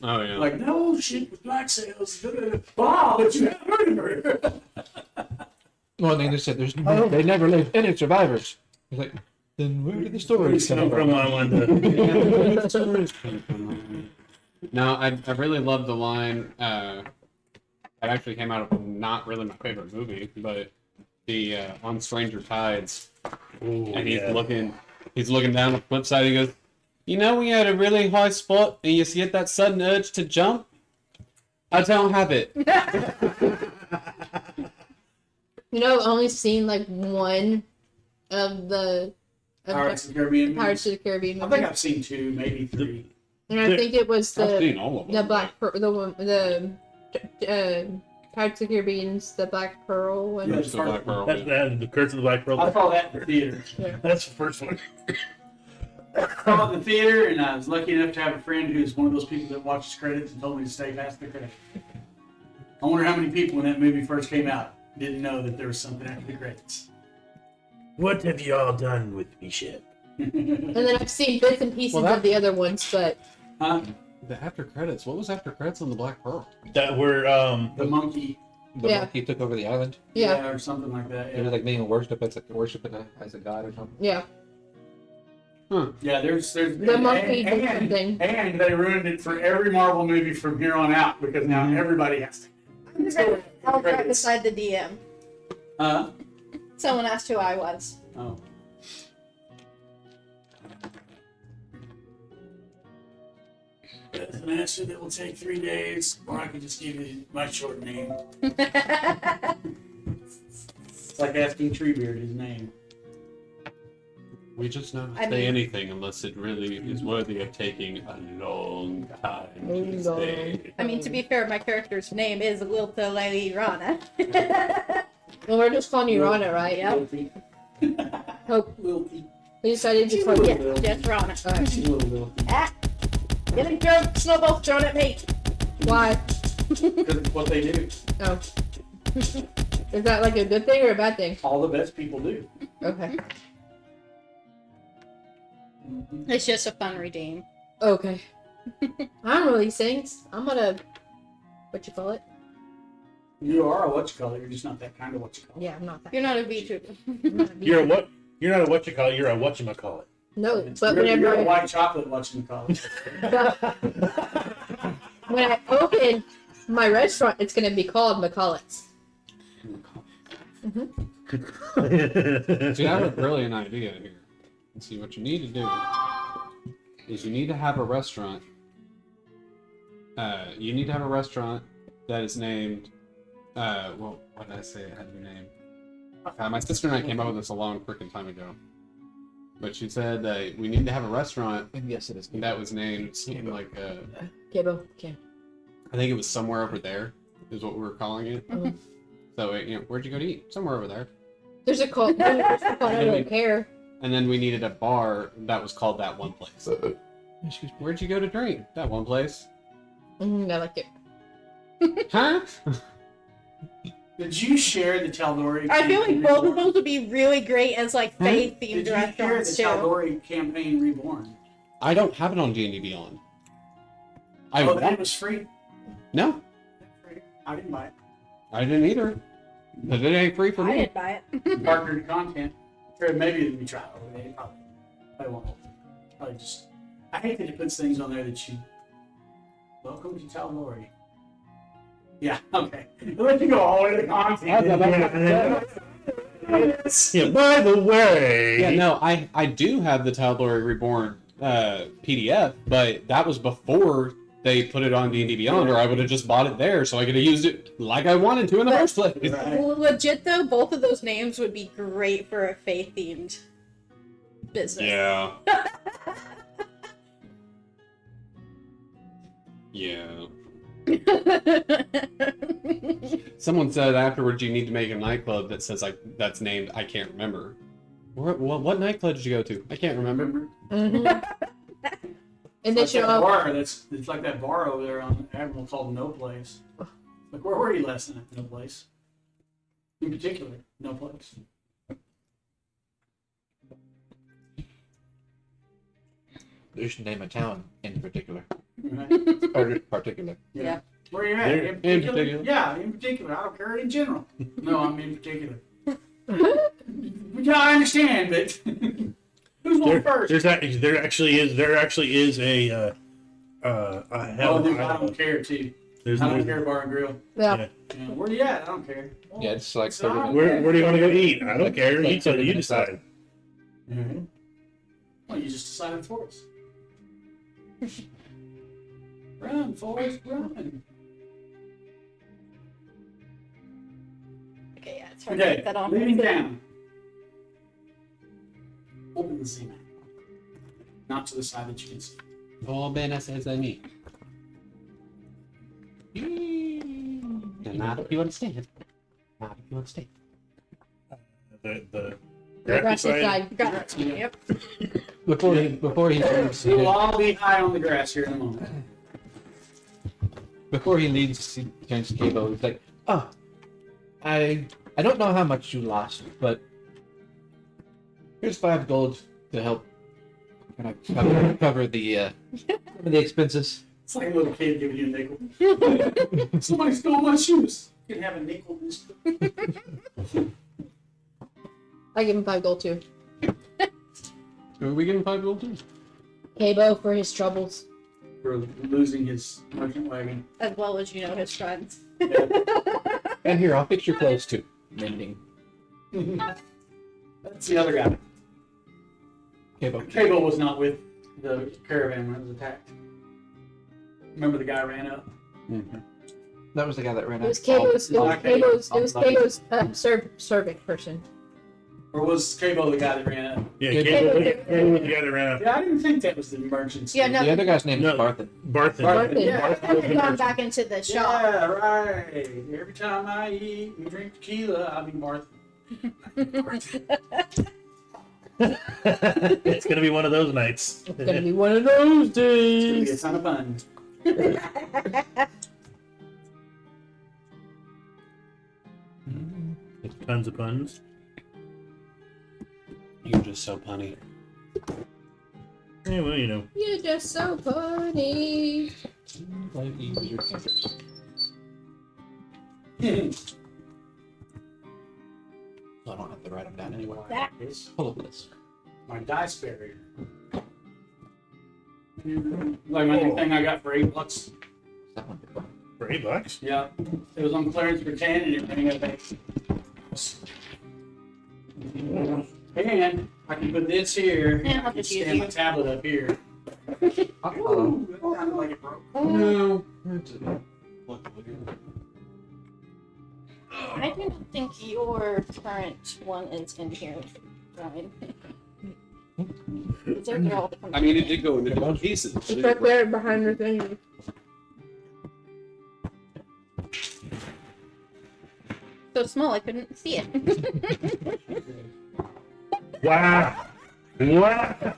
Oh yeah. Like, no, shit with black sails. Wow, but you have heard of her. Well, and they said they never leave any survivors. It's like, then where did the stories come from? I wonder. No, I really love the line. It actually came out of not really my favorite movie, but the on Stranger Tides, Ooh, and yeah. he's looking down the flip side. He goes, "You know, we had a really high spot, and you get that sudden urge to jump. I don't have it." You know, I've only seen like one of the Pirates of the Caribbean. Pirates of the Caribbean I movies. think I've seen 2, maybe 3. And I think it was I've seen all of them. the Black Pearl, the Pirates of the Caribbean's the Black Pearl one. Yeah. Curse of the Black Pearl. That's the Curse of the Black Pearl. I saw that in the theater. That's the first one. I saw it in the theater, and I was lucky enough to have a friend who's one of those people that watches credits and told me to stay past the credits. I wonder how many people when that movie first came out didn't know that there was something after the credits. What have you all done with me, ship? And then I've seen bits and pieces of the other ones, but Huh? The after credits. What was after credits on the Black Pearl? That were The monkey. The Yeah. monkey took over the island. yeah, Or something like that. It Yeah, was like being worshipped as a god or something. yeah. yeah there's The monkey did something. and they ruined it for every Marvel movie from here on out because now everybody has to. I was right beside the DM. Huh? Someone asked who I was. Oh. That's an answer that will take 3 days, or I could just give you my short name. It's like asking Treebeard his name. We just don't I say mean- anything unless it really is worthy of taking a long time to Long. say. I mean, to be fair, my character's name is Wilta Lelirana. Well, we're just calling you Rana, right? Yeah. Wilty. Hope Wilty. we decided to She's call a you. little Just Rana. Alright. She's a little Wilty. Ah! Getting drunk, snowball thrown at me. Why? Because it's what they do. Oh. Is that like a good thing or a bad thing? All the best people do. Okay. It's just a fun redeem. Okay. I don't know these things. I'm gonna. What you call it? You are a whatchamacallit, you're just not that kind of whatchamacallit. Yeah, I'm not that. You're not a VTuber. I'm not a You're a what? You're not a whatchamacallit. You're a whatchamacallit. No, but You're whenever a white chocolate whatchamacallit. when I open my restaurant, it's gonna be called McCulloch's. See, I have a brilliant idea here. And see, what you need to do is you need to have a restaurant. You need to have a restaurant that is named. Well, what did I say it had to be named? My sister and I came up with this a long freaking time ago. But she said that we need to have a restaurant And yes, it is. that was named something like. Cabo. Okay. I think it was Somewhere Over There, is what we were calling it. Mhm. So, where'd you go to eat? Somewhere over there. There's a call. There's a call. I don't care. And then we needed a bar that was called That One Place. Excuse me. Where'd you go to drink? That one place. I like it. Huh? Did you share the Tal'Dorei? I feel like both of those would be really great as like faith Did themed you share the restaurants too. Tal'Dorei campaign Reborn? I don't have it on D&D Beyond. Oh, that was free? No, I didn't buy it. I didn't either. Because it ain't free for I me. didn't buy it. Partnered content. Or maybe it'll be trial. They probably won't. Probably just. I hate that it puts things on there that you. Welcome to Tal'Dorei. Yeah, okay. Let you go all the way to the content. Yeah. By the way. Yeah, no, I do have the Tal'Dorei Reborn PDF, but that was before they put it on D&D Beyond, or I would have just bought it there, so I could have used it like I wanted to in the first place. Right. Well, legit though, both of those names would be great for a faith themed business. Yeah. Yeah. Someone said afterwards you need to make a nightclub that says like that's named I can't remember. What nightclub did you go to? I can't remember. Remember? And they It's should like that all. bar. It's like that bar over there on Admiral called No Place. Like, where were you last night? No Place. In particular, No Place. You should name a town in particular. Right? Or particular. Yeah. Where you at? There- in particular? Yeah, in particular. I don't care in general. No, I'm in particular. Yeah, I understand, but who's on first? There actually is a hell. Oh, then I don't care too. There's I don't no, care, bar and grill. Yeah. Yeah, where you at? I don't care. Yeah, it's like So 30 I'm- minutes. where do you want to go eat? I don't care. Like You tell 30 you minutes decide. Well, you just decided for us. Run, Forrest, run. Okay, yeah, it's hard to Okay, get that on. leaning down. Open the Z map. Not to the side that you can see. Apenas es de mí. And not if you understand. Not if you understand. The The grassy grassy side. side. Got it. Yep. Before he leaves, We'll all be high on the grass here in a moment. before he leaves, he turns to Cabo. He's like, "Oh, I don't know how much you lost, but here's 5 gold to help kind of cover the expenses." It's like a little kid giving you a nickel. Somebody stole my shoes. You can have a nickel. I give him 5 gold too. Are we getting 5 gold too? Cabo for his troubles. For losing his merchant wagon. As well as you know his friends. And here, I'll fix your clothes too. Mending. That's the other guy. Cabo. Cable was not with the caravan when it was attacked. Remember the guy ran up? Mm-hmm. That was the guy that ran It was out. Cabo's servant person. Or was Cable the guy that ran up? Yeah, Good. Cable was the guy that ran up. Yeah, I didn't think that was the merchants. Yeah, no. The other guy's name is No. Barthen. Barthen. Barthen. Yeah. I had gone back into the shop. Yeah, right. Every time I eat and drink tequila, I'll be Martha. It's gonna be one of those nights. It's gonna be one of those It's gonna be a days. ton of fun. Tons of puns. You're just so punny. Yeah, well, you know. You're just so funny. I don't have to write them down anyway. That It's Full of this. my dice barrier. Like my new thing I got for $8. That one. For $8. Yeah, it was on clearance for 10 and it ran up 8. And I can put this here. Yeah, I I'll can just use stand my you. tablet up here. Uh-oh. That sounded like it broke. No. I do not think your current one is in here, Brian. They're all I mean, it did go into different pieces. It's right there behind the thing. so small I couldn't see it. Wow. Wow.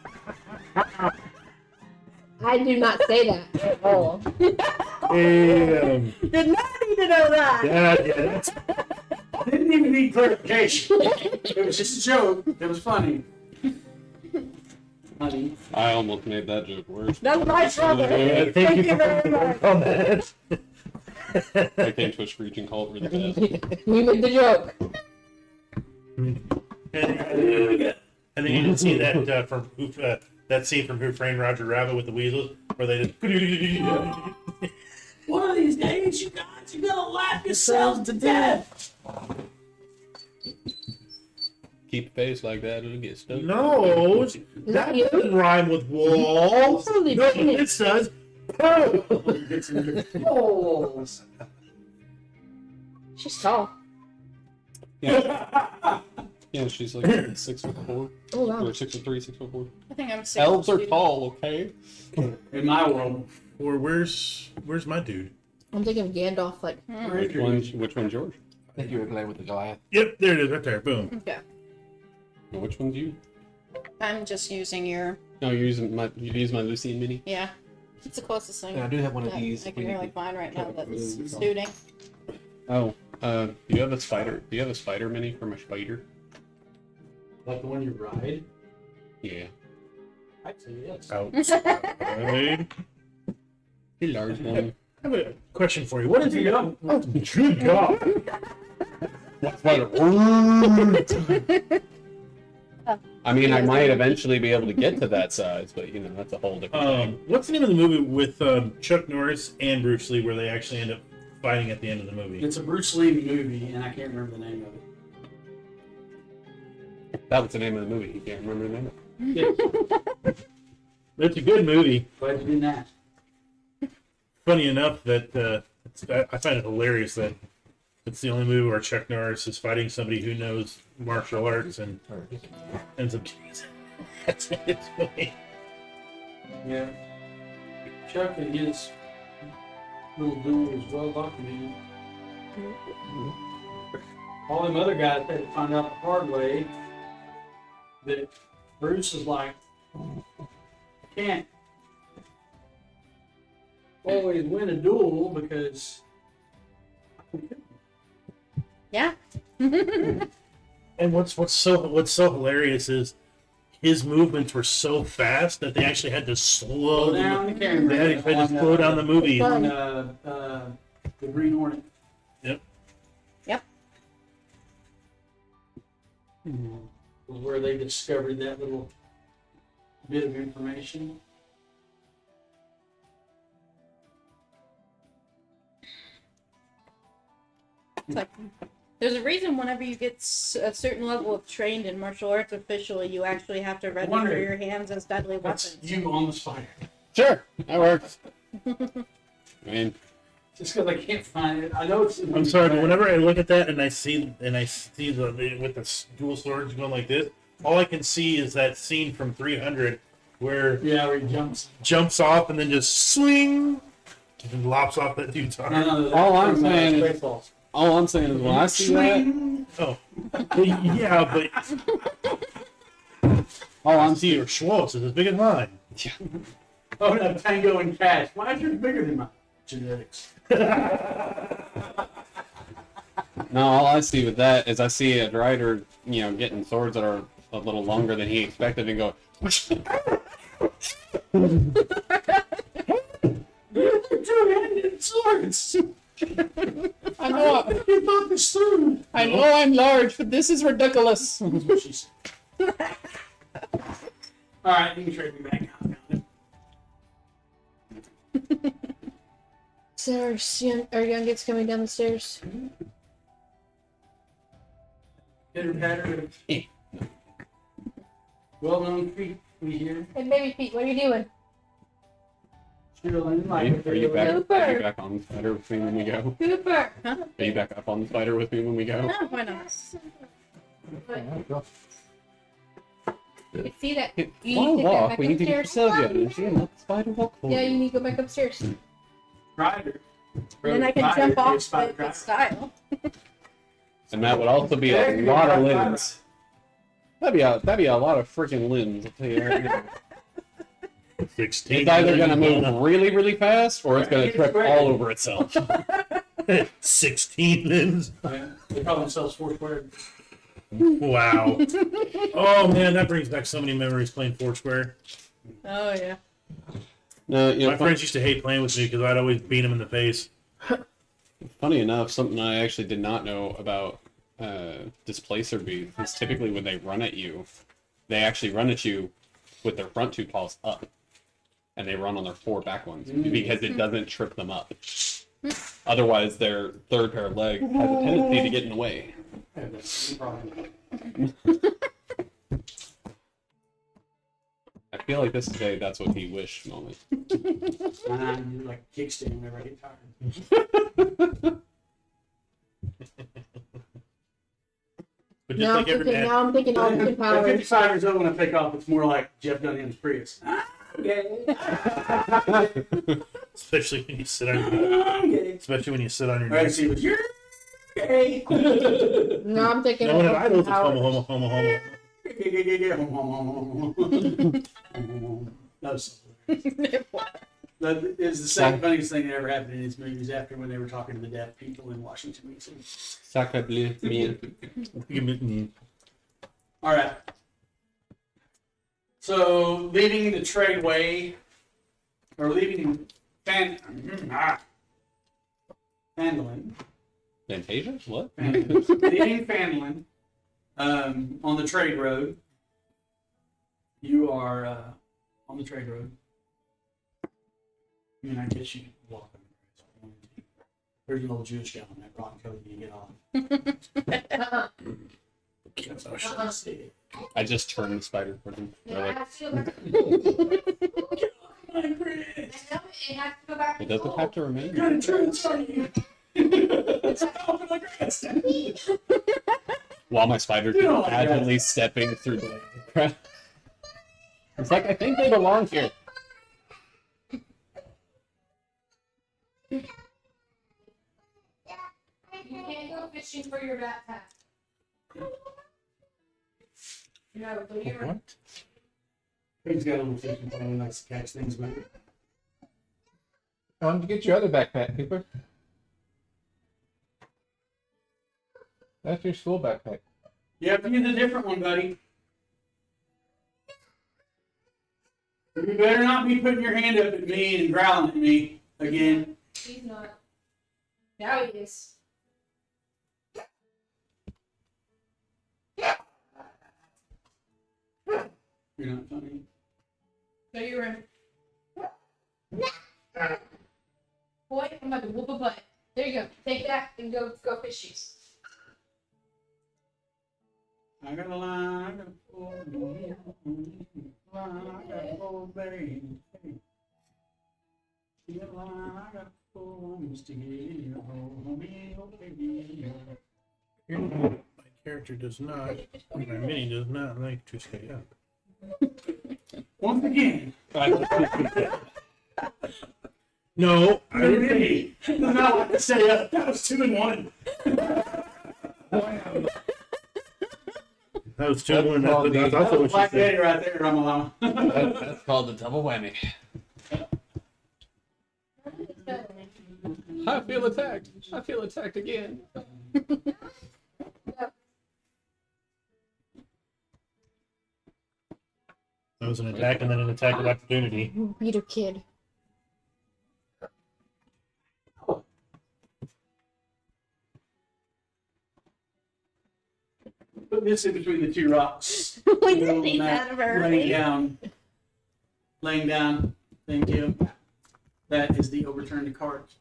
I do not say that at all. Damn. Did not need to know that. Yeah, that's Didn't even need clarification. It was just a joke. It was funny. Funny. I almost made that joke worse. That's my trouble. thank you for very much. on that. I came to a screeching halt really fast. We made the joke. And then you didn't see that from that scene from Who Framed Roger Rabbit with the weasels, where they just. One of these days, you guys, you're gonna laugh yourselves to death. Keep a face like that, it'll get stuck. No, Is that that you? doesn't rhyme with walls. Holy No, shit. it says. Oh. Oh. She's tall. Yeah. Yeah, she's like 6'4", Oh wow. or 6'3", 6'4". I think I'm 6'2". Elves are tall, okay? In my world. Or where's my dude? I'm thinking of Gandalf. Like, Which one's yours? I think you were playing with the Goliath. Yep, there it is, right there. Boom. Okay. Well, which one's you? I'm just using your No, you use my Lucian mini. yeah. It's the closest thing. And I do have one of that these. I can really find right now that's Really cool. suiting. Oh, do you have a spider? Do you have a spider mini from a spider? Like the one you ride? Yeah. I'd say yes. Outside. A large one. I have a question for you. What is There you go. Good God. That's what I mean, I might eventually be able to get to that size, but you know, that's a whole different thing. What's the name of the movie with Chuck Norris and Bruce Lee where they actually end up fighting at the end of the movie? It's a Bruce Lee movie, and I can't remember the name of it. That was the name of the movie. You can't remember the name of it. Yeah, It's a good movie. glad you didn't ask. Funny enough that I find it hilarious that it's the only movie where Chuck Norris is fighting somebody who knows martial arts and ends up that's what it's funny. Yeah. Chuck and his little duel was well documented. All them other guys had to find out the hard way that Bruce is like, I can't always win a duel because Yeah. And what's so hilarious is his movements were so fast that they actually had to slow slow down the camera. They had to slow down the movie. On the Green Hornet. Yep. Yep. Was where they discovered that little bit of information. It's like, there's a reason whenever you get a certain level of trained in martial arts officially, you actually have to register Wonder- your hands as deadly That's weapons. you on the spider. Sure, that works. I mean, Just because I can't find it. I know it's. I'm sorry, but whenever I look at that and I see the with the dual swords going like this, all I can see is that scene from 300 where Yeah, where he jumps. off and then just swing and lops off that dude's arm. All I'm saying is- Spaceballs. all I'm saying is when I see that, Oh, yeah, but all I'm see your Schwartz is as big as mine. Oh no, Tango and Cash. Why is yours bigger than mine? Genetics. no, all I see with that is I see a rider, you know, getting swords that are a little longer than he expected, and go. Two-handed swords. I know, You thought this through. I know, I'm large, but this is ridiculous. That's what she said. All right, you can trade me back. Stairs. Our youngest coming down the stairs. Pitter patter. Well-known feet we hear. Hey, baby feet, what are you doing? Chilling Are like you back? Cooper. Are you back on the spider with me when we go? Cooper. Huh? Are you back up on the spider with me when we go? No, why not? You see that? You While need to go walk, back we need to get upstairs. Sylvia, and she let the spider walk for Yeah, you. you need to go back upstairs. Rider. And then I can jump off with style. And that would also be a lot of limbs. That'd be a lot of freaking limbs. I'll tell you right now. 16. It's either gonna move really, really fast, or it's gonna trip all over itself. 16 limbs. Yeah, they call themselves Foursquare. Wow. Oh man, that brings back so many memories playing Foursquare. Oh yeah. No, you My know, friends used to hate playing with me because I'd always beat them in the face. funny enough, something I actually did not know about displacer bees is typically when they run at you, they actually run at you with their front two paws up, and they run on their four back ones because it doesn't trip them up. Otherwise, their third pair of legs has a tendency to get in the way. Yeah, that's no problem. I feel like this is that's what he wished moment. Mine, you like kickstand whenever I get tired. But just Now I'm like every thinking. man, Now I'm thinking Austin At Powers. 55 years old, when I take off, it's more like Jeff Dunham's Prius. especially when you sit on your, especially when you sit on your Right, neck. see, but you're gay. Now I'm thinking No one at Austin idols is Powers. homo. That was that is the second funniest thing that ever happened in his movies after when they were talking to the deaf people in Washington, D.C. Sacre bleu, man. Mm. All right. So leaving the tradeway, or leaving Fandolin, Fantasia? What? leaving Fandolin on the trade road. You are on the trade road. I mean, I guess you can walk on the road. There's an old Jewish guy on that rock code you get off. That's how I should say it. I just turned the spider for him. No, They're it like, has to go back. My Chris. I know, it has to go back. it doesn't have to remain. Gotta transfer you. It's open like grass. While my spider You don't like that. casually stepping through the crap. It's like, I think they belong here. You can't go fishing for your backpack. No, but you're. What? He's got a little fishing pole and likes to catch things with it. Why don't you get your other backpack, Cooper? That's your school backpack. You have to get a different one, buddy. You better not be putting your hand up at me and growling at me again. He's not. Now he is. You're not funny. So you're in. Boy, I'm about to whoop a butt. There you go. Take that and go fishing. I got a line, I got a pull, line, I got a pull, baby. You got a line, I got a pull, I'm just to get you, oh, me, oh, baby. My character does not. My mini does not like to stay up. Once again, No, I the didn't think. mini does not like to stay up. That was 2 in 1. That was two one. That's That also was what Black she said. Daddy right there, Ramalama. That's called the double whammy. I feel attacked. I feel attacked again. That was an attack and then an attack of opportunity. Reader kid. Put this in between the 2 rocks. We Middle of didn't the eat map, that very laying down. Laying down. Thank you. That is the overturned cart.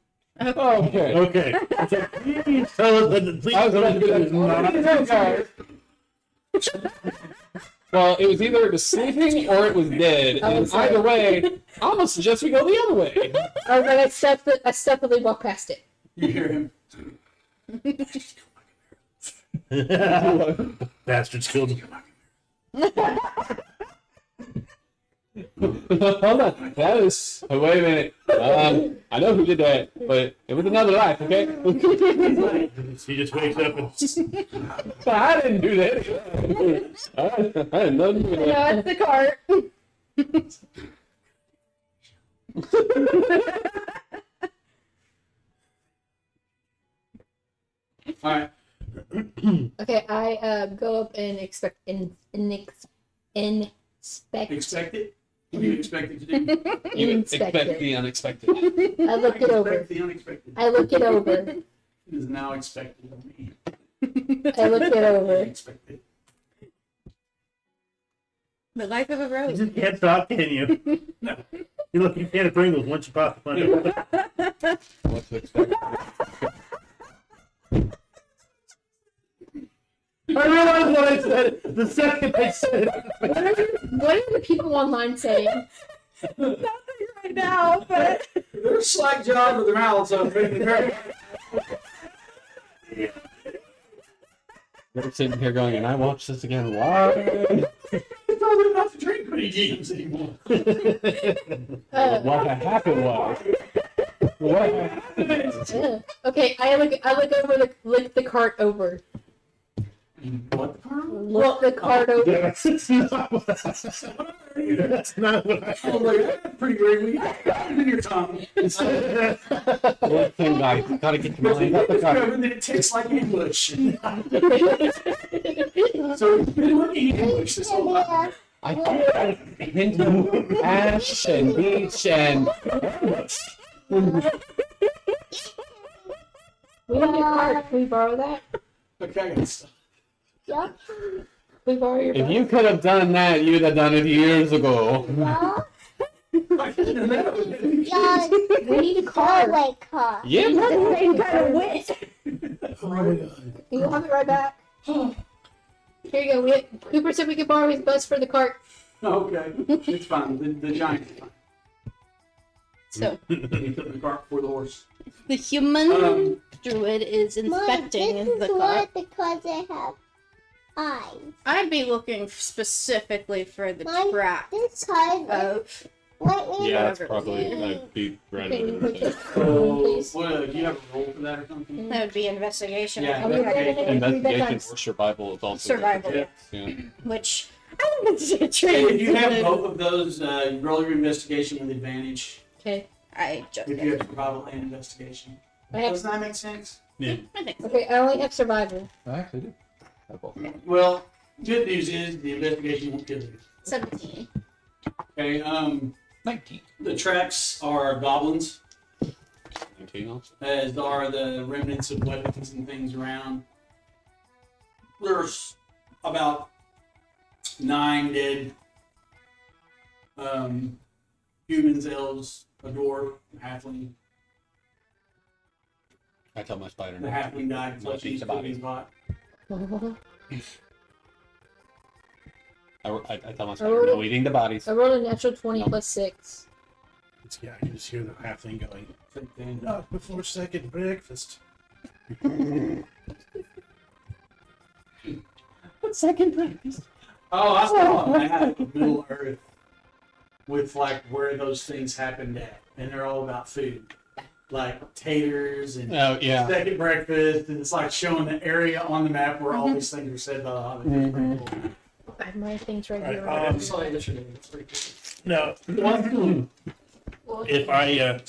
Okay. Okay. So please tell us that. Please I was tell us about to that do it's not. Well, it was either it was sleeping or it was dead. And either way, I'm gonna suggest we go the other way. I was like, I stealthily walk past it. You hear him. Bastards killed him. Hold on. That was. Oh, wait a minute. I know who did that, but it was another life, okay? He just wakes up and I didn't do that. I had nothing to do with No, that. it's the cart. All right. Okay, I go up and inspect. Expect it. What do you expect it to do? You Inspect expect it. the unexpected. I look it over. Expect the unexpected. I look it over. It is now expected of me. I look it over. Expected. The life of a you road. just can't stop, can you? No. You look, you can't Pringles once you pop the funny. What to expect? I realized what I said the second I said it. What are the people online saying? Nothing right now, but They're a slack job with their mouths open. They're sitting here going, and I watch this again. Why? They told them not to drink many games anymore. What happened was. What happened? Okay, I look over the cart over. What? Look the cart over. That's not what I That's not what I Oh, like, that's pretty great. We got it in your tongue. One thing, guys, you gotta get your mind out the car. Discovered that it tastes like English. So we've been looking at English this whole time. I feel a hint of ash and beach and. We need a cart. Can we borrow that? Okay, I got stuff. Yeah. Can we borrow your If boat? you could have done that, you'd have done it years ago. Yeah. I didn't know. Yeah. We need a cart. Railway car. Yeah, The same kind of wit. Oh my god. You'll have it right back. Here you go. Cooper said we could borrow his bus for the cart. Okay, it's fine. The giant is fine. So He took the cart for the horse. the human Um, druid is Mom, inspecting this the is car. what because they have eyes. I'd be looking specifically for the Mine- track This side of. let me Yeah, that's Whatever. probably. I'd be right Okay, over okay. there. So, Please. what, do you have a roll for that or something? That would be investigation. Yeah, I'll be right back. Investigation or survival is also. Survival, Yeah. Yeah. Which I think it's a Hey, trade. if you have both of those, roll your investigation with advantage. Okay. I just. If you have survival and investigation. I have. Doesn't that make sense? Yeah. I think so. Okay, I only have survival. I actually do. I both. Well, good news is the investigation won't kill you. 17. Okay, 19. the tracks are goblins, 19 also. as are the remnants of weapons and things around. There's about 9 dead humans, elves, a dwarf, a halfling. I tell my spider. The halfling died, Not so eat he's the body. his bot. I tell my I spider, rolled no eating the bodies. I rolled a natural 20 No. plus 6. Yeah, I can just hear the halfling going. Same thing. Not before second breakfast. Second breakfast. Oh, I saw a map of Middle Earth with like where those things happened at, and they're all about food, like taters and Oh yeah. second breakfast, and it's like showing the area on the map where all these things are said by the Hobbit. It's pretty cool. I have my things right Alright, here. I saw that yesterday. It's pretty Now, cool. if I,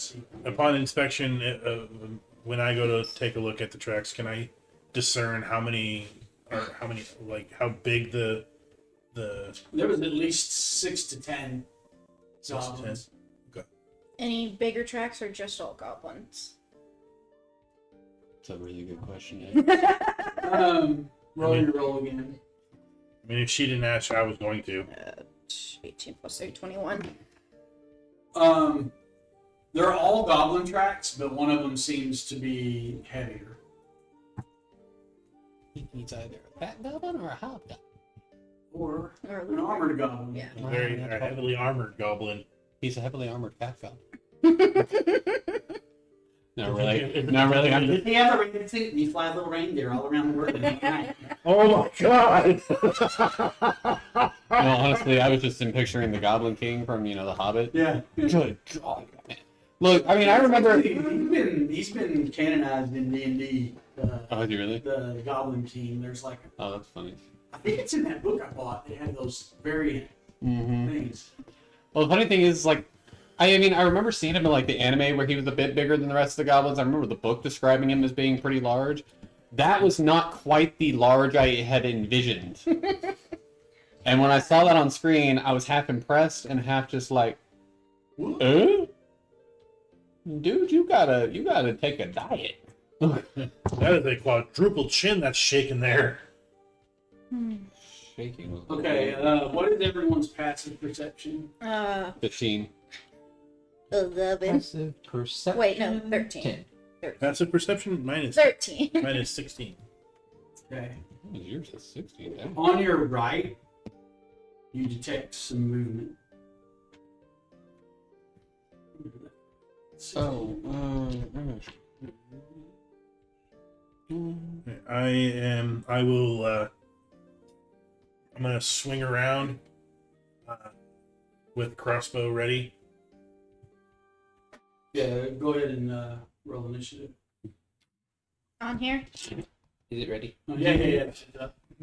upon inspection, when I go to take a look at the tracks, can I discern how many, like how big the There was at least 6 to 10 6 to 10? goblins. Any bigger tracks or just all goblins? That's a really good question. Roll your roll again. I mean, if she didn't ask, I was going to. 18 plus 8, 21. They're all goblin tracks, but one of them seems to be heavier. He's either a fat goblin or a hobgoblin. Or Or an armored goblin. Yeah. A very a heavily armored goblin. He's a heavily armored fat goblin. No, really. No, really. I'm just, He has a reindeer suit and he flies little reindeer all around the world. Right. Oh my god! no, honestly, I was just picturing the Goblin King from The Hobbit. Yeah. Good God, man. Look, I mean, I remember. He's been canonized in D&D. Oh, is he really? The Goblin King. There's like, Oh, that's funny. I think it's in that book I bought. They had those variant Mm-hmm. things. Well, the funny thing is, like, I mean, I remember seeing him in like the anime where he was a bit bigger than the rest of the goblins. I remember the book describing him as being pretty large. That was not quite the large I had envisioned. And when I saw that on screen, I was half impressed and half just like, dude, you gotta take a diet. That is a quadruple chin that's shaking there. Shaking was Okay, what is everyone's passive perception? 15. 11. Passive perception. Wait, no, 13. 10. Passive perception minus 13. minus 16. Okay. Yours is 16. Damn. On your right, you detect some movement. Oh, I will, I'm gonna swing around with crossbow ready. Yeah, go ahead and roll initiative. On here? Is it ready? Oh, yeah.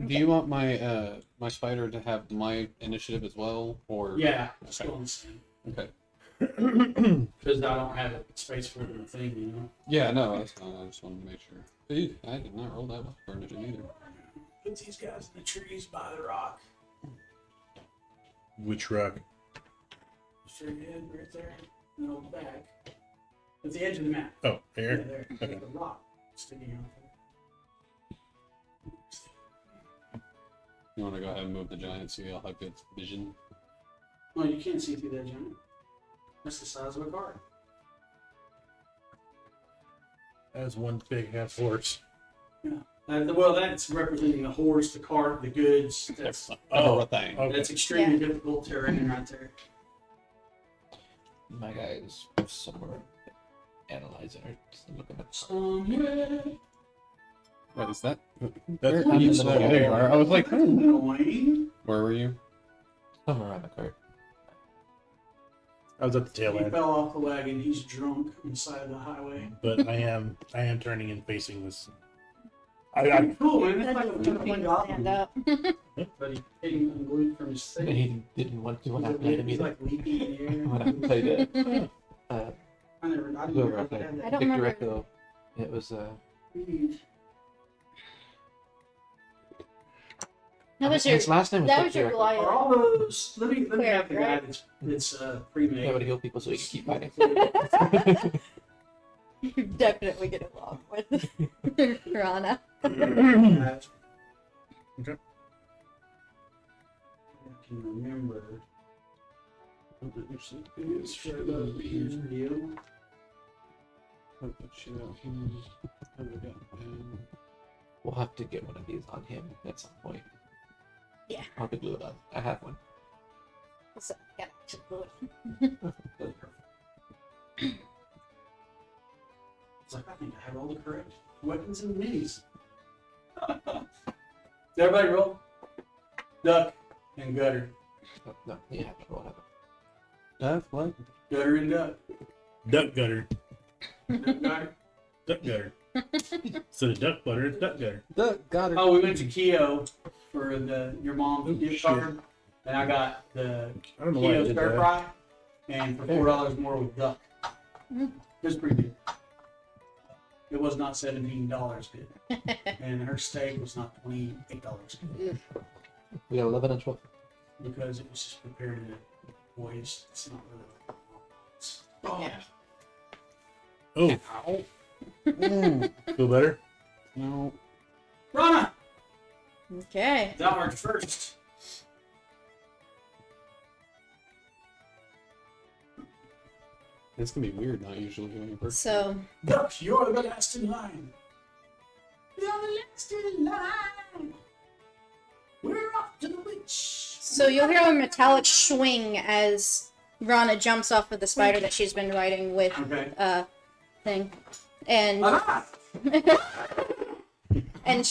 do you want my my spider to have my initiative as well, or Yeah, just Okay. go on the same. Okay. Because I don't have space for the thing, you know. Yeah, no, that's fine. I just wanted to make sure. Ooh, I did not roll that well for initiative either. Put these guys in the trees by the rock. Which rock? Straight ahead, right there. No, back. At the edge of the map. Oh, Yeah, here. there. Okay. The rock sticking out there. You want to go ahead and move the giant so you'll have good vision? Oh, you can't see through that giant. That's the size of a car. That's one big half horse. Well, that's representing the horse, the cart, the goods. That's Everything. Okay. that's extremely difficult terrain right there. My guy is somewhere analyzing or just looking at. Somewhere What is that? That's I'm in the Oh, there you are. I was like, going. where were you? Somewhere around the cart. I was at the tail He end, fell off the wagon. He's drunk on the side of the highway. but I am turning and facing this. I Cool, man. It's That like a doesn't fucking want to stand goblin. up. But he came unglued from his And seat. he didn't want to when I He's played him he's either. like leaping in the air. When I played it, I didn't whoever I know played, had I that. don't Victor remember. Echo, it was That was your. his last name was That was Victor your Echo. Goliath. Are all those? Let me Cleric, have the guy right? that's Yeah, pre-made. but heal people so he can keep fighting. You're definitely get along with Rana. Okay. I can remember. It's for you. We'll have to get one of these on him at some point. Yeah. I'll have to glue it on. I have one. So, yeah, just do it. It's like, I think I have all the correct weapons and minis. Did everybody roll? Duck and gutter. Oh, no, you have to roll it. That's what? Gutter and duck. duck gutter. Duck, gutter. Duck gutter. So the duck butter is duck gutter. Got it. Oh, we went to Keo for your mom's gift shit. card, and I got the I don't know why I Keo did stir that. fry, and for $4 more with duck. It was pretty good. It was not $17 good, and her steak was not $28 good We got 11 and 12. because it was just prepared in a voice. It's not really. It's, Yeah. Oh, feel better? No. Rana, Okay. thou art first. It's gonna be weird not usually going first. So, Duck, you're the last in line. You're the last in line. We're off to the witch. so you'll hear a metallic swing as Rana jumps off of the spider that she's been riding with Okay. thing, and Ah! and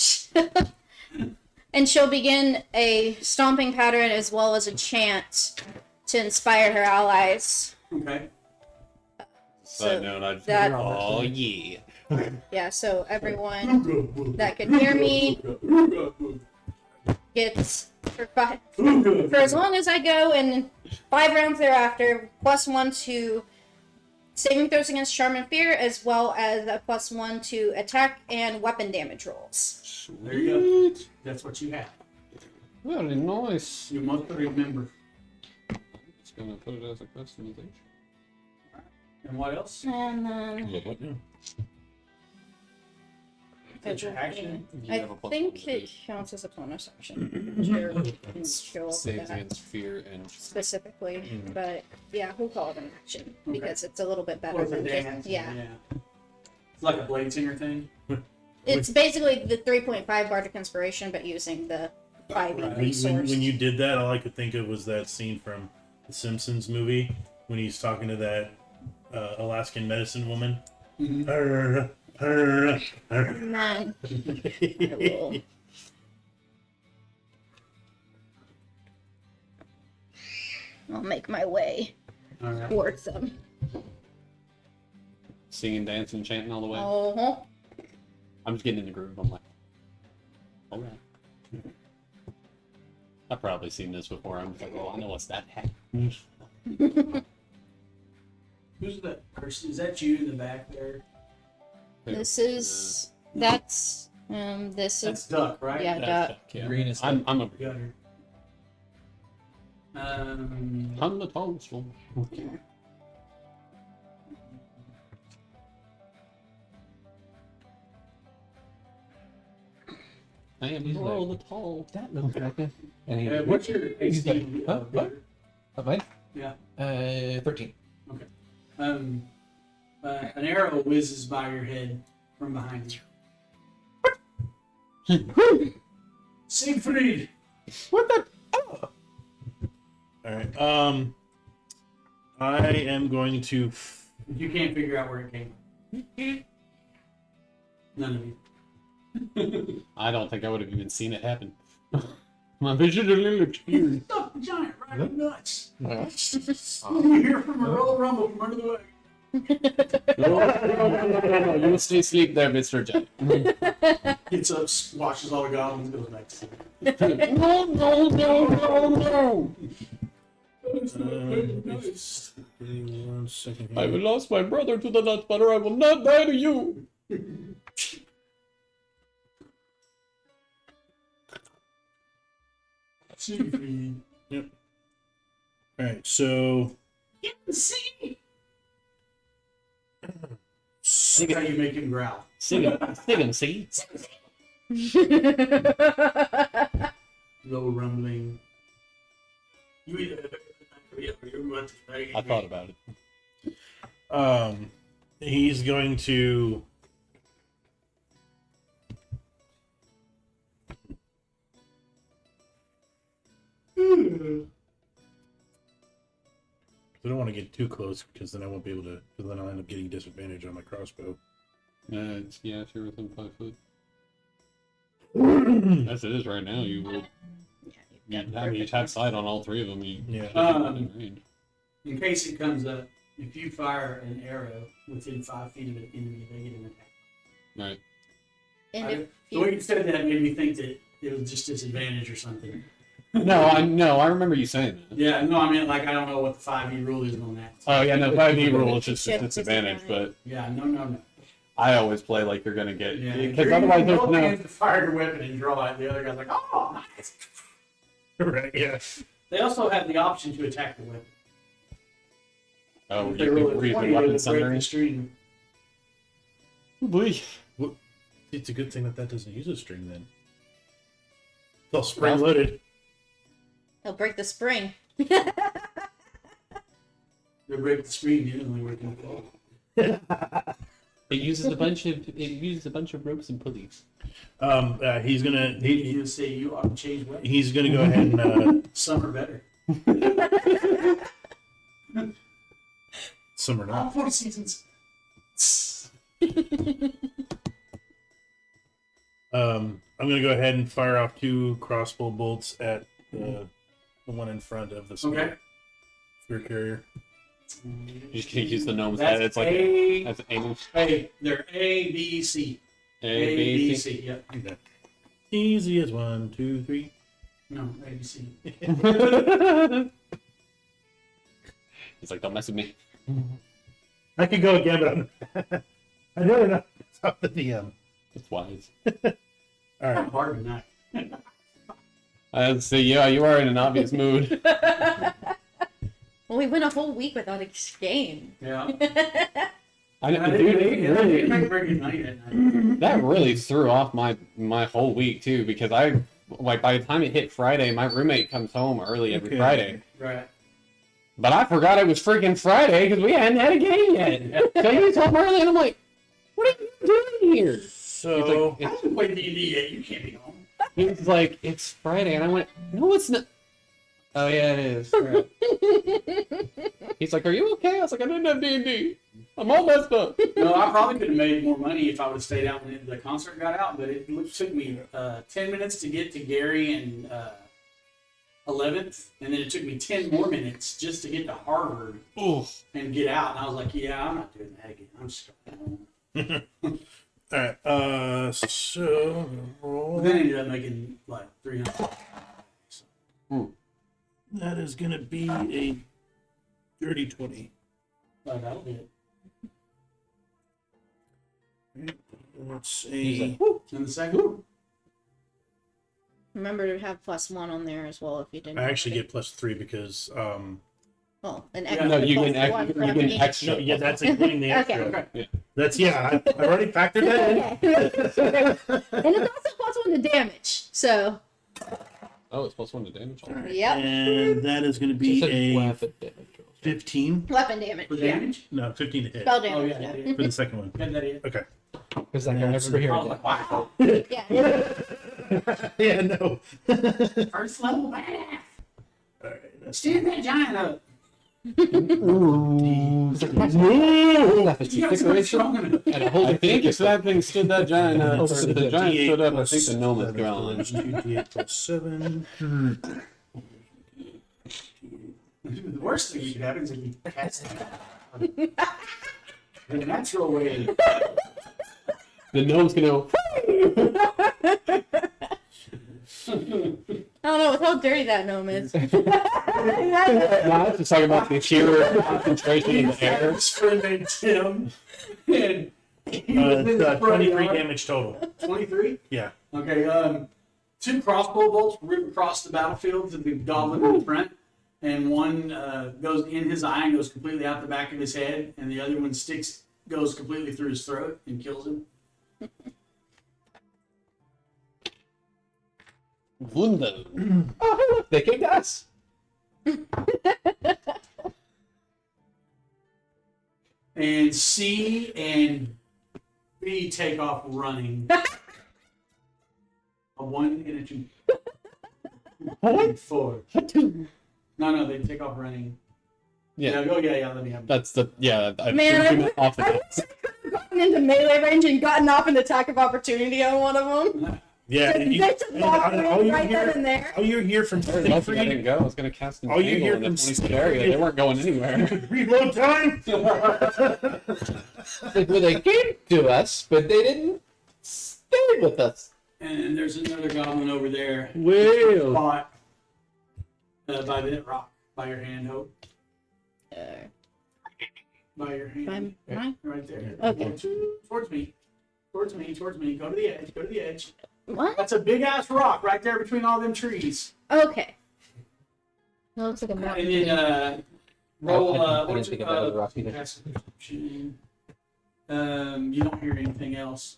and she'll begin a stomping pattern as well as a chant to inspire her allies. Okay. Side So note, I'd that- oh yeah. yeah, so everyone that can hear me gets for as long as I go and 5 rounds thereafter, +1 to saving throws against charm and fear, as well as a +1 to attack and weapon damage rolls. There you go. That's what you have. Very nice. You must remember. Just gonna put it as a customization. And what else? And then What now? That's your action. You I have a plus think one to it counts as a bonus action. Sure, we can show off saves that against fear and specifically, Mhm. but yeah, we'll call it an action Okay. because it's a little bit better Or the than dance. just yeah. It's like a blade singer thing. It's basically the 3.5 Bardic Inspiration, but using the 5 Right. resource. When you did that, all I could think of was that scene from the Simpsons movie when he's talking to that Alaskan medicine woman. Mm-hmm. Arr, arr, arr. And then I will. I'll make my way All right. towards them. singing, dancing, chanting all the way. Oh, I'm just getting in the groove. I'm like, all right. I've probably seen this before. I'm just like, oh, I know what's that hat. Who's that person? Is that you in the back there? this is that's this That's is Duck, right? yeah, That's Duck. yeah. Green is I'm a Gutter. On the toadstool. I am He's below like- the tall. That looks like it. And he, What's your he's like, AC? huh? What? Of mine? Yeah. 13. An arrow whizzes by your head from behind you. Siegfried! What the? Oh. All right. I am going to. You can't figure out where it came from. None of you. I don't think I would have even seen it happen. My vision a little obscured. Stuff the giant right in the nuts. Yeah. You hear from a roll rumble from under the wagon. No, you will stay asleep there, Mr. J. Gets up, washes all the goblins, goes back to sleep. No, no, no, no, no. Just give me 1 second I here. will lost my brother to the nut butter. I will not die to you. Siegfried. All right. So. See? Sing That's how it, you make him growl. sing him, see? Low rumbling. I thought about it. He's going to. I don't want to get too close because then I won't be able to. Because then I'll end up getting disadvantage on my crossbow. Yeah, if you're within 5 foot. As it is right now, you will. You tap side on all 3 of them. You Yeah. should be within range. In case it comes up, if you fire an arrow within 5 feet of an enemy, they get an attack. Right. And if The way you, you said that made me think that it was just disadvantage or something. No, I remember you saying that. Yeah, no, I mean, like, I don't know what the 5e rule is on that. Oh yeah, no, 5e rule is just a Yeah, disadvantage, but Yeah, no. I always play like you're gonna get Yeah, because otherwise there's both no. hands to fire your weapon and draw it. The other guy's like, oh, nice. Right. Yeah. They also have the option to attack the weapon. Oh, If they you roll can a read 20, the they weapon will break the sundering. string. Boy. It's a good thing that doesn't use a string then. It's all spring loaded. he'll break the spring. They break the screen, you only working for. It uses a bunch of ropes and pulleys. He's gonna You say you ought to change weapons. he's gonna go ahead and Some are better. some are All not. 4 seasons. I'm gonna go ahead and fire off 2 crossbow bolts at the one in front of the spear carrier. You just can't use the gnome's That's head. It's like A. that's aiming. Hey, they're A, B, C. A, B, C. C. Yep. Okay. Easy as 1, 2, 3. No, A, B, C. He's like, don't mess with me. I could go again, but I know enough. Stop the DM. It's wise. All right. Not hard tonight. I'd say, yeah, you are in an obvious mood. Well, we went a whole week without a game. Yeah. I know, I dude, didn't make very good night at night. that really threw off my whole week too because I like by the time it hit Friday, my roommate comes home early every Okay. Friday. Right. But I forgot it was freaking Friday because we hadn't had a game yet. So he's home early, and I'm like, "What are you doing here?" So I haven't played D&D yet. You can't be home. He's like, "It's Friday," and I went, "No, it's not." Oh yeah, it is. Crap. He's like, "Are you okay?" I was like, "I didn't have D&D. I'm all messed up." No, I probably could have made more money if I would have stayed out when the concert got out, but it took me 10 minutes to get to Gary and 11th, and then it took me 10 more minutes just to get to Harvard Oof. and get out. And I was like, yeah, I'm not doing that again. I'm just going home. all right. So roll. But then I ended up making like 300. So, That is gonna be a dirty 20. that'll be it. Let's He's see. like, "Woo." And the second, Remember to have +1 on there as well if you didn't. I actually already. get +3 because Well, an Yeah. extra No, you get +1 you from get each. extra. no, yeah, that's including the extra. Okay. That's I've already factored that in. And it's also +1 to damage. So, Oh, it's +1 to damage. yep. And that is going to Just be said a weapon damage. 15. Weapon damage. For Yeah. damage? No, 15 to hit Spell Oh, damage. yeah. Yeah. Yeah, for the second one. yeah, that is. Okay. Because I can Yeah, never hear I was it. like, wow. Yeah. Yeah, no. First level badass. All right, that's Stand that giant up. Ooh. You got something strong enough. And a whole I think if that thing stood that giant up, or Oh, if the giant stood up, I think the gnome is gone. 2d8 plus 7. The worst thing that could happen is if you cast it. The natural way. The gnome's gonna go. I don't know with how dirty that gnome is. No, I was just talking about the sheer concentration of the air. His friend named Tim. And he was in It's, the front 23 yard. damage total. 23? Yeah. Okay, 2 crossbow bolts rip across the battlefield to the goblin in the front, and one goes in his eye and goes completely out the back of his head, and the other one goes completely through his throat and kills him. Wunder. Oh, look, they came to us. And C and B take off running. A 1 and a 2. What? 4. No, they take off running. Yeah, Yeah, let me have that's the I Man, threw him off the I wish I could have gotten into melee range and gotten off an attack of opportunity on one of them. Yeah. They just and walked all in you right then hear, and there. all you hear from Lucky I didn't Siegfried, go. I was gonna cast an All you angle hear in the from 20 area. They weren't going anywhere. reload time. Like, well, they came to us, but they didn't stay with us. And there's another goblin over there. Well, Spot by the rock, by your hand, Hope. By your hand. Mine? Right there. Okay. Towards me. Go to the edge. What? That's a big ass rock right there between all them trees. Okay. That looks like a mountain. And then roll. I didn't What's think it? of that as a rock either. Perception. You don't hear anything else.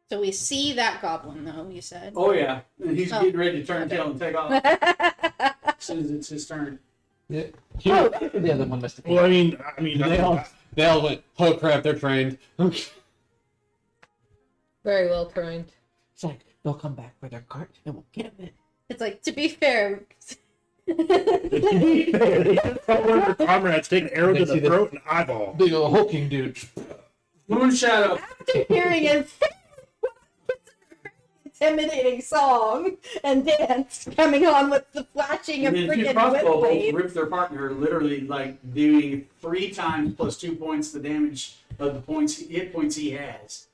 So we see that goblin, though, you said. Oh yeah, and he's Oh. getting ready to turn tail and take off as soon as it's his turn. yeah. Oh, the other one must have Well, I mean, They all went. Oh crap! They're trained. Very well trained. It's like, they'll come back with their cart and we'll get them in. It's like, to be fair. they just saw one of their comrades take an arrow to They the see the- throat and eyeball. Big old hulking dude. Moon Shadow. After hearing a intimidating song and dance coming on with the flashing of And then 2 freaking crossbow whip bolts blades. rip their partner, literally like doing 3 times plus 2 points the damage of the hit points he has.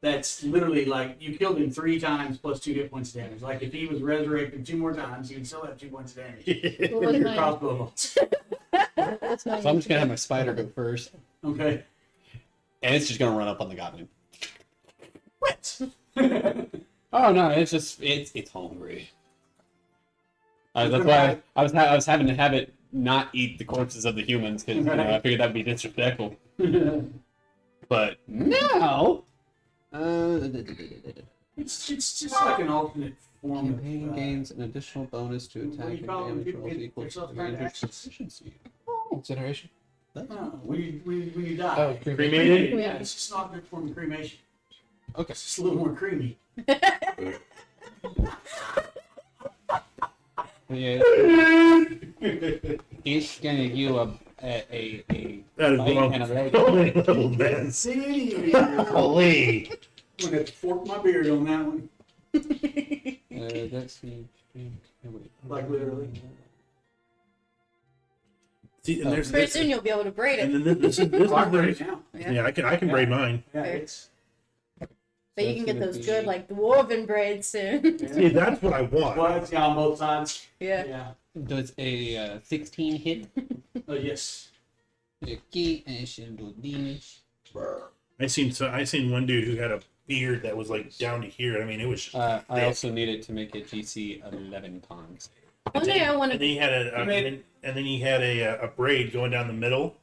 That's literally like you killed him 3 times plus 2 hit points of damage. Like if he was resurrected 2 more times, you would still have 2 points of damage. What With was your mine? crossbow bolts. What's mine? So I'm just gonna have my spider go first, Okay. and it's just gonna run up on the goblin. What? Oh no, it's just it's hungry. That's why I was having to have it not eat the corpses of the humans because I figured that would be disrespectful. But no. It's just like an alternate form Campaign of gains an additional bonus to what do attack you and call it when damage people rolls get equal to themselves the kind of ranger's access? proficiency. Incineration. when you die. Oh, Cremated? Yeah, it's just not a good form of cremation. Okay. It's just a little more creamy. Yeah. He's gonna give you a That is bite below and a leg. building level, man. See, Holy. I'm gonna have to fork my beard on that one. Let's see. Like literally. See, and there's Pretty this, soon you'll be able to braid and it. then this is Well, I'm ready the, now. yeah, I can braid mine. Yeah, Fair. it's. But you can get those good, like, dwarven braids soon. See, that's what I want. Well, it's on both sides. Yeah. Yeah. Does a 16 hit? Oh yes. Okay, and it should do damage. I seen one dude who beard that was like down to here. I mean, it was. I thick. also needed to make a GC 11 times. One day I want And to. then he had and then he had a braid going down the middle,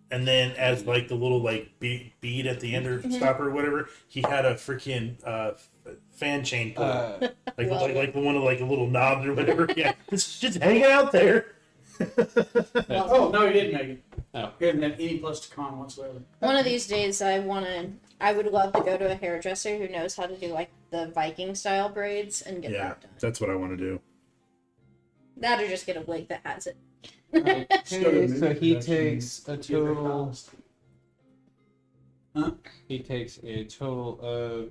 and then as like the little like bead at the end or stopper or whatever, he had a freaking fan chain pull, like the one of like a little knobs or whatever. Yeah, it's just hanging out there. Oh no, he didn't make it. Oh. He didn't have any plus to con whatsoever. One of these days, I would love to go to a hairdresser who knows how to do like the Viking style braids and get Yeah, that done. that's what I want to do. That or just get a wig that has it. Okay, so he Production. takes a total. Huh? He takes a total of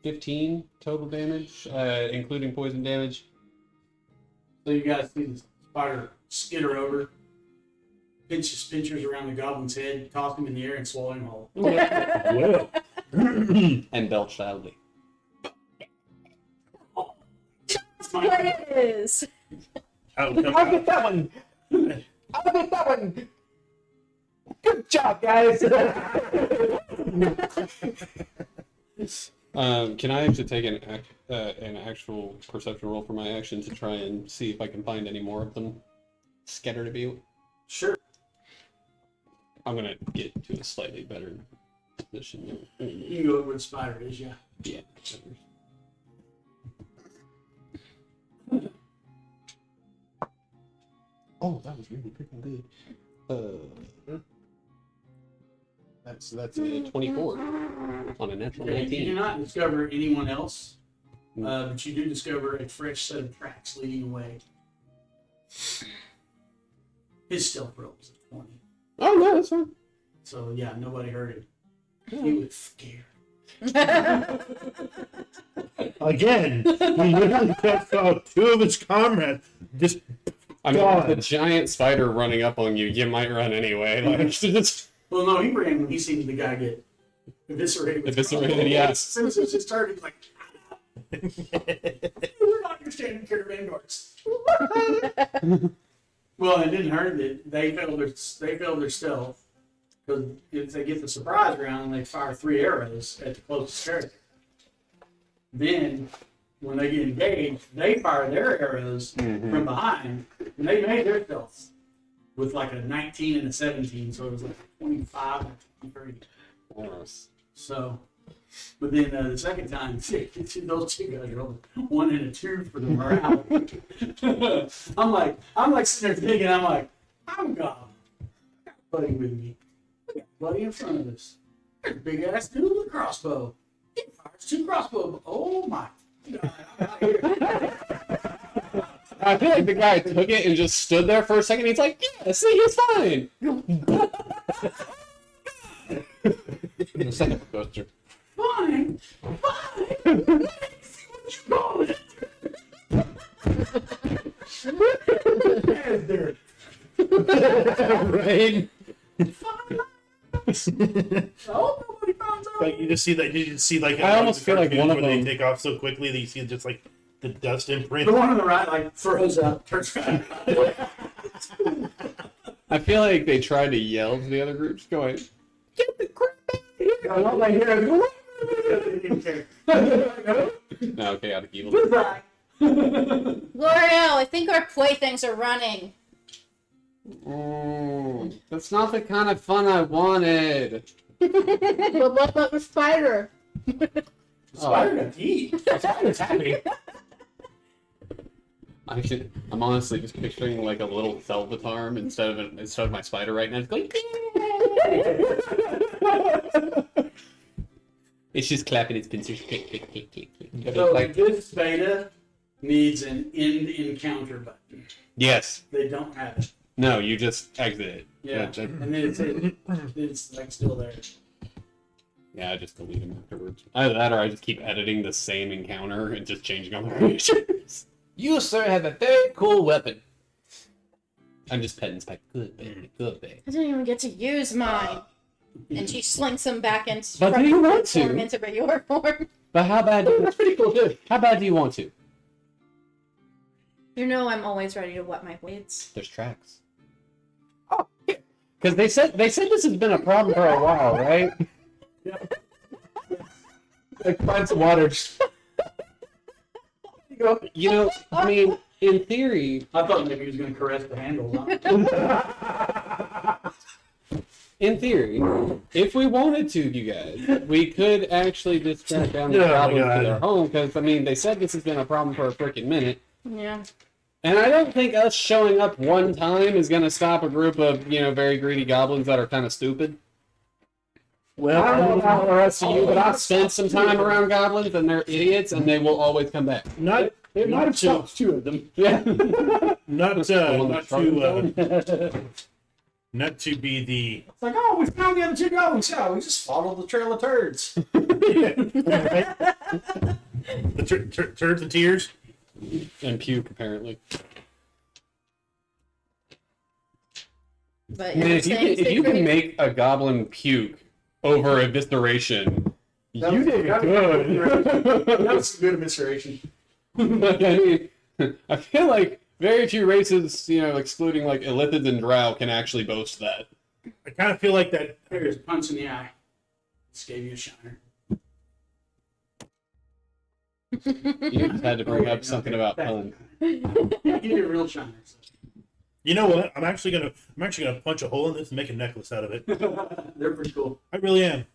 15 total damage, including poison damage. So you guys see the spider skitter over, pinchers around the goblin's head, toss him in the air, and swallow him whole. Well, And belch loudly. What it is. out I'll come, get that one. I'll get that one. Good job, guys. Can I actually take an actual perception roll for my action to try and see if I can find any more of them scattered about? Sure. I'm gonna get to a slightly better position. You can go over where the spider is, yeah. Yeah. Oh, that was really freaking good. That's a 24 on a natural Okay, you do 19. not discover anyone else, but you do discover a fresh set of tracks leading away. His stealth roll was a 20. Oh no, that's fine. So yeah, nobody heard him. He was scared. again, we literally just saw two of his comrades just. I mean, God. with the giant spider running up on you, you might run anyway. Like, it's- Well, no, he ran when he seen the guy get eviscerated. with Eviscerated, the yeah. As soon as it started, he's like, we're not your standing caravan guards. Well, it didn't hurt that they failed their stealth because if they get the surprise round, they fire 3 arrows at the closest character. Then, when they get engaged, they fire their arrows from behind, and they made their stealths with like a 19 and a 17, so it was like 25 and 23. Gross. So, but then the second time, those two guys rolled 1 and a 2 for the morale. I'm like sitting there thinking, I'm gone. I got a buddy with me. I got a buddy in front of us. There's a big ass dude with a crossbow. He fires 2 crossbows. Oh my God! I'm out here. I feel like the guy took it and just stood there for a second. He's like, "Yeah, see, he's fine." The second goes through. Fine, fine. See what you call it. There. Right? Oh, nobody finds out. Like you just see like I almost feel like one of when they them- take off so quickly that you see just like the dust imprint. The one on the right, like, throws up, turns around. I feel like they tried to yell to the other groups, going, "Get the crap out of here!" And all I hear is, they didn't care. No, chaotic evil. Goodbye. L'Oreal, I think our playthings are running. That's not the kind of fun I wanted. But what about the spider? Spider got to eat. Spider's happy. I'm honestly just picturing like a little Thelvatarm instead of my spider right now. It's going. It's just clapping its pincers. Click, click, click, click, click. So Like, this beta needs an end encounter button. yes. They don't have it. No, you just exit it. Yeah. Which And then it's like still there. yeah, I just delete them afterwards. Either that or I just keep editing the same encounter and just changing all the creatures. You, sir, have a very cool weapon. I'm just petting Spike. Good baby, good baby. I didn't even get to use mine. And she slinks him back into But do you want to? into regular form. But how bad? That's pretty cool, too. How bad do you want to? You know I'm always ready to wet my blades. There's tracks. Oh, because they said this has been a problem for a while, right? Like, find some water. You know, I mean, in theory, I thought maybe he was going to caress the handle. if we wanted to, you guys, we could actually just track down the Oh my goblins God. to their home, because, I mean, they said this has been a problem for a freaking minute. Yeah. And I don't think us showing up one time is going to stop a group of, you know, very greedy goblins that are kind of stupid. Well, I don't know about the rest of you, but I've spent some time around goblins, and they're idiots, and they will always come back. not It might have stopped two of them. Yeah. not The one that not to be the It's like, oh, we found the other two goblins. Yeah, we just followed the trail of turds. the turds and tears. And puke, apparently. But Man, yeah, if you can make a goblin puke over evisceration, That you was- did that good. That was some good evisceration. I mean, I feel like very few races, you know, excluding like Illithids and Drow, can actually boast that. I kind of feel like that. Here's a punch in the eye. Just gave you a shiner. You just had to bring up something about puns. You did a real shiner. You know what? I'm actually gonna punch a hole in this and make a necklace out of it. They're pretty cool. I really am.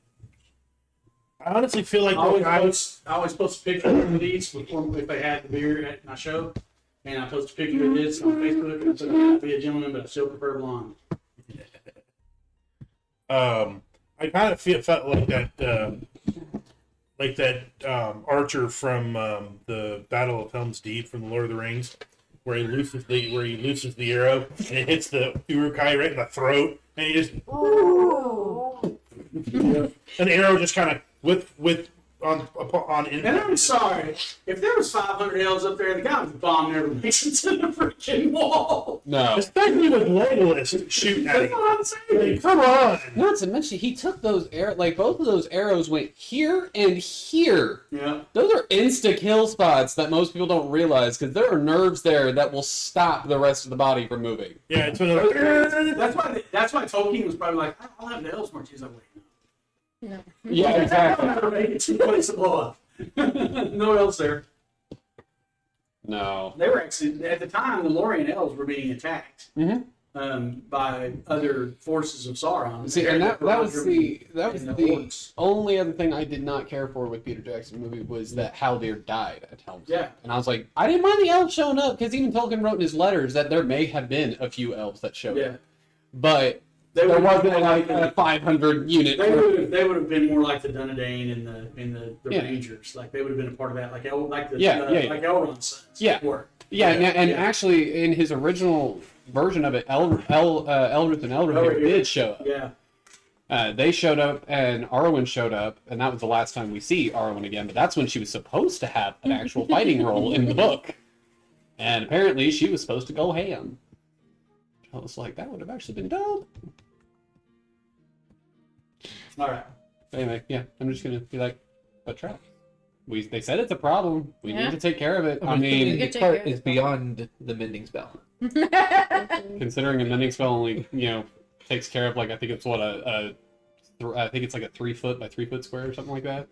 I honestly feel like I always post a picture of these before if they had the beer at my show, and I post a picture of this on Facebook. And so I might be a gentleman, but I still prefer blonde. I kind of felt like that archer from the Battle of Helm's Deep from the Lord of the Rings, where he looses the arrow and it hits the Uruk-hai right in the throat, and he just and the arrow just kind of on And I'm sorry, if there was 500 elves up there, the guy with the bomb never makes it to the freaking wall. No. especially with Legolas shooting at That's him. what I'm saying. Like, come on. Not to mention, he took those like both of those arrows went here and here. Yeah. Those are insta kill spots that most people don't realize, because there are nerves there that will stop the rest of the body from moving. Yeah, it's one of those. That's why Tolkien was probably like, I'll have the elves march. He's like, wait, No. Yeah, I'll exactly. never make it to the place to blow up. No elves there. No. They were actually, at the time, the Lorien elves were being attacked Mhm. by other forces of Sauron. See, and that was the And the orcs. only other thing I did not care for with Peter Jackson's movie was that Haldir died at Helm's Deep. Yeah. And I was like, I didn't mind the elves showing up, because even Tolkien wrote in his letters that there may have been a few elves that showed Yeah. up. But They there would wasn't like a 500 unit. they would have been more like the Dunedain and the Yeah. Rangers. Like they would have been a part of that. Like like the Yeah, yeah. like Elrond's sons. Yeah. Were. Yeah, and Yeah. actually, in his original version of it, Eldritch and Elrond did show up. Yeah. They showed up, and Arwen showed up, and that was the last time we see Arwen again. But that's when she was supposed to have an actual fighting role in the book, and apparently she was supposed to go ham. I was like, that would have actually been dope. All right. But anyway, yeah, I'm just gonna be like, but traps. They said it's a problem. We Yeah. need to take care of it. I You mean, could the take part care of is it. beyond the mending spell. considering a mending spell only, takes care of like I think it's what I think it's like a 3 foot by 3 foot square or something like that.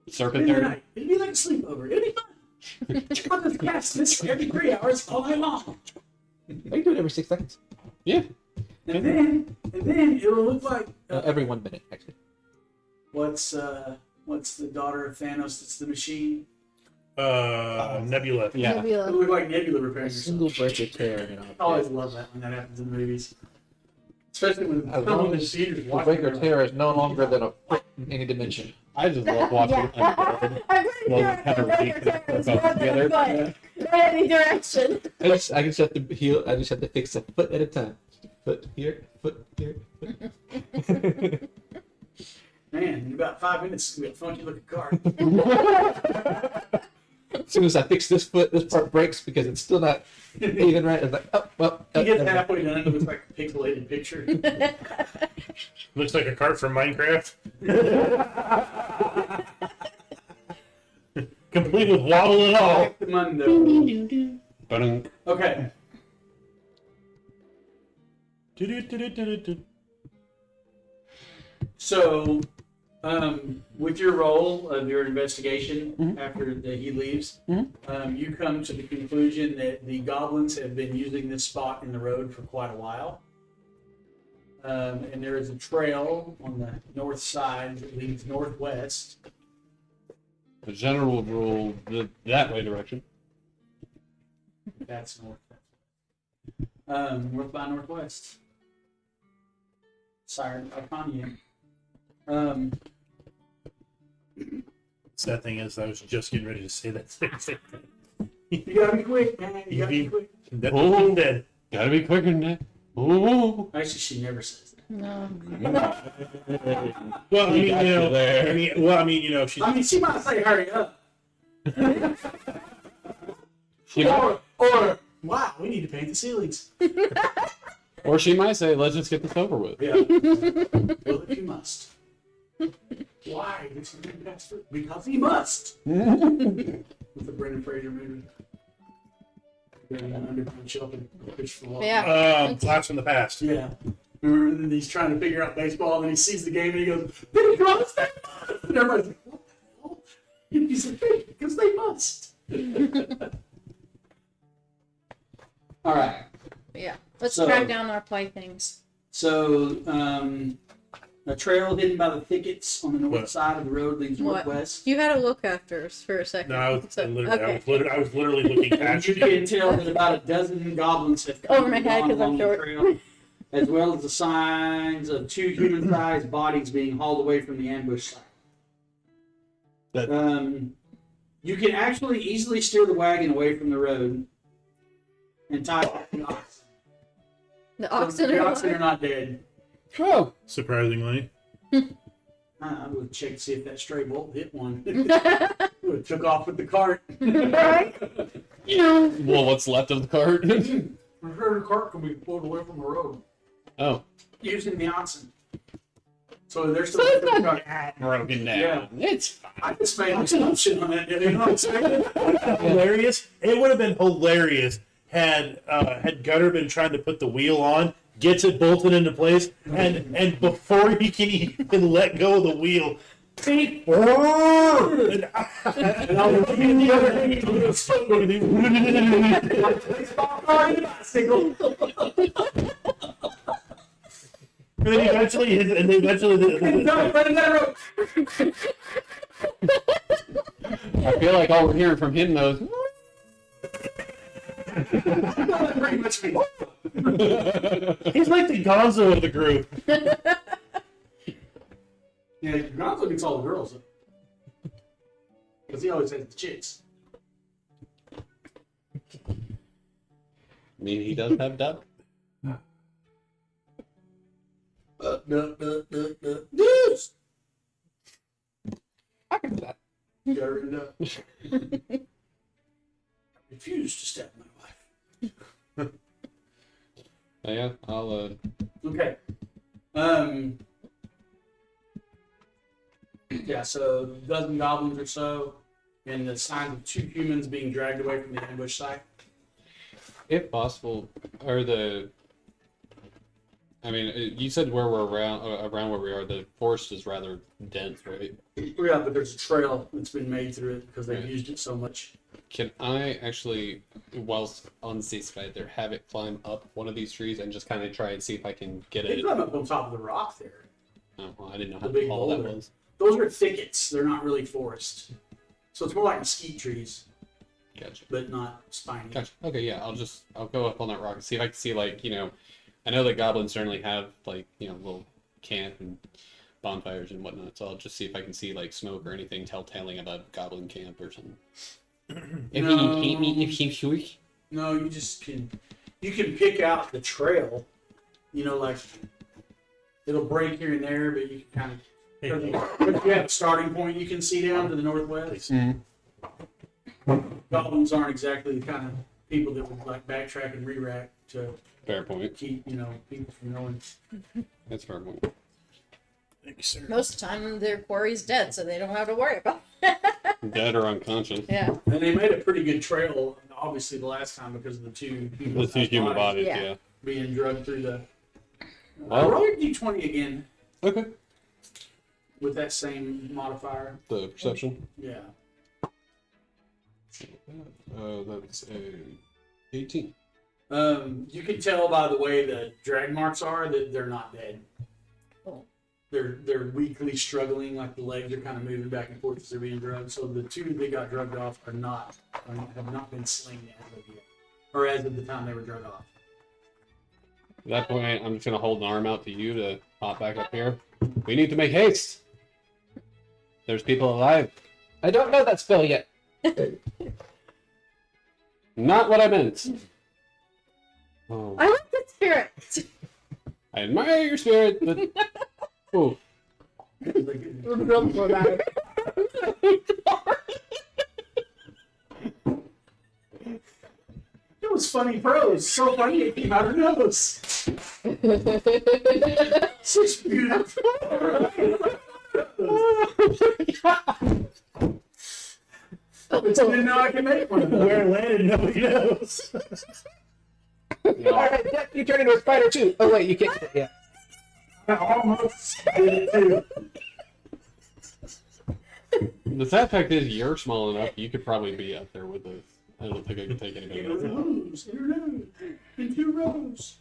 Serpent there. It'd be like a sleepover. It'd be fun. I'm gonna cast this every 3 hours all night long. I can do it every 6 seconds. Yeah. And then it'll look like Every 1 minute, actually. what's the daughter of Thanos? That's the machine. Nebula. Yeah. It'll Nebula. look like Nebula repairing A herself. single breath of tear and I I'll always love that when that happens in the movies, especially when As someone long in as theaters the watching. break or tear is no longer than a foot in any dimension. I just love watching Undead. I'm pretty Well, sure kind of ridiculous it's about not together. good. Not any direction. I just have to heal. I just have to fix a foot at a time. Foot here, foot here. Foot. Man, in about 5 minutes, it's gonna be a funky looking car. As soon as I fix this foot, this part breaks because it's still not even right. It's like, oh well. He gets never mind. halfway done, it looks like a pixelated picture. Looks like a cart from Minecraft. Complete with waddle and all. Like the Mundo. Ba-dum. Okay. So, with your role of your investigation after he leaves, you come to the conclusion that the goblins have been using this spot in the road for quite a while. And there is a trail on the north side that leads northwest. The general rule that way direction. That's north. North by northwest. Siren Arcania. Sad thing is, I was just getting ready to say that same thing. You gotta be quick, man. You gotta be quick. That's Oh. what he said. Gotta be quicker than that. Ooh. Actually, she never says that. No. Well, I mean, got you there. She's. I mean, she might say, hurry up. She might, Or, wow, we need to paint the ceilings. or she might say, let's just get this over with. Yeah. Well, if you must. Why? Because he must. With the Brendan Fraser movie. An underground shelter. Fish for water. Yeah. Blast from the past. Yeah. Remember, and then he's trying to figure out baseball, and then he sees the game, and he goes, because they must! And everybody's like, what the hell? And he's like, because they must. All right. Yeah. Let's So- track down our playthings. So, a trail hidden by the thickets on the north What? side of the road leads What? northwest. You had to look after us for a second. No, I was, So- I was literally looking And past you you. can tell that about a dozen goblins have come Over my and head gone 'cause I'm along the short. trail, as well as the signs of two human-sized bodies being hauled away from the ambush site. That- You can actually easily steer the wagon away from the road and tie it to the oxen. The oxen The are oxen are alive. not dead. Oh, Surprisingly. I would check to see if that stray bolt hit one. Would have took off with the cart. well, what's left of the cart? I heard a cart can be pulled away from the road Oh, using the oxen. So they're still So it's with the not cart. broken down. Yeah. It's fine. I just made an assumption on it. You know what I'm saying? Hilarious. It would have been hilarious had Gutter been trying to put the wheel on, gets it bolted into place, and before he can even let go of the wheel, and And I was looking at the other hand. Baseball card and a bicycle. then eventually, No, right in that road. I feel like all we're hearing from him though is That pretty much means. he's like the Gonzo of the group. Yeah, Gonzo gets all the girls. Because he always has the chicks. I mean, he does have doubt. Dudes! I can do that. You got it written up. I refuse to stab my wife. Yeah, I'll Okay. Yeah, so a dozen goblins or so, and the signs of two humans being dragged away from the ambush site. if possible, are the. I mean, you said where we're around where we are. The forest is rather dense, right? Yeah, but there's a trail that's been made through it because they've Right. used it so much. Can I actually, whilst on the ceasefire there, have it climb up one of these trees and just kind of try and see if I can get They it? climb up on top of the rock there. Oh, well, I didn't know The how big tall that boulder. was. Those are thickets. They're not really forest. So it's more like mesquite trees, Gotcha. but not spiny. Gotcha. Okay, yeah, I'll go up on that rock and see if I can see, like, I know that goblins certainly have, like, little camp and bonfires and whatnot, so I'll just see if I can see, like, smoke or anything telltale about goblin camp or something. If No. No, you just can pick out the trail. Like it'll break here and there, but you can kind of if you have a starting point you can see down to the northwest. Goblins aren't exactly the kind of people that would like backtrack and re-rack to Fair point. keep people from knowing. That's a fair point. Thank you, sir. Most of the time, their quarry's dead, so they don't have to worry about it. Dead or unconscious. Yeah. And they made a pretty good trail, obviously the last time because of the two The two human bodies, Yeah. yeah. being drugged through the. Well- roll your d20 again. Okay. with that same modifier. The perception. Yeah. That's a 18. You can tell by the way the drag marks are that they're not dead. Oh. They're weakly struggling, like the legs are kind of moving back and forth as they're being drugged. So the two that got drugged off have not been slain as of yet, or as of the time they were drugged off. At that point, I'm just gonna hold an arm out to you to pop back up here. We need to make haste. There's people alive. I don't know that spell yet. Not what I meant. Oh, I like the spirit. I admire your spirit, but oh, We're built for that. It was funny prose. So funny it came out of her nose. Such beautiful. But you didn't know I could make one of those. Where it landed, nobody knows. Alright, yeah, you turn into a spider too. Oh wait, you can't. Yeah. I almost did it too. the sad fact is you're small enough. You could probably be up there with us. I don't think I can take anybody else. In 2 rows.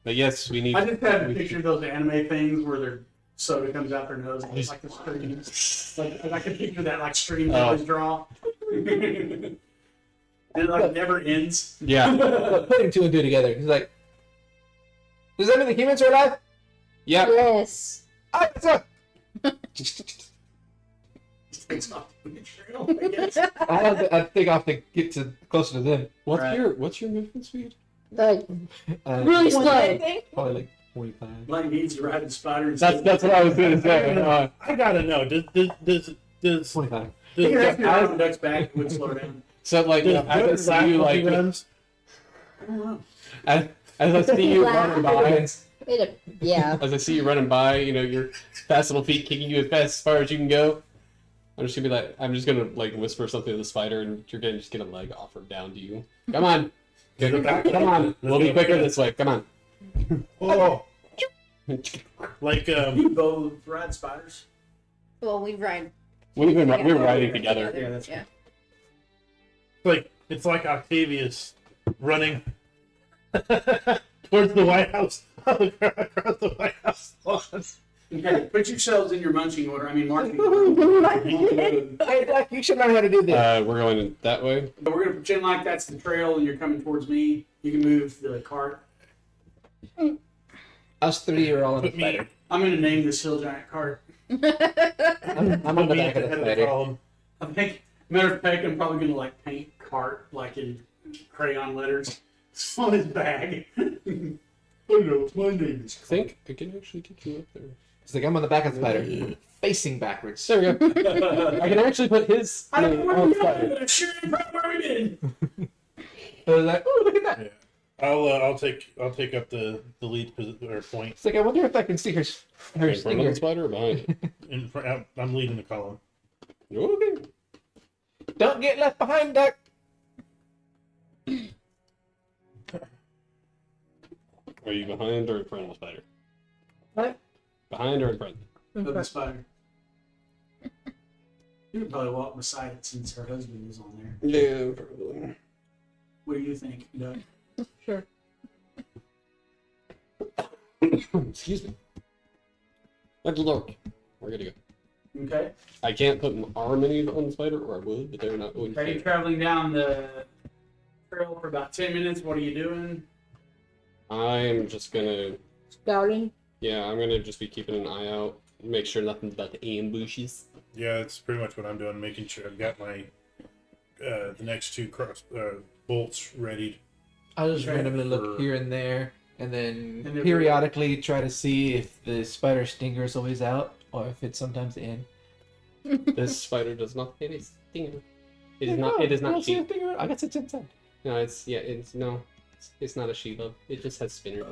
But yes, we need. I just had a picture of those anime things where their soda comes out their nose and it's like the streams. Like I can picture that like streams they always draw. And it like never ends. Yeah, But putting 2 and 2 together, he's like, does that mean the humans are alive? yeah. Yes. Ah, it's up. It's not the trail, I guess. I think I'll have to get to closer to them. What's your movement speed? Like, Probably really slow. like 45. Like needs to ride the spider. And That's what I was gonna say. I gotta know. Does 25. You can does, ask me around the duck's back. It would slow down. So like, does as I see you like, runs? I don't know. as I see you running by, Wait a, yeah. as I see you running by, you know, your fast little feet kicking you as far as you can go. I'm just gonna like whisper something to the spider, and you're gonna just get a leg offered down to you. Come on, come on. We'll be quicker this way. Come on. Oh, like You both ride spiders. Well, we ride. we were riding Yeah, together. that's Yeah. it's like Octavius running towards the White House across the White House lawn. Okay, put yourselves in your marching order. Marching order. Hey, Doc, you should learn how to do this. We're going that way. But we're gonna pretend like that's the trail, and you're coming towards me. You can move the cart. Us 3 are all on the Put me, spider. I'm gonna name this hill giant cart. I'm on put the me back at of the the head of the spider. column. I think, matter of fact, I'm probably gonna like paint cart like in crayon letters on his bag. Hello, my name is. I think I can actually get you up there. It's like I'm on the back of the spider, facing backwards. There we go. I can actually put his I don't know where on we the go. spider. I'm sure you're probably where we did. I was like, oh, look at that. Yeah. I'll take up the lead or point. It's like, I wonder if I can see her In front of stinger. the spider or behind? In front, I'm leading the column. Okay. Don't get left behind, Duck. Are you behind or in front of the spider? What? Behind or in front? Of the spider. You would probably walk beside it since her husband is on there. Yeah, probably. What do you think, Doug? Sure. Excuse me. Let's look. We're gonna go. Okay. I can't put an arm any on the spider, or I would, but they're not going Okay, you're to. traveling down the trail for about 10 minutes. What are you doing? I'm just gonna. Scouting. Yeah, I'm gonna just be keeping an eye out, make sure nothing's about to ambushes. Yeah, that's pretty much what I'm doing. Making sure I've got my the next 2 bolts ready. I'll just Okay. randomly look For- here and there, and then And if- periodically try to see if the spider stinger is always out, or if it's sometimes in. This spider does not hit a stinger. It is not. It is I don't not see a sheep. stinger. I guess it's inside. No, it's yeah. It's no. It's not a Sheila. It just has spinners.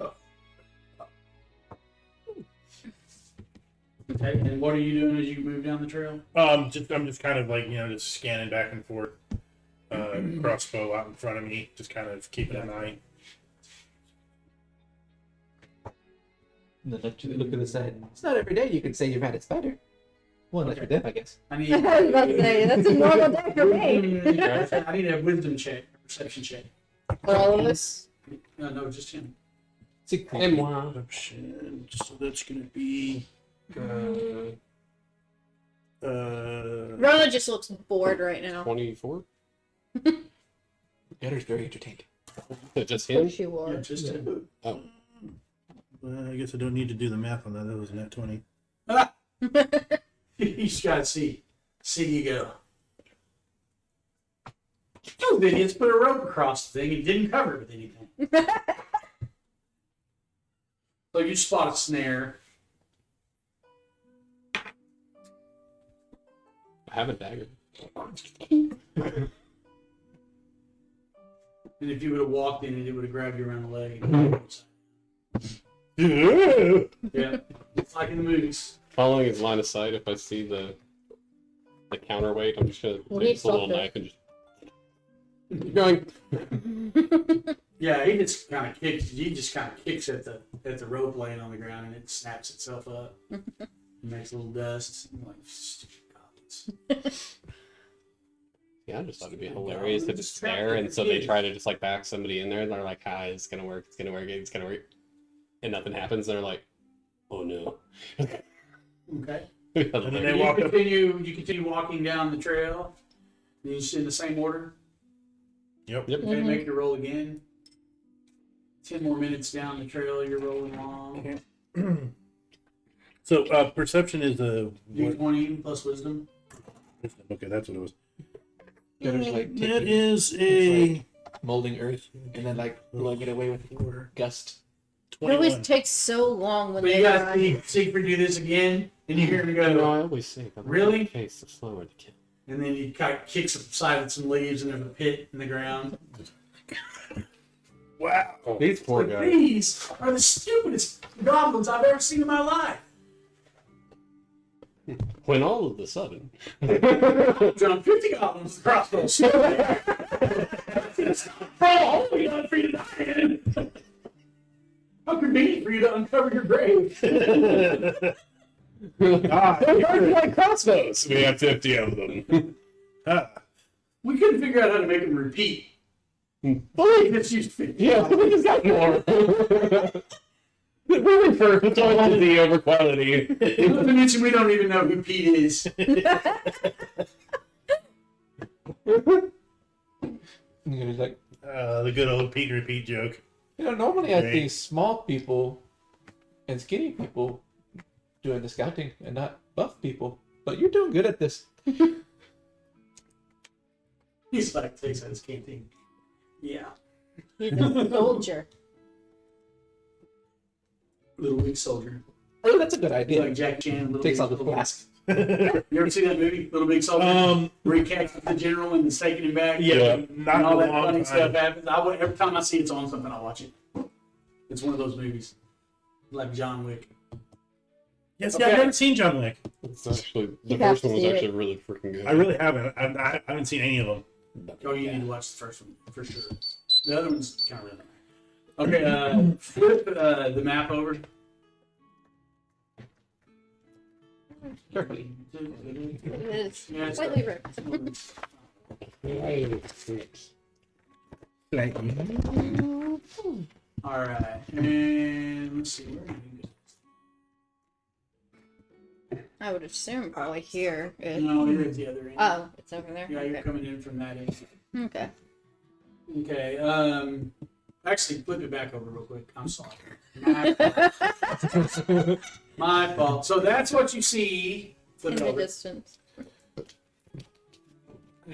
Okay, and what are you doing as you move down the trail? I'm just kind of like just scanning back and forth. Crossbow out in front of me, just kind of keeping an eye. And then actually look to the side. It's not every day you can say you've had it spider. Well, unless you're deaf, I guess. I need. I was about to say, that's a normal day for me. I need a wisdom check, a perception check. For all of us. No, just him. 16. And wow. Perception. So that's gonna be. Rona just looks bored right now. 24? Gatter's very entertained. Is it just him? She wore. Yeah, just him. Oh. I guess I don't need to do the math on that. That was a net 20. You just gotta see. See you go. Those idiots put a rope across the thing and didn't cover it with anything. So you spot a snare. I have a dagger. And if you would have walked in it would have grabbed you around the leg. Yeah. It's like in the movies. Following his line of sight, if I see the counterweight, I'm just gonna Well, take he this little stopped it. knife and just keep going. Yeah, he just kind of kicks. He just kind of kicks at the rope laying on the ground, and it snaps itself up. It makes a little dust. I'm like, stupid goblins. Yeah, I just thought it'd be hilarious if it's there, and so they try to just like back somebody in there, and they're like, "Hi, it's gonna work. It's gonna work. It's gonna work," and nothing happens. They're like, "Oh no." Okay. And then they You walk up. continue walking down the trail. You just in the same order. Yep. Yep. Okay, make your roll again. 10 more minutes down the trail, you're rolling along. So perception is a. What? D20 plus wisdom. Okay, that's what it was. Gatter's like That taking, is a molding earth and then like blowing it away with gust. It always 21. takes so long when But they you gotta arrive. see Siegfried do this again, and you hear him No, go, I always say, "I'm Really? Face the slower to kill." and then he kind of kicks aside some leaves, and there's a pit in the ground. Wow. These poor But guys. these are the stupidest goblins I've ever seen in my life. When all of a sudden, Drawn 50 goblins with crossbows. Bro, we got for you to die in. How convenient for you to uncover your grave. like crossbows. We have 50 of them. We couldn't figure out how to make them repeat. Well, We just used 50. yeah, we just got more. Really, for quantity over quality. Not to mention, we don't even know who Pete is. And Gatter's like, The good old Pete repeat joke. normally I Great. see small people and skinny people doing the scouting and not buff people. But you're doing good at this. He's like, takes out his canteen. Yeah. He's a soldier. Little weak soldier. Oh, that's a good He's idea. like Jack Chan. Little Takes Big off the Soldier. flask. You ever see that movie, Little Big Soldier? Where he catches the general and is taking him back? Yeah, And not all a that long funny stuff time. happens. Every time I see it's on something, I watch it. It's one of those movies. Like John Wick. Yes, Okay. yeah, I've never seen John Wick. It's actually the You have first to one was see it. actually really freaking good. I really haven't. I haven't seen any of them. Oh, you need to watch the first one for sure. The other one's kind of really. Okay, flip the map over. Carefully. It is Yeah, it's slightly ripped. all right, and let's see where do we I would assume probably here. go. No, you're at the other end. Oh, it's over there. Yeah, you're Okay. coming in from that end. Okay. Okay. Actually, flip it back over real quick. I'm sorry. My fault. My fault. So that's what you see. Flip In it the over. distance.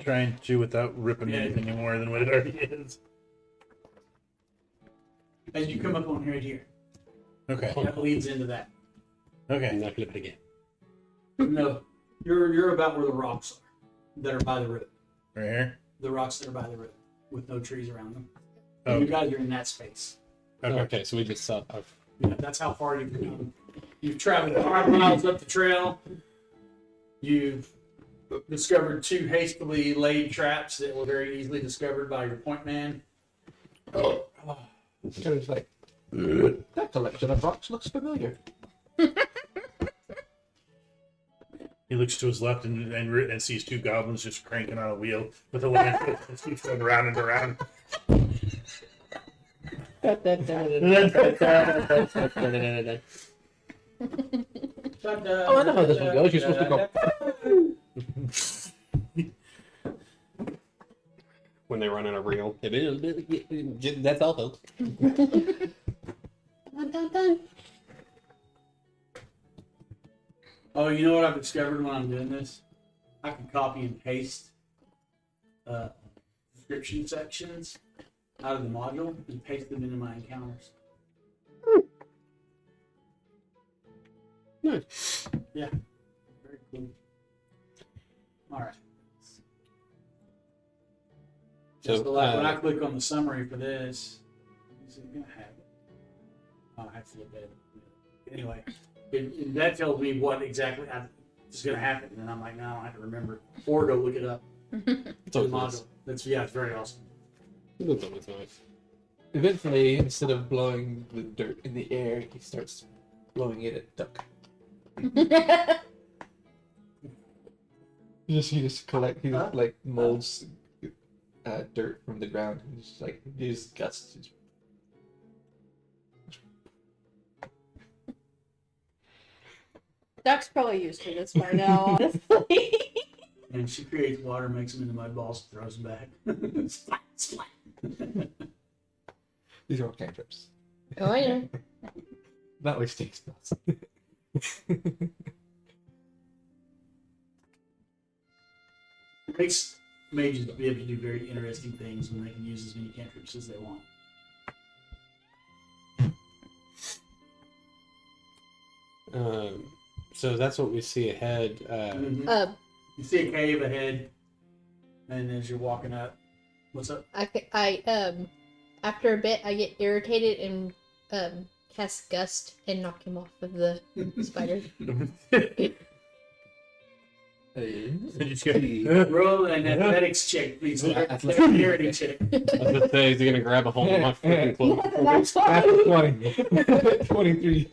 Trying to without ripping Yeah. anything any more than what it already is. As you come up on right here, Okay. that leads into that. Okay. I'm not flip it again. No, you're about where the rocks are that are by the road. Right here. The rocks that are by the road with no trees around them. Oh, You guys are in that space. okay. Okay, so we just saw. Yeah, that's how far you've come. You've traveled 5 miles up the trail. You've discovered 2 hastily laid traps that were very easily discovered by your point man. Gatter's like, That collection of rocks looks familiar. He looks to his left and sees two goblins just cranking on a wheel with a lantern and keeps going around and around. Oh, I know how this one goes. You're supposed to go. When they run out of reel. That's all, folks. Oh, you know what I've discovered when I'm doing this? I can copy and paste description sections out of the module and paste them into my encounters. Nice. Yeah. Very cool. Alright. So, So like when I click on the summary for this, is it gonna have it? Oh, I have to look at it. Anyway, that tells me what exactly is gonna happen, and I'm like, no, I don't have to remember or go look it up. It's The always module. nice. It's very awesome. It's always nice. Eventually, instead of blowing the dirt in the air, he starts blowing it at duck. He just like molds dirt from the ground. And just like his guts. Just... Duck's probably used to this by now, honestly. And she creates water, makes them into mud balls, throws them back. Splat, splat. These are all cantrips. Oh, I know. Not wasting spells. It makes mages be able to do very interesting things when they can use as many cantrips as they want. So that's what we see ahead. Mhm. You see a cave ahead, and as you're walking up, what's up? After a bit, I get irritated and cast Gust and knock him off of the spider. Roll an athletics check, please. Athletics. Dexterity check. I was gonna say, is he gonna grab a hold of my freaking cloak? After 20. 23.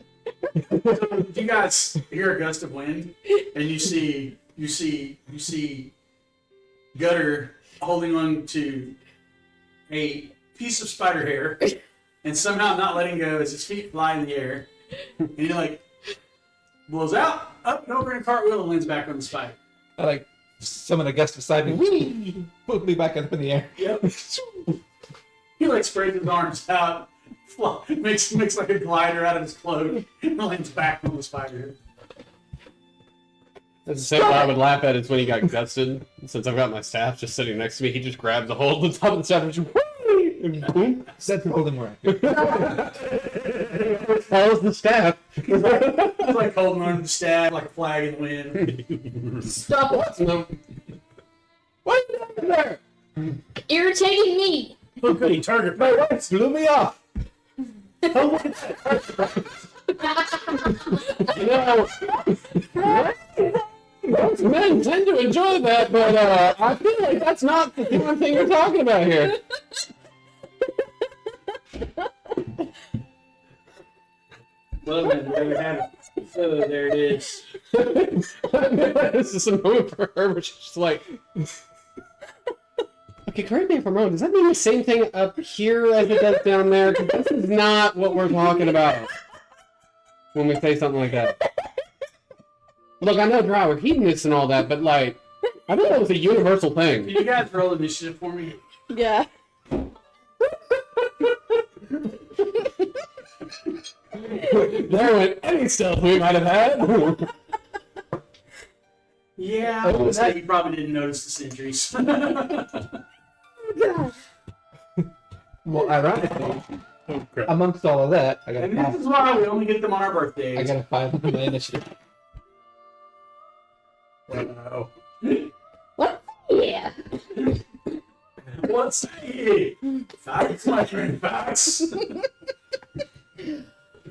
You guys hear a gust of wind, and you see Gutter holding on to a piece of spider hair, and somehow not letting go as his feet fly in the air, and he like blows out, up and over in a cartwheel, and lands back on the spider. I like summon a gust beside me. Whee! Put me back up in the air. Yep. He like spreads his arms out, makes like a glider out of his cloak, and lands back on the spider. That's the same what I would laugh at is when he got gusted. Since I've got my staff just sitting next to me, he just grabs a hold of the top of the staff and just and boom, That's holding more accurate. follows the staff. He's like holding on to the staff like a flag in the wind. Stop it! No. What are you doing there? Irritating me! Oh, goody, target. My wife blew me off. You know, most men tend to enjoy that, but I feel like that's not the one thing you're talking about here. Well, then, there we have it. So there it is. This is a moment for her where she's just like, okay, correct me if I'm wrong. Does that mean the same thing up here as it does down there? 'Cause this is not what we're talking about when we say something like that. Look, I know Drow are hedonists and all that, but like, I thought that was a universal Can thing. you guys roll initiative for me? Yeah. There went any stealth we might have had. Yeah, I would say you probably didn't notice the sentries. Well, ironically, Oh, crap. amongst all of that, I got a And this 5. is why we only get them on our birthdays. I got a 5 on my initiative. Wow. Yeah. What's it? Facts, my friend, facts.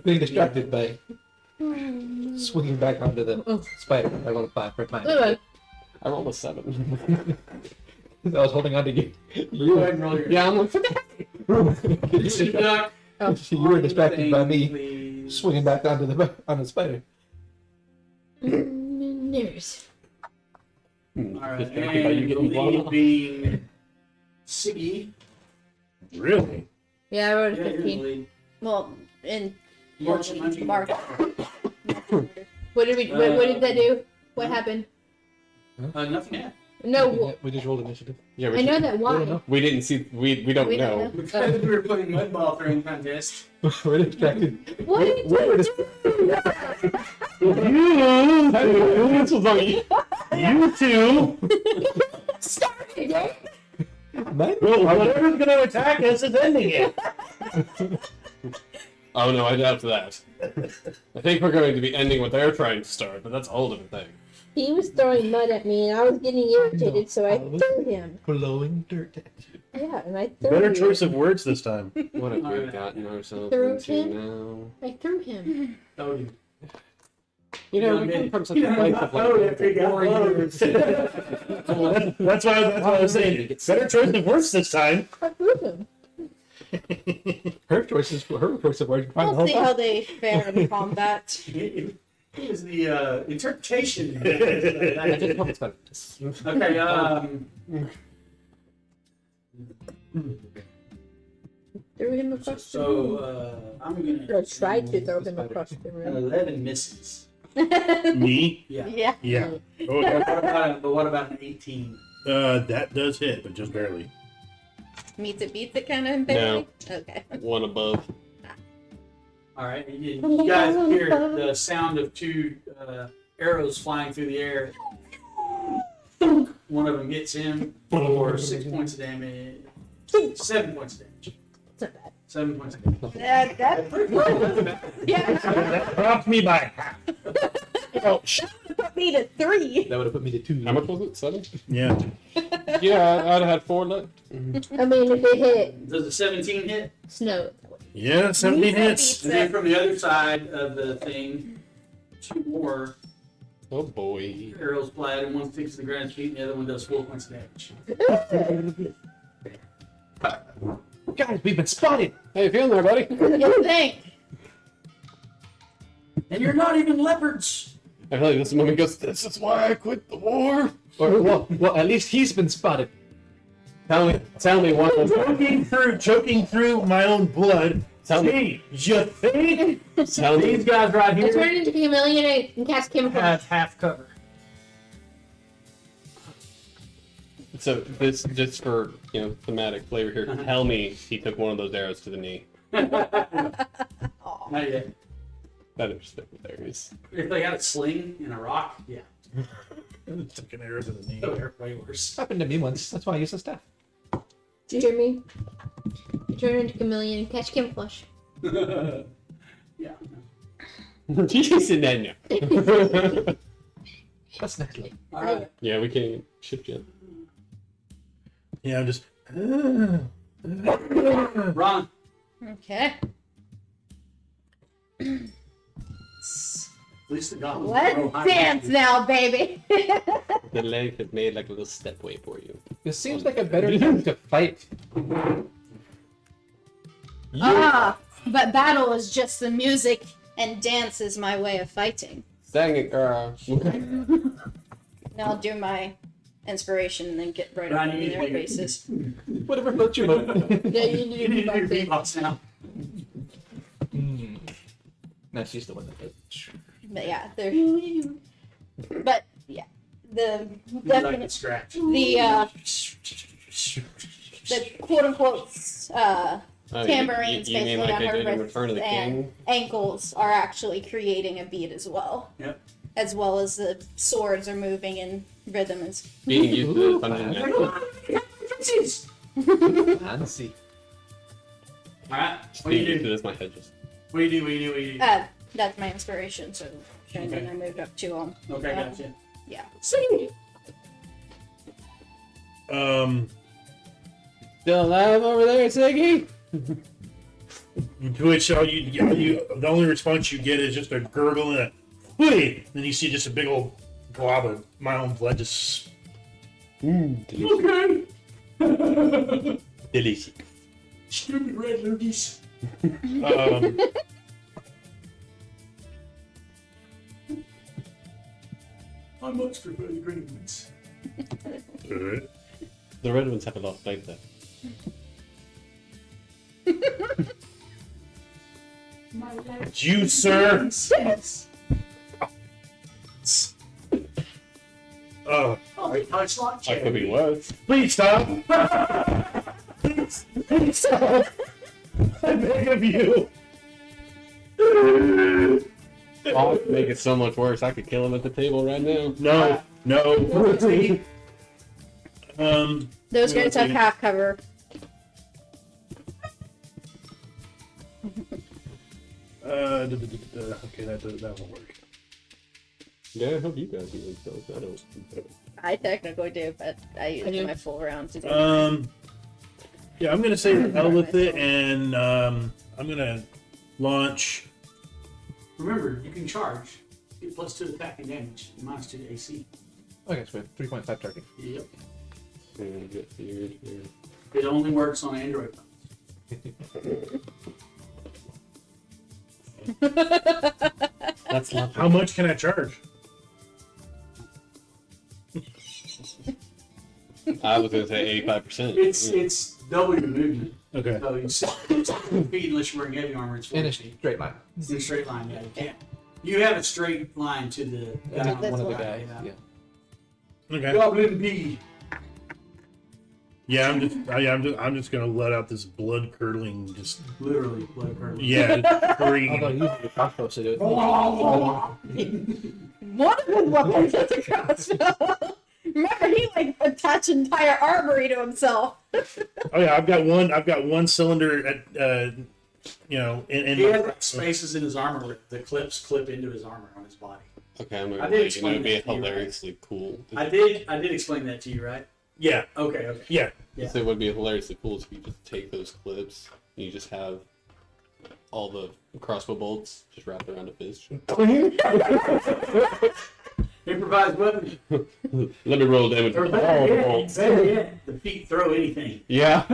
Being distracted by swinging back onto the spider. I rolled a 5 for mine. Anyway, I rolled a 7. I was holding on to you. Go ahead and roll your Yeah, I'm like, duck. Oh. You were distracted by me Please. swinging back onto the spider. Nurse. All right, Distracted by you and getting the blown lead off. being Siggy. Really? Yeah, I wrote a Yeah, you're in the 15. lead. Well, in March, Mark. What did what did that do? What happened? Nothing yet. No, We just rolled initiative. Yeah, I know that. We don't Why? know. we didn't see. We don't We don't know. know. Because we were playing mud ball throwing contest. We're distracted. What did We were This was on you. You two. started it? Mine? Well, whatever's going to attack us is ending it. Oh no, I doubt that. I think we're going to be ending what they're trying to start, but that's a whole different thing. He was throwing mud at me, and I was getting irritated, so I threw him. Blowing dirt at you. Yeah, and I threw Better him. choice of words this time. What have we Alright. gotten ourselves Through into him? now? I threw him. Oh, you. You know, we come from such a place of like. That's why I was saying. Better choice of words this time. I threw him. Her choice of words. We'll see how they fare in combat. It was the interpretation. I just hope it's better. Okay, Threw him across the room. so I'm gonna. Or tried to throw him across the An room. 11 misses. Me? Yeah. Yeah. Yeah. Oh, yeah. But what about an 18? That does hit, but just barely. Meets it, beats it kind of thing? Okay. One above. All right, you guys hear the sound of two arrows flying through the air. One of them gets him for 6 points of damage. 7 points of damage. It's not bad. 7 points of damage. That's yeah. That dropped me by half. Ouch. Put me to 3. That would have put me to 2. How much was it? 7? Yeah. Yeah, I'd have had 4 left. I mean, if it hit Does the 17 hit? snow, Yeah, 17 hits. And then from the other side of the thing, 2 more Oh boy. arrows fly, and one sticks to the ground feet, and the other one does 4 points of damage. Guys, we've been spotted. How you feeling there, buddy? You think? And you're not even leopards. I feel like this moment goes, this is why I quit the war. Or well, at least he's been spotted. Tell me one of those. Choking through my own blood. Tell me. Hey, you think? Tell me. These guys right I here turned into a chameleon and cast chemical. have half cover. So this just for thematic flavor here. Tell me he took one of those arrows to the knee. Not yet. That is just hilarious. If they got a sling and a rock, yeah. Took an arrow to the knee. Oh, they're way worse. Happened to me once. That's why I use the staff. Did you hear me? I turned into a chameleon and catch camouflage. Yeah. Jason, then That's next level. All right. Yeah, we can't ship yet. Yeah, I'm just. Ron. Okay. At least the goblins Let's grow high. dance now, baby. The legs have made like a little stepway for you. This seems like a better time to fight. But battle is just the music, and dance is my way of fighting. Dang it, girl. Now I'll do my inspiration and then get right Ron, up you in need to their make it- faces. Whatever floats your boat. Yeah, you need You to need do to do both. beatbox now. That's just the one that does. But yeah, they're. But yeah, the You like definite to scratch. the quote unquote Oh, tambourines you mean basically like on they her did in wrists Return of the and King? ankles are actually creating a beat as well. Yep. As well as the swords are moving in rhythm as Being used to this Dungeon Master. Fancy. Alright. What do Being you used to do? this, my head just. What do you do? What do you do? What do you do? that's my inspiration, so and then I moved up to Okay, gotcha. yeah. Still alive over there, Siggy? To which the only response you get is just a gurgle and a whee! Then you see just a big old glob of my own blood just. Okay. Delicious. Stupid red loogies. I much prefer the green ones. Alright. The red ones have a lot of flavor. You, sir. Yes. Oh, Oh, it's like I could be worse. please stop. Please stop. I beg of you. Oh, make it so much worse. I could kill him at the table right now. No, no. Those guys have half cover. Okay, that won't work. Yeah, I hope you guys use those. I don't. I technically do, but I I use do. my full round to do Yeah, I'm gonna say the hell with it, and I'm gonna launch. Remember, you can charge. Get +2 attack and damage, and -2 to AC. Okay, so we have 3.5 target. Yep. And get feared here. It only works on Android phones. That's lovely. How much can I charge? I was gonna say 85%. It's double your movement. Okay. So you 6 feet unless you're wearing heavy armor. It's In 40 a feet. straight line. It's in a straight line. Yeah, you can't. You have a straight line to the One of the what- guys. Yeah. Okay. Goblin B. Yeah, I'm just gonna let out this blood curdling, just Literally, blood curdling. yeah, scream. Although you use your crossbow to do it. One of his weapons is a crossbow. Remember, he like attached entire armory to himself. Oh yeah, I've got one cylinder at in He has like spaces in his armor where the clips clip into his armor on his body. Okay, I'm I gonna did let you know explain it'd be that to you, right? hilariously cool. I did explain that to you, right? yeah. Okay. Yeah. Yeah. So it would be hilariously cool if you just take those clips and you just have all the crossbow bolts just wrapped around a fist. Improvised weapon. Let me roll damage. Or with all the bolts. better yet, the feet throw anything. Yeah.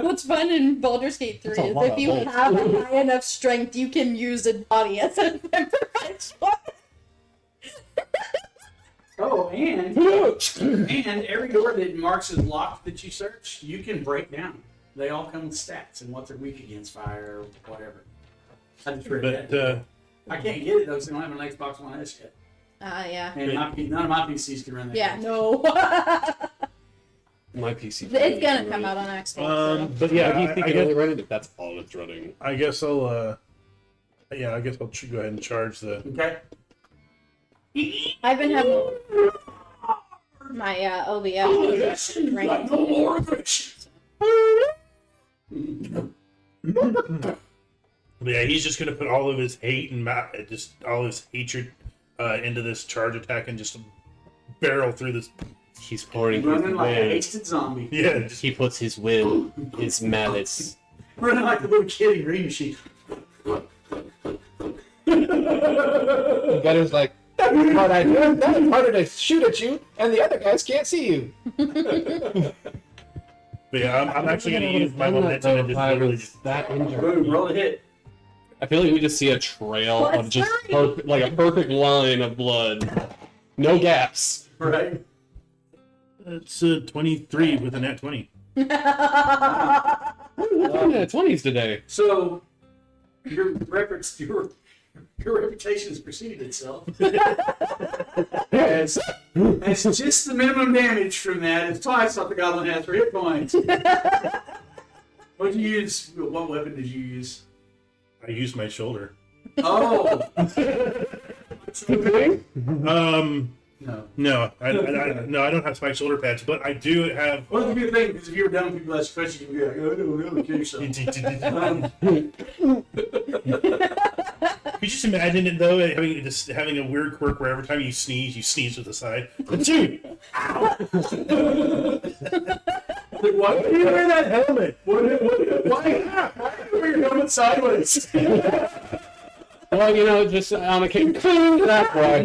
What's fun in Baldur's Gate 3 That's a is lot if of you bolts. have a high enough strength, you can use a body as an improvised weapon. Oh, and every door that marks as locked that you search, you can break down. They all come with stats and what they're weak against, fire or whatever. I just read But that. I can't get it though, because I don't have an Xbox One S yet. Yeah. And none of my PCs can run that. Yeah, game. no. My PC. It's gonna come out on Xbox. so. But Yeah, yeah, do you think I it only guess, running if that's all it's running? I guess I'll go ahead and charge the. Okay. I've been having my OBS rank. No more aggression. But yeah, he's just gonna put all of his hate and just all his hatred into this charge attack and just barrel through this. He's pouring his Running like a will. hasted zombie. Yeah, just, He puts his will, his malice. Running like a little kid in Green Machine. The guy's like, that's what I do. That's harder to shoot at you, and the other guys can't see you. but yeah, I'm actually gonna use my momentum and just literally just. that injured. Boom, roll a hit. I feel like we just see a trail of just like a perfect line of blood, no gaps. Right? It's 23 with a nat 20. Yeah, 20s today. So, your reputation has preceded itself. as just the minimum damage from that. It's twice what the goblin has for hit points. What did you use? What weapon did you use? I used my shoulder. Oh! No. No, I don't have spiked shoulder pads, but I do have. Well, that's a good thing, because if you were done with people ask questions, you'd be like, oh, I don't know, kill yourself. Could you just imagine it though, having a weird quirk where every time you sneeze with the side. Dude, Like, why would you wear that helmet? Why do you wear your helmet sideways? Well, you know, just on occasion, that's why.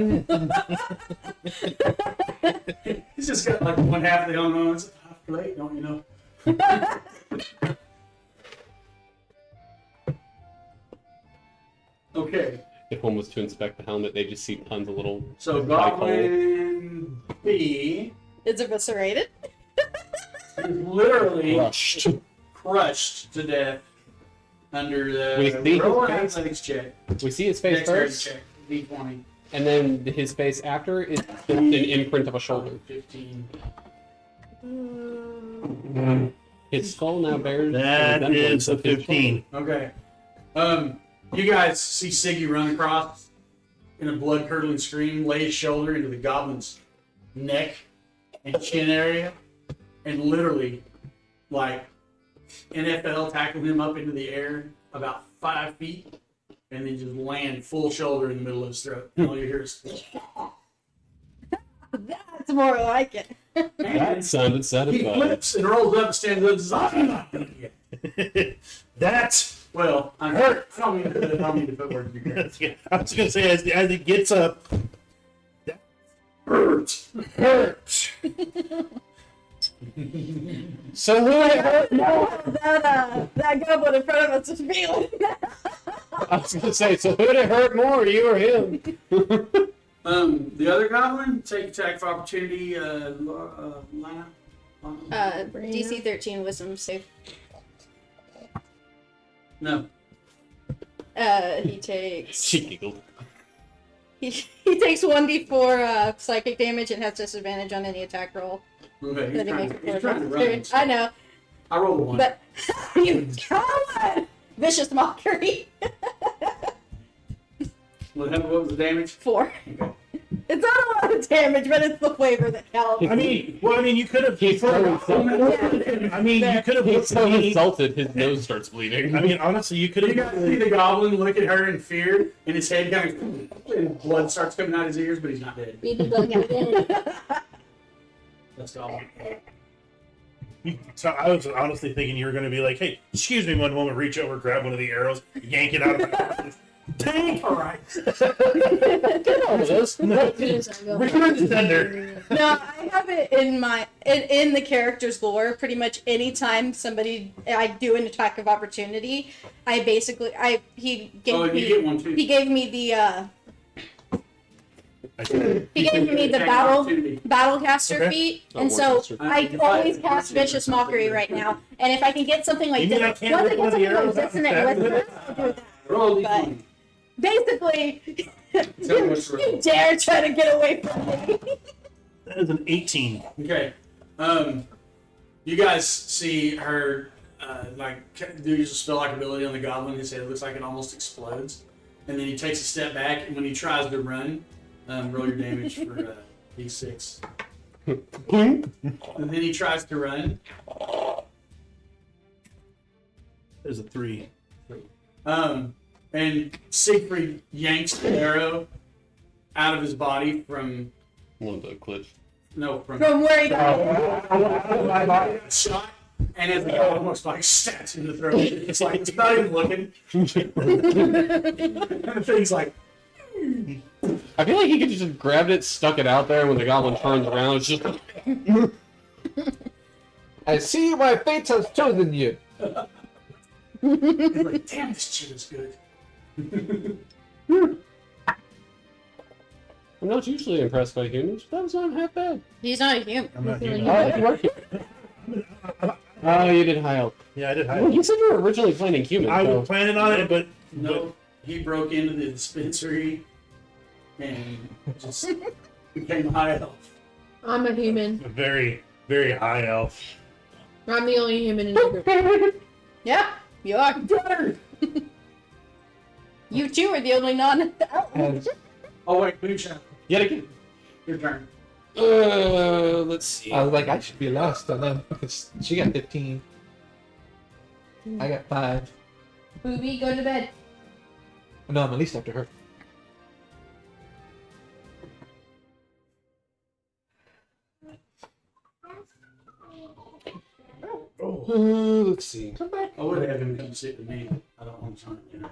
He's just got like one half of the helmet on. It's half plate, don't you know? Okay, If one was to inspect the helmet, they just see tons of little. so Black hole. Goblin B It's eviscerated. is literally Crushed. to death under We the see his roll an face. athletics check. We see his face Dexterity first, check. D20. and then his face after is just an imprint of a shoulder. 15. His skull now bears. That the resemblance is a of his 15. Okay. You guys see Siggy run across in a blood-curdling scream, lay his shoulder into the goblin's neck and chin area, and literally, like, NFL tackle him up into the air about 5 feet, and then just land full shoulder in the middle of his throat. And all you hear is, That's more like it. That sounded he satisfying. flips and rolls up and stands up and says, "I'm not done yet." That's. Well, I'm hurt. I don't mean to put words in your ear. I was gonna say as it gets up. That hurt. So who hurt? That goblin in front of us is feeling. I was gonna say, so who did it hurt more, you or him? The other goblin, take attack of opportunity, Lana. DC 13 wisdom save. No. He takes She giggled. he takes 1d4 psychic damage and has disadvantage on any attack roll. Okay, That he makes he's before trying to run. I know, I rolled a 1. but you come on, vicious mockery. What was the damage? 4. It's not a lot of damage, but it's the flavor that counts. I mean, you could have. He's so insulted. I mean, you could have. He's so insulted, his nose starts bleeding. I mean, honestly, you could You guys see have. the goblin look at her in fear, and his head kind of, and blood starts coming out his ears, but he's not dead. Baby bug again. That's goblin. So I was honestly thinking you were going to be like, "Hey, excuse me, one moment, reach over, grab one of the arrows, yank it out of my hand. Tank, All right. Get all of this. return to sender." No, I have it in my in the character's lore. Pretty much anytime I do an attack of opportunity, he gave Oh, and me you get one too. he gave me the he gave me the Attack of battle opportunity. battlecaster Okay. feat, Oh, and so Warcaster. I always cast vicious mockery right now. And if I can get something like You mean I this, can't once I rip get one of the something arrows like out dissonant and with stab it, I'll do that. Roll a But- d20. Basically, Tell me what's you dare try to get away from me. That is an 18. Okay. You guys see her do use a spell like ability on the goblin. His head looks like it almost explodes, and then he takes a step back. And when he tries to run, roll your damage for d6. And then he tries to run. There's a 3. And Siegfried yanks the arrow out of his body from One of the clips. From where he got shot, and as the guy almost like stabs him in the throat. It's like it's not even looking. And the thing's like, I feel like he could just grabbed it, stuck it out there. When the goblin turns around, it's just. I see my fate has chosen you. he's like, damn, this shit is good. I'm not usually impressed by humans, but that was not half bad. He's not a human. I'm not Really? human. Oh, you work. Oh, you did high elf. Yeah, I did high Well, elf. you said you were originally planning human. I so- was planning on it, but No, he broke into the dispensary and just became a high elf. I'm a human. very, very high elf. I'm the only human in the group. Yeah, you are. You two are the only non. And Oh wait, Moonshine, Yet again. your turn. Let's see. I was like, I should be last on them because she got 15. I got 5. Booby, go to bed. No, I'm at least after her. Let's see. I would have him come sit with me. I don't want to, you know.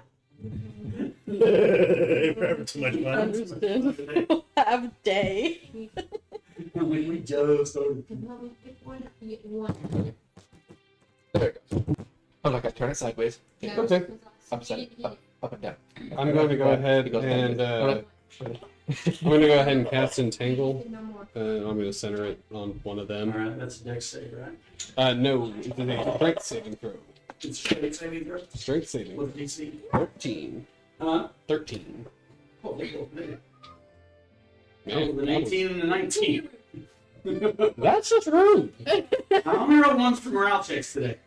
You're having too much fun. Understandable. Have day. We just started. There it goes. Oh, look, I turn it sideways. Yeah. Okay. Upside. Up. up and down. I'm going to go ahead He goes and down. I'm going to go ahead and cast Entangle. I'm going to center it on one of All them. right, that's a dex save, right? No, it's a strength saving throw. It's straight saving throw Strength saving. with DC. 13. Huh? 13. Oh, they both made it. Man, With an 18 and a 19. that's just rude. I only rolled ones for morale checks today.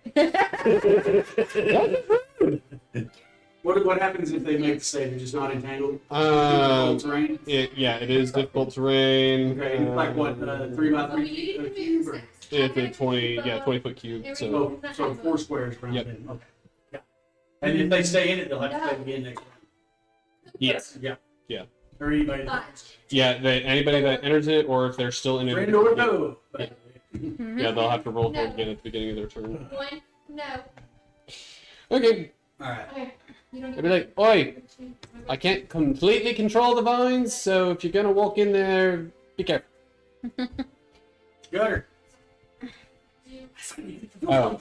What happens if they make the save? They're just not entangled? Difficult terrain? It is difficult terrain. Okay, like what, 3x3 cube? Or- It's a 20-foot cube. So So 4 squares around Yep. it. Okay. Yeah. And if they stay in it, they'll have to play again next round. yes, Yeah. Yeah. Or anybody. anybody that enters it, or if they're still in it, Friend or no. yeah, they'll have to roll for it again at the beginning of their turn. One, no. Okay, Alright. Okay. You don't I'd be like, oi, I can't completely control the vines, so if you're gonna walk in there, be careful. Gutter. Oh,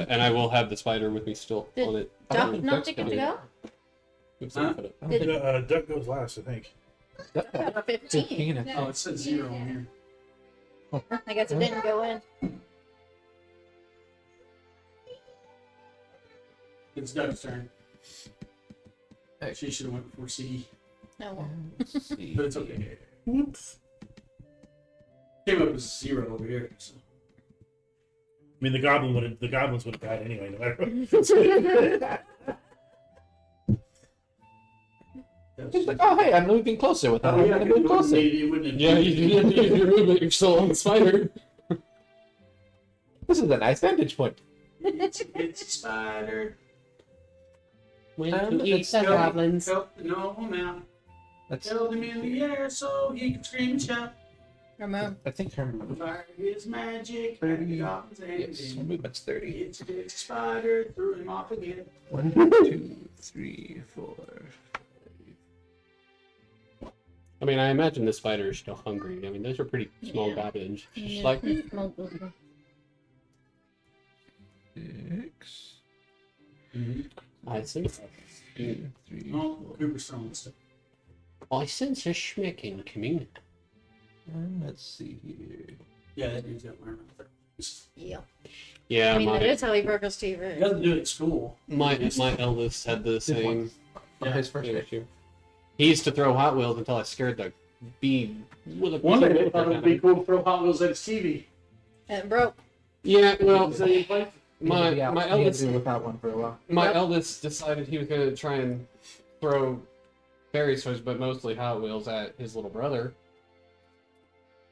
and I will have the spider with me still Did- on it. Duck not ticket to go? Oops, Huh? put it- I don't think Duck goes last, I think. that got 15. 15. I think. Oh, it said 0 on here. I guess it didn't go in. It's Doug's turn. Hey. She should have went before C, No. well. Let's see. but it's okay. Whoops. Came up with 0 over here. So. I mean, the goblins would have died anyway, no matter what. He's like, oh, hey, I'm moving closer with that. Oh, I'm yeah, gonna it move wouldn't closer. it wouldn't have Yeah, you have to use your movement. You're still on the spider. This is a nice vantage point. It's a spider. When And to eat it's the go- goblins. Felt the normal amount. That's. Held him in the air so he could scream and shout. Ramon. I think her. Fire his magic. 30. And the goblins and Yes, her him. movement's 30. It's a big spider. Threw him off again. 1, 2, 3, 4. I mean, I imagine the spider is still hungry. I mean, those are pretty small Yeah. goblins. She's Yeah. like, 6. I sense, 2, 3, Oh, 4. Cooper's throwing stuff. I sense a schmecking coming. And let's see here. Yeah, that dude's got learn. Yeah. Yeah, I mean, that my is how he broke his He TV. doesn't do it at school. my eldest had the same On his first day. issue. He used to throw Hot Wheels until I scared the bee. With a One day I thought it would be cool to throw Hot Wheels at his TV. And it broke. Yeah, well, So you play? my He had to eldest do without one for a while. my Yep. eldest decided he was going to try and throw fairy toys, but mostly Hot Wheels at his little brother.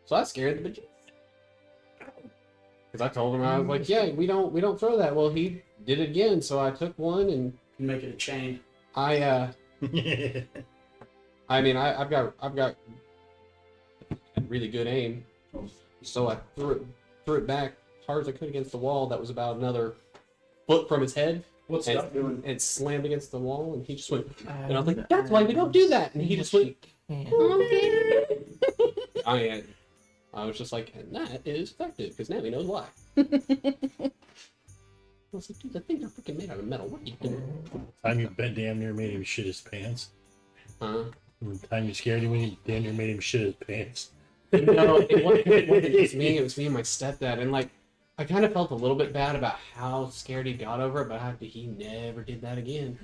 So I scared the bejesus. Because I told him, I was like, yeah, we don't throw that. Well, he did it again, so I took one and Make it a chain. I mean I've got really good aim, so I threw it back as hard as I could against the wall. That was about another foot from his head. What's and, Duck doing? and slammed against the wall, and he just went. And I was like, that's why we don't do that. And he just went. I was just like, and that is effective because now he knows why. I was like, dude, the things are freaking made out of metal. What are you doing? Time you bent damn near made him shit his pants. Huh? And the time you scared him when you damn near made him shit his pants. No, it wasn't just me. It was me and my stepdad, and like, I kind of felt a little bit bad about how scared he got over it, but he never did that again.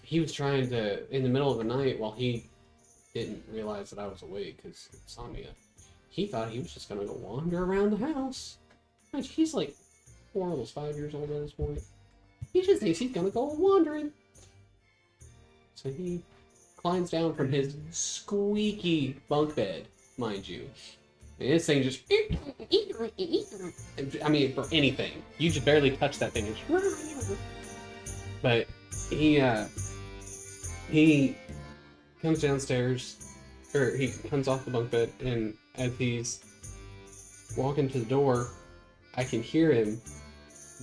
He was trying to, in the middle of the night, while he didn't realize that I was awake because insomnia, he thought he was just gonna go wander around the house. And he's like 4, almost 5 years old at this point. He just thinks he's gonna go wandering. So he climbs down from his squeaky bunk bed, mind you. And this thing just, I mean, for anything. You just barely touch that thing. But he comes downstairs, or he comes off the bunk bed, and as he's walking to the door, I can hear him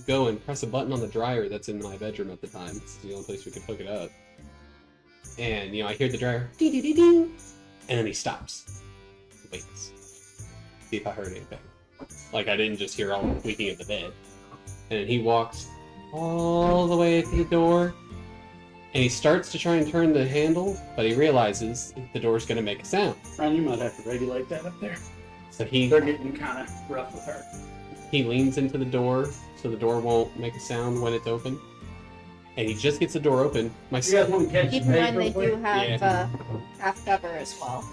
go and press a button on the dryer that's in my bedroom at the time. It's the only place we could hook it up. And, I hear the dryer, ding, and then he stops. Waits. See if I heard anything. Like, I didn't just hear all the squeaking of the bed. And then he walks all the way to the door, And he starts to try and turn the handle, but he realizes the door's going to make a sound. Ryan, you might have to regulate that up there. So he They're getting kind of rough with her. leans into the door so the door won't make a sound when it's open. And he just gets the door open. My You guys want to catch Keep the in mind they paper do quick? have Yeah. half cover as well.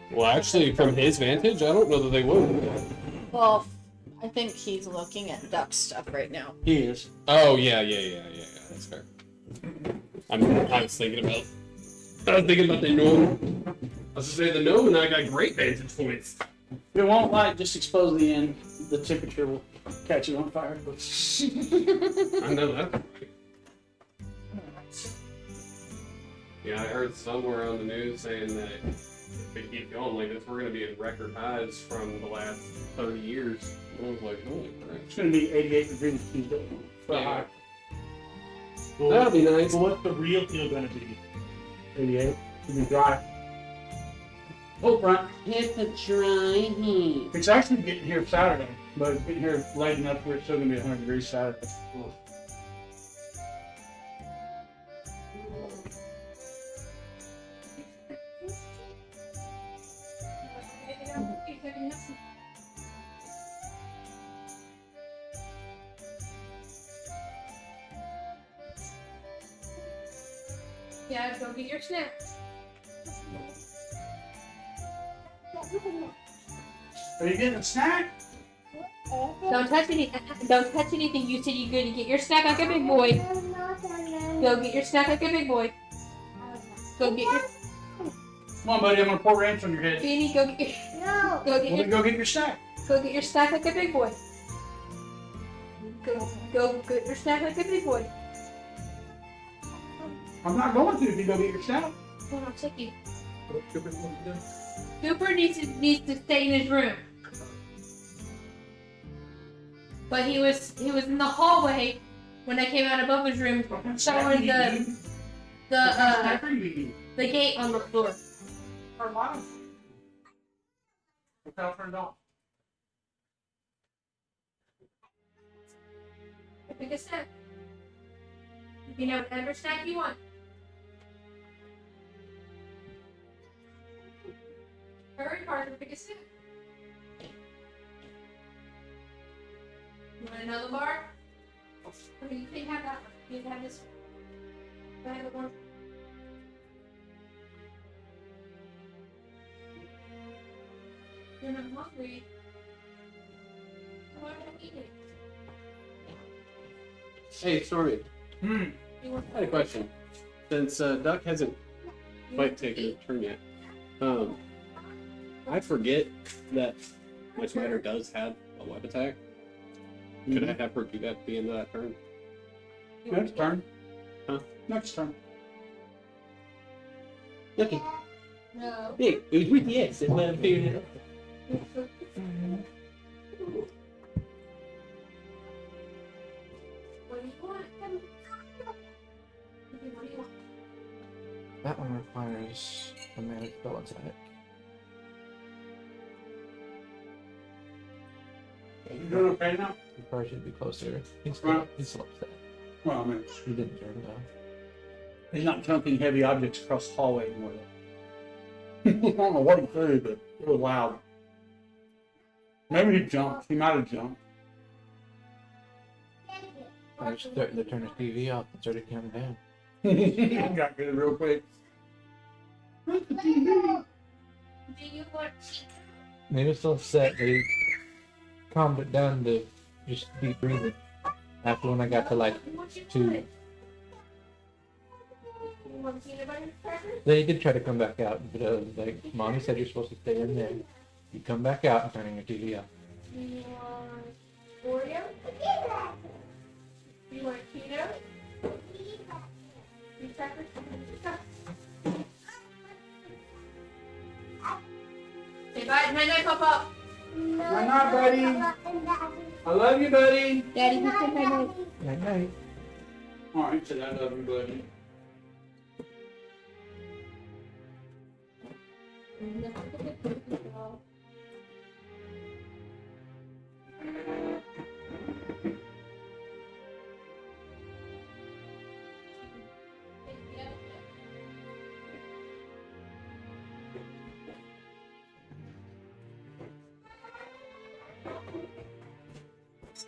Well, actually, from his vantage, I don't know that they would. Well, I think he's looking at duck stuff right now. He is. Oh yeah. That's fair. I was thinking about. the gnome. I was just saying the gnome and I got great vantage points. If it won't light, just expose the end. The temperature will catch it on fire. I know that. Yeah, I heard somewhere on the news saying that if we keep going like this, we're going to be in record highs from the last 30 years. And I was like, holy crap. It's going to be 88 degrees Tuesday. Yeah. Well, That'll be nice. so what's the real deal going to be? 88. It'll be dry. Oh, front. It's a dry heat. It's actually getting here Saturday, but it's getting here late enough where it's still going to be 100 degrees Saturday. Yeah, go get your snacks. Are you getting a snack? Don't touch anything. You said you're going to get your snack like a big boy. Go get your snack like a big boy. Go get your Come on, buddy. I'm going to pour ranch on your head. Beanie. Go get your No. go get Well, your then go get your snack. go get your snack like a big boy. Go get your snack like a big boy. I'm not going to if you go get your snack. Hold on, take you. Cooper needs to stay in his room. But he was in the hallway when I came out of Bubba's room showing the gate on the floor. Pick a snack. You know whatever snack you want. Hurry, Parker, pick a snack. You want another bar? I mean, you can have that one. You can have this one. I have one. You're not hungry. Why don't you eat it? Hey, Stormy, Hmm. You want I had a question. Since Duck hasn't you quite want to taken a eat? turn yet, I forget that Witch Rider does have a web attack. Could I have her do that at the end of that turn? You want Next to- turn. Huh? Next turn. Okay. No. Hey, it was with the X. That's why I'm figuring it out. What do you want? What do you want? That one requires a magic spell attack. You doing okay now? You probably should be closer. Well- He's still upset. Well, I mean, He didn't turn it off. he's not chunking heavy objects across the hallway anymore, though. I don't know what he threw, but it was loud. Maybe he jumped. He might have jumped. I just started to turn his TV off and started counting down. He got good real quick. Do you want? And he was so upset that he calmed it down to just deep breathing. After when I got to like What you 2. want? You want peanut butter crackers? Then he did try to come back out, but I was like, Mommy said you're supposed to stay in there. You come back out and turning your TV off. You want Oreo? You want keto? You crackers? Say bye, night night, Papa. Why not, buddy? I love you, buddy. Daddy, you said night night. Night night. All right, said I love you, buddy.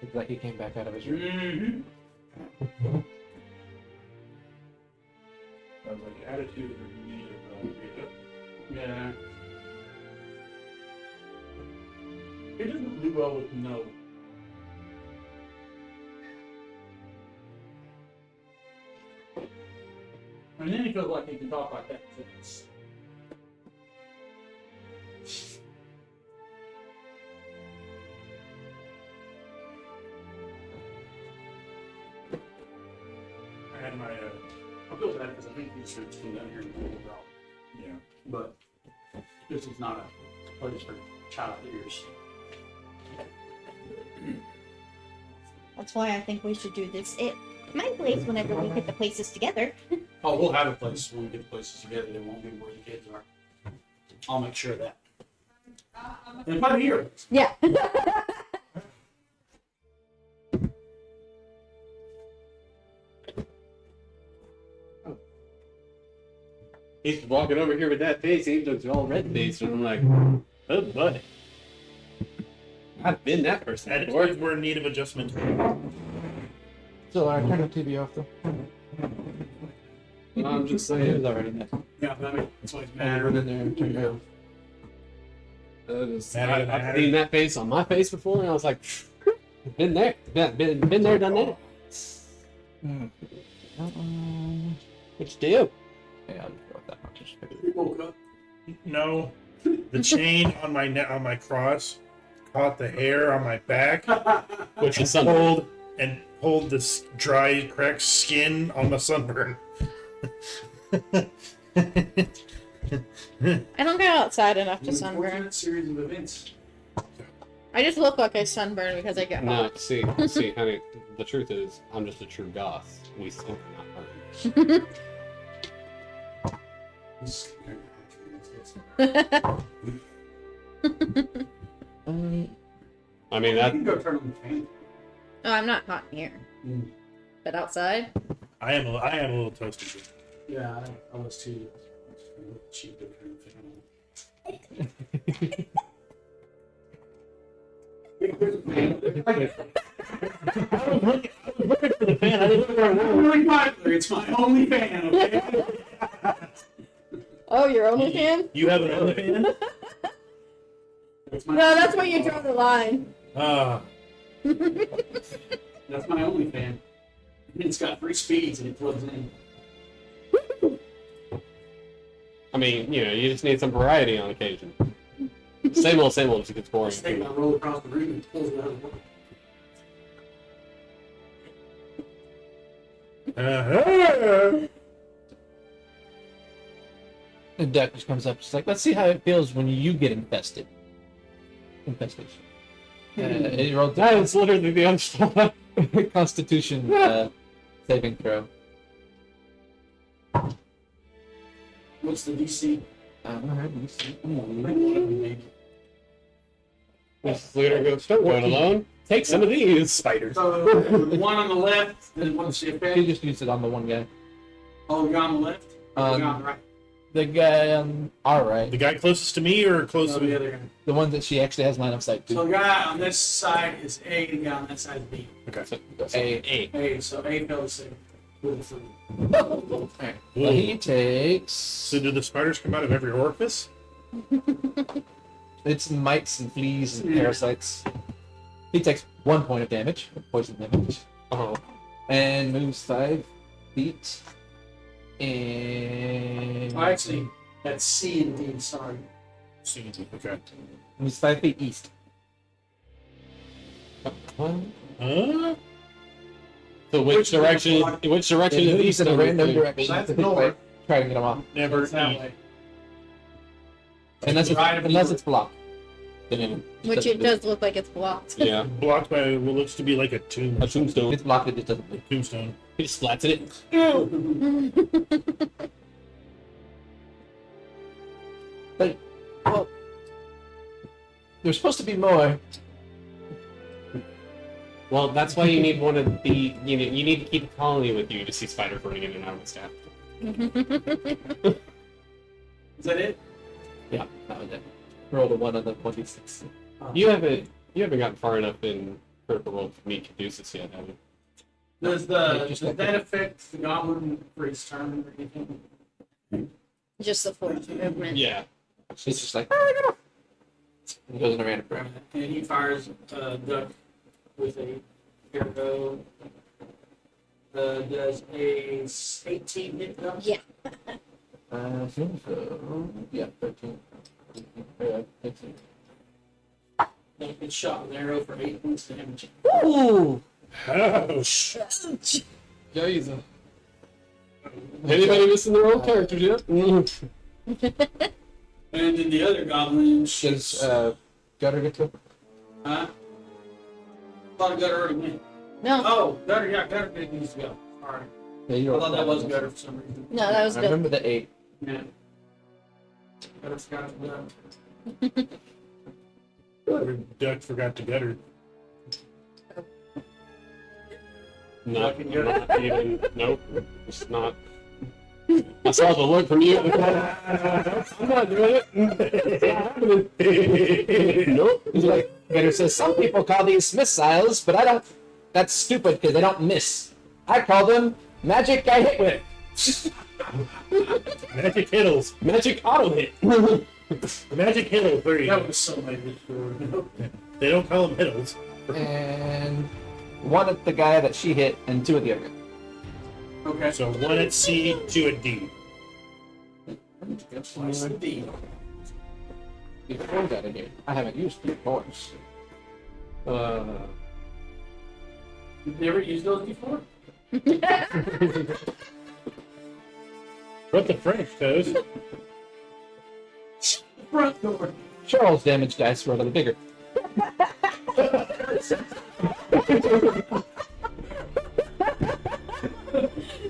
Looks like he came back out of his room. Mm-hmm. Sounds like attitude or need of Yeah. He doesn't do well with no. And then he feels like he can talk like that. So it's- I had my I feel bad because I think these shirts came down here and pulled it out. yeah. But this is not a place for child ears. That's why I think we should do this at my place whenever we get the places together. Oh, we'll have a place when we get the places together. They won't be where the kids are. I'll make sure of that. And if I'm here, Yeah. He's walking over here with that face. He looks all red faced, and I'm like, oh, buddy. I've been that person before. Attitudes were in need of adjustment. So I turned the TV off though. I'm just saying. It was already there. yeah, I mean, that's why he's I mad. went in there and turned it off. I've seen that face on my face before, and I was like, been there, been there, done that. What you do? Yeah, I'll just go with that much. Just figure He woke up. No, the chain on my on my cross caught the hair on my back, Which is and something. pulled this dry, cracked skin on the sunburn. I don't go outside enough to An sunburn. unfortunate series of events. I just look like I sunburn because I get No, hot. see, honey, the truth is, I'm just a true goth. We still cannot hurt. I mean, I that can go turn on the fan. Oh, I'm not hot in here. Mm. But outside? I am a little toasty. Yeah, I was too. Cheap to turn the fan on. Looking for the fan. I didn't know where it was. I'm really popular. It's my only fan, okay? Oh, your only fan? You have another fan? That's my, No, that's where you draw the line. that's my only fan. It's got 3 speeds and it plugs in. I mean, you just need some variety on occasion. Same old, just gets boring. Just take my roll across the room and it pulls it out of the The duck just comes up. She's like, let's see how it feels when you get infested. Infestation. It rolled That is literally the unstop. Constitution saving throw. What's the DC? Alright, let me see. Maybe. This leader goes, don't go it alone. Take some of these spiders. So the one on the left, then what's the He effect? just used it on the one guy. Oh, the guy on the left? Or the guy on Um, the right? The guy on our right. The guy closest to me or No, closest to the me? other guy. The one that she actually has line of sight So to. the guy on this side is A, and the guy on that side is B. A. A, so A fell asleep with the food. Alright. Well, he takes. So do the spiders come out of every orifice? It's mites and fleas and parasites. He takes 1 point of damage, poison damage, Oh, and moves 5 feet. And Oh, actually, that's C and D, sorry. Okay. moves 5 feet east. what? Huh? So which direction? Which direction It is moves east in a over random to? direction. That's to north. try and get him off. Never It's that eat. way. Unless it's blocked. Then Which it does look like it's blocked. Yeah, Blocked by what looks to be like a tomb. a tombstone. It's blocked, it just doesn't move. Tombstone. He just splats it. But, well, there's supposed to be more. Well, that's why you need one of the. You need to keep a colony with you to see spiders running in and out of the staff. Is that it? Yeah, that was it. Rolled a 1 on the 26. You haven't gotten far enough in Critical meet Caduceus yet, have you? Does Just does like that affect the goblin for his turn or anything? Just the force movement. Yeah. It's just like, "Ah, get off." And he goes in a random direction. And he fires duck with a arrow. Does a 18 hit duck? Yeah. I think so. Yeah, 13. Yeah, 15. And it's shot with an arrow for 8 points damage. Ooh! Ouch. Yeah, he's a... Anybody missing their old characters yet? And then the other goblin Does shoots. Gutter get to? Huh? Thought Gutter already went. No, Oh, Gutter, yeah, Gutter needs to go. Alright. Yeah, I you thought that was Gutter for some reason. no, that was I good. remember the 8. Yeah. Gutter forgot to go. Duck forgot to gutter. Not even. Nope. It's not. I saw the look from you. I'm not doing it. It's not happening. Nope. He's like, Gutter says, some people call these missiles, but I don't. That's stupid because they don't miss. I call them magic I hit with. Magic Hittles. Magic auto hit. Magic Hittles. There you That go. was so many before. They don't call them Hittles. And one at the guy that she hit, and 2 at the other. Okay. So 1 at C, 2 at D. Slice the D. Before that in here. I haven't used D4s. You've never used those before? What the French, Toes? Front door. Charles' damage dice were a little bigger.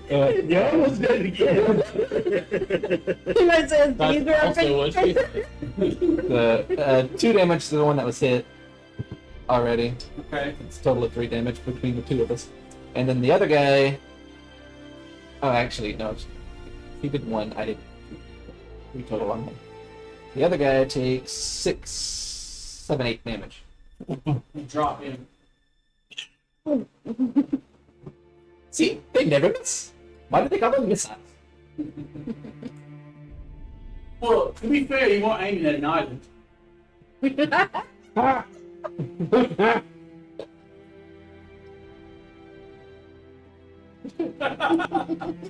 You almost did it again. You might say these That's are also what she The 2 damage to the one that was hit already. Okay. It's a total of 3 damage between the 2 of us. And then the other guy. Oh, actually, no. He did 1. I did 3 total on him. The other guy takes 6, 7, 8 damage. You drop in. See, they never miss. Why do they call them missiles? Well, to be fair, you weren't aiming at an island.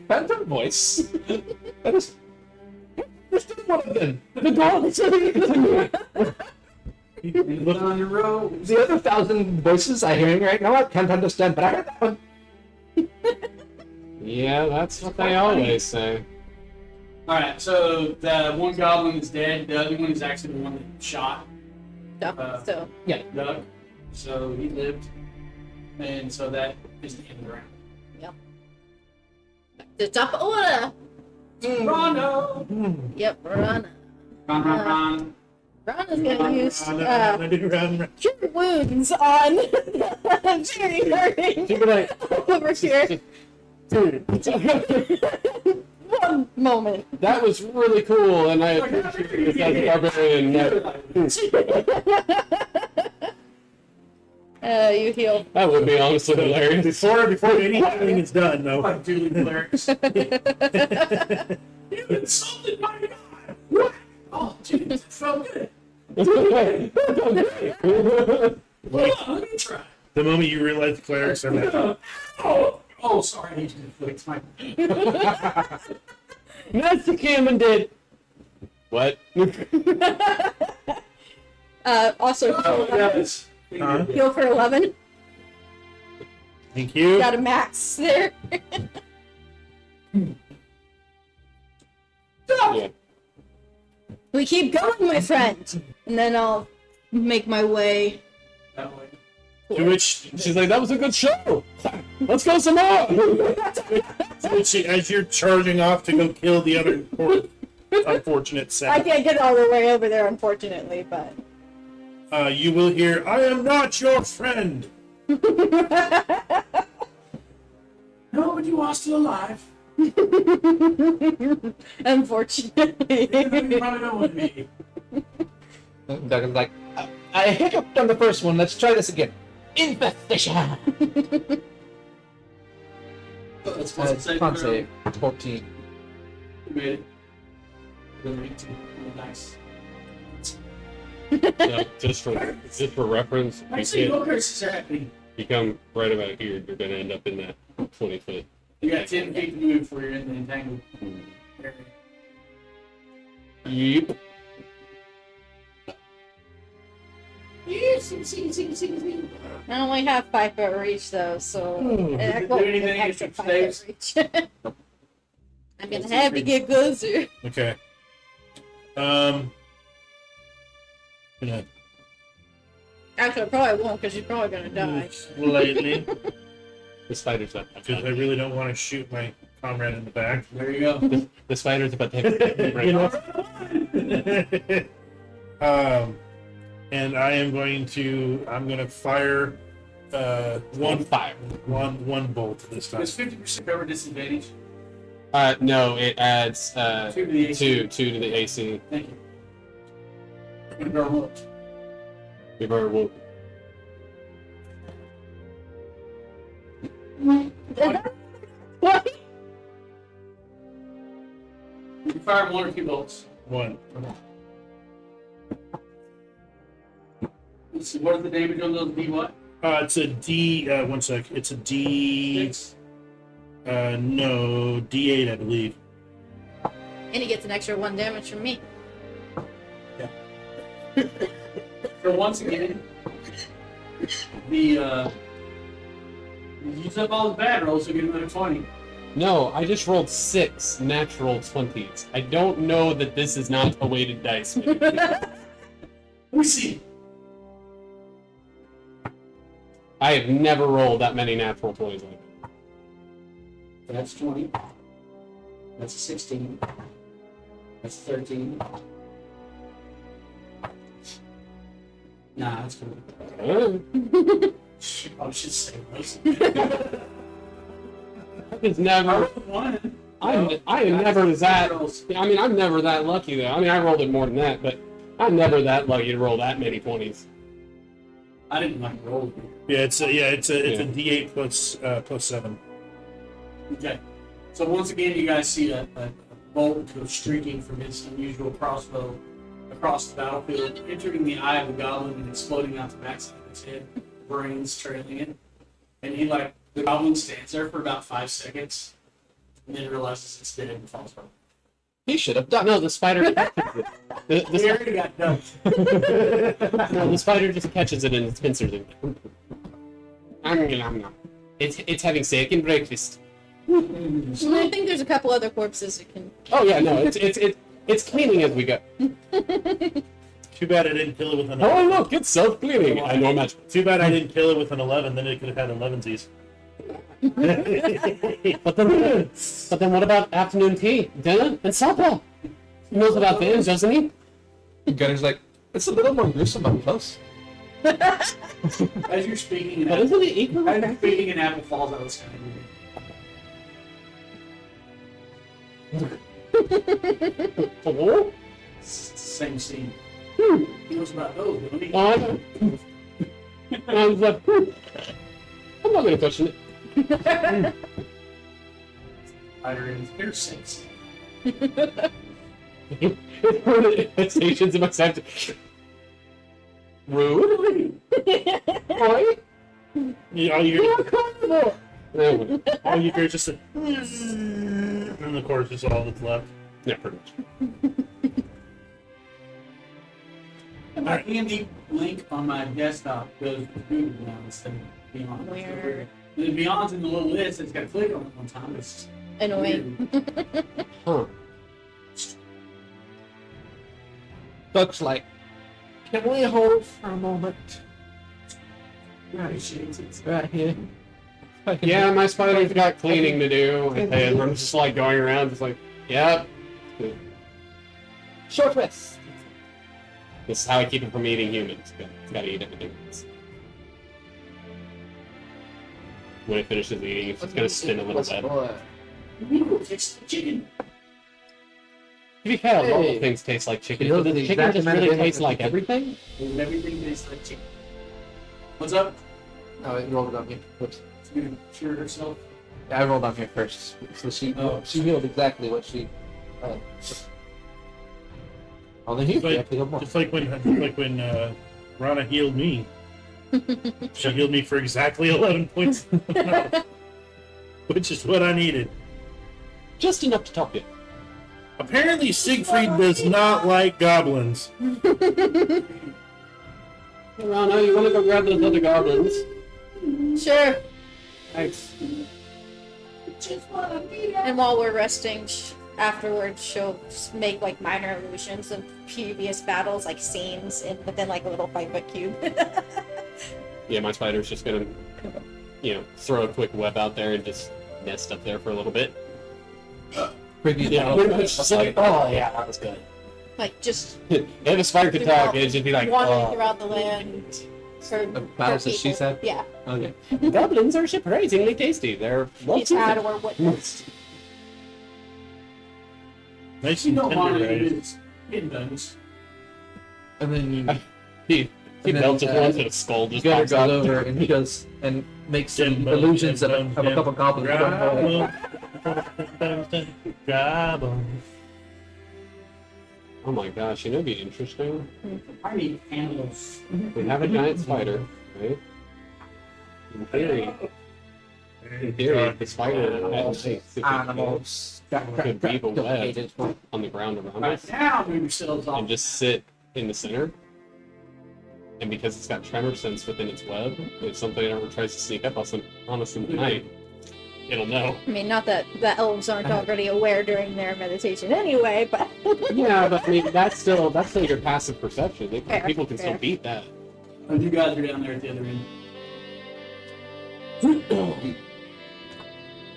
Phantom voice. That is. There's still one of them. The dog. Look on the road. The other 1,000 voices I'm hearing right now, I can't understand, but I heard that one. Yeah, that's what they always say. Alright, so the one goblin is dead. The other one is actually the one that shot so Doug. So he lived. And so that is the end of the round. the top order. Rondo! Yep, Rana. Ron. Rana's gonna use Run. cure wounds on Jerry hurting She'd be like, over here. One moment. That was really cool, and I appreciate it as a barbarian. You heal. That would be honestly hilarious. Before anything is done, though. Like Julie clerics. You insulted my god! What? Oh, jeez, it felt good. Like, Hold on, let me try. the moment you realize clerics are mad. Oh, sorry, I need to fix my. Master Cameron did. What? Also Oh, yes. Huh? heal for 11. Thank you. Got a max there. Yeah. We keep going, my friend. And then I'll make my way. That way. To which, She's like, that was a good show. Let's go some more. as you're charging off to go kill the other poor, unfortunate I set, can't get all the way over there, unfortunately, but. you will hear, "I am not your friend." No, but you are still alive. Unfortunately. You probably don't want me. Doug is like, I hiccuped on the first one. Let's try this again. Infestation! Let's save Con throw. save. 14. You made it. Then 18. Nice. Just for reference, I you see no can't curses are happening. you come right about here, you're gonna end up in that 20-foot. You got 10 feet to move before you're in the entangled area. Yep. I only have 5 foot reach though, so Does it do anything I if got it 5 stays? foot reach. I'm gonna have to get closer. Okay. Yeah. Actually, I probably won't because you're probably gonna die. Slightly, The spider's up. because I really don't want to shoot my comrade in the back. There you go. The spider's about to hit right You know? off. And I'm gonna fire one fire. one bolt this time. Is 50% cover disadvantage? No, it adds 2 to the AC. two to the AC. Thank you. Or what? You've already woke. What? You fire 1 or 2 bolts. One. Let's see, what is the damage on those D what? It's a D. One sec. It's a D. 6. No, D8, I believe. And he gets an extra 1 damage from me. So once again, the use up all his bad rolls, so get another 20. No, I just rolled 6 natural 20s. I don't know that this is not a weighted dice. Maybe. Let me see. I have never rolled that many natural 20s like that. That's 20. That's 16. That's 13. Nah, that's cool. I should say those. It's never. One. I am never that. I mean, I'm never that lucky though. I mean, I rolled it more than that, but I'm never that lucky to roll that many 20s. I didn't like roll. Yeah, it's a Yeah. D8 plus 7. Okay. So once again, you guys see a bolt go streaking from his unusual crossbow across the battlefield, entering the eye of the goblin and exploding out the backside of his head, brains trailing it. And the goblin stands there for about 5 seconds, and then realizes it's dead and falls over. He should have done No, the spider catches it. He already got done. No, the spider just catches it and its pincers it. It's having second breakfast. I think there's a couple other corpses we can. Oh yeah, no, it's cleaning as we go. Too bad I didn't kill it with an Oh 11. look, it's self-cleaning. I know magic. Too bad I didn't kill it with an 11, then it could have had 11sies. But then what about afternoon tea, dinner, and supper? He knows about things, doesn't he? Gunner's like, it's a little more gruesome up close. As you're speaking, But isn't it equal? as you're speaking, an apple falls out of the sky. Oh, It's the same scene. Hmm. He knows about those, doesn't he? I know. And I was like, I'm not gonna question it. Spider in his ear sinks. Stations in my center. Rude. Oi. Yeah, all you You're hear, a carnivore. No, all you hear is just a and of course is all that's left. yeah, pretty much. My handy link on my desktop goes to Google now instead of Beyond. Weird. The Beyond's in the little list. It's got to click on it one time. It's Annoying. weird. Huh. Buck's like, can we hold for a moment? Right, shades. It's Right here. Yeah, my spider's got cleaning to do, and I'm just like going around, just like, yep. Short rest. This is how I keep it from eating humans. It's gotta eat everything. When it finishes eating, it's just gonna spin a little bit. Ooh, it's chicken. To be fair, all Hey. the things taste like chicken. Feels But the the chicken exact just amount of really damage tastes as like chicken. everything? And everything tastes like chicken. What's up? Oh, it rolled on here. Whoops. She's gonna cure herself. I rolled on here first, so she healed exactly what she. Oh, then Just you like, have to heal more. just like when Rana healed me. She healed me for exactly 11 points, which is what I needed. Just enough to top you. Apparently, Siegfried does not like goblins. Hey, Rana, you want to go grab those other goblins? Sure. Thanks. And while we're resting, afterwards she'll make like minor illusions of previous battles, like scenes, and within like a little 5-foot cube. Yeah, my spider's just gonna, throw a quick web out there and just nest up there for a little bit. Previous Yeah, battle. pretty much just like, oh yeah, that was good. Like just If a spider could talk, it'd just be like, wandering oh. throughout the land. For battles for that she people. said? Yeah. Okay. Goblins are surprisingly tasty. They're He's had or witnessed. Nice You and don't want to tender, use hidden bones. And then He And then, melts it uh, onto his skull. Just Gator pops goes out. over and he goes and makes some Jimbo, illusions Jimbo, of a couple goblins. who don't know. Goblins. Oh my gosh, it'd be interesting. I need animals. We have a giant spider, right? In theory, the spider Animals. could weave a web Duplicated. on the ground around Right us now, move yourselves off. and just sit in the center. And because it's got tremor sense within its web, if something ever tries to sneak up on us in the night, it'll know. I mean, not that the elves aren't already aware during their meditation anyway, but Yeah, but I mean that's still your passive perception. Fair, People can still fair. beat that. Oh, you guys are down there at the other end.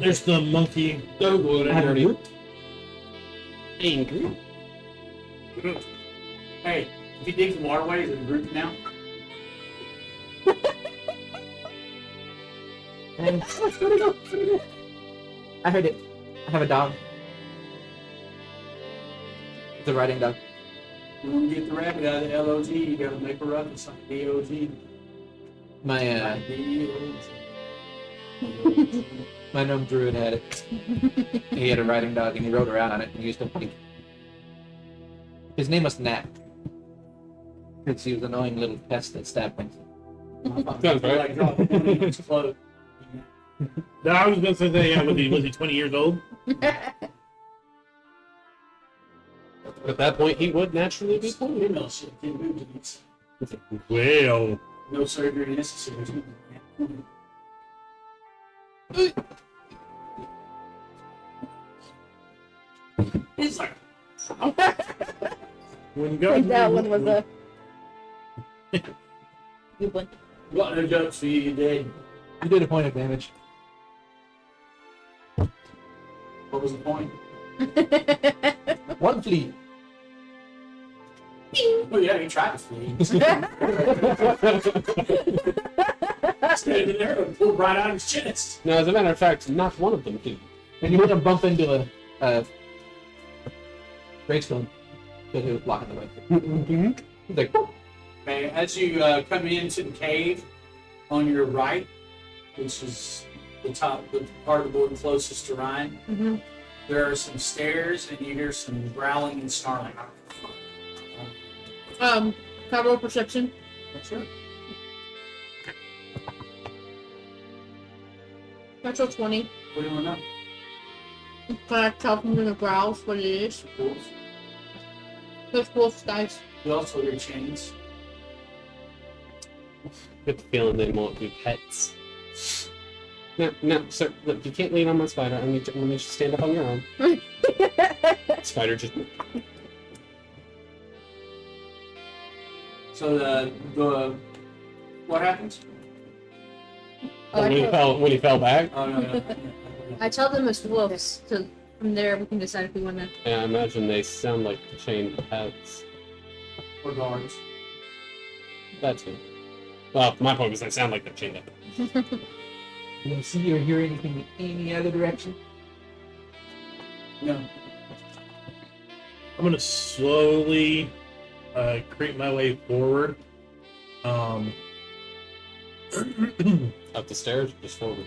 There's the monkey. No good dirty. Angry. Hey, if you dig the waterways, it's a group now. And I heard it. I have a dog. It's a riding dog. You want to get the rabbit out of the LOG, you gotta make a ruckus like DOG. My Like DOG. my gnome druid had it. He had a riding dog and he rode around on it and used to think. His name was Nat. Because he was an annoying little pest that stabbed things. Sounds right. Like drop a 20-inch float. No, I was gonna say that. Yeah, was he 20 years old? At that point, he would naturally be 20. Female shit, can't move to these. Well, No surgery necessary. It's like, when I God, think that one was a good one. got no jokes for you, you dead. You did a point of damage. What was the point? One flea. Oh yeah, he tried to flee. Standing there and pulled right out of his chest. Now, as a matter of fact, not one of them did. And you wouldn't bump into a gravestone because he was blocking the way. He's like, "Boop." Okay, as you come into the cave on your right, which is the part of the board closest to Ryan, Mhm. there are some stairs and you hear some growling and snarling. Can I roll perception? Sure. Natural 20. What do you want to know? Can I tell from the growls what it is? Wolves. There's wolf dice. You also hear chains. Get the feeling they won't be pets. No, sir, look, you can't lean on my spider. I need you to stand up on your own. Spider just... So the what happens? when he fell back, Oh no. I tell them it's wolves, so from there we can decide if we want to. and I imagine they sound like chained pets. Or guards. That too. Well, my point was they sound like they're chained up. You don't see or hear anything in any other direction. No. I'm gonna slowly creep my way forward. Up the stairs, or just forward.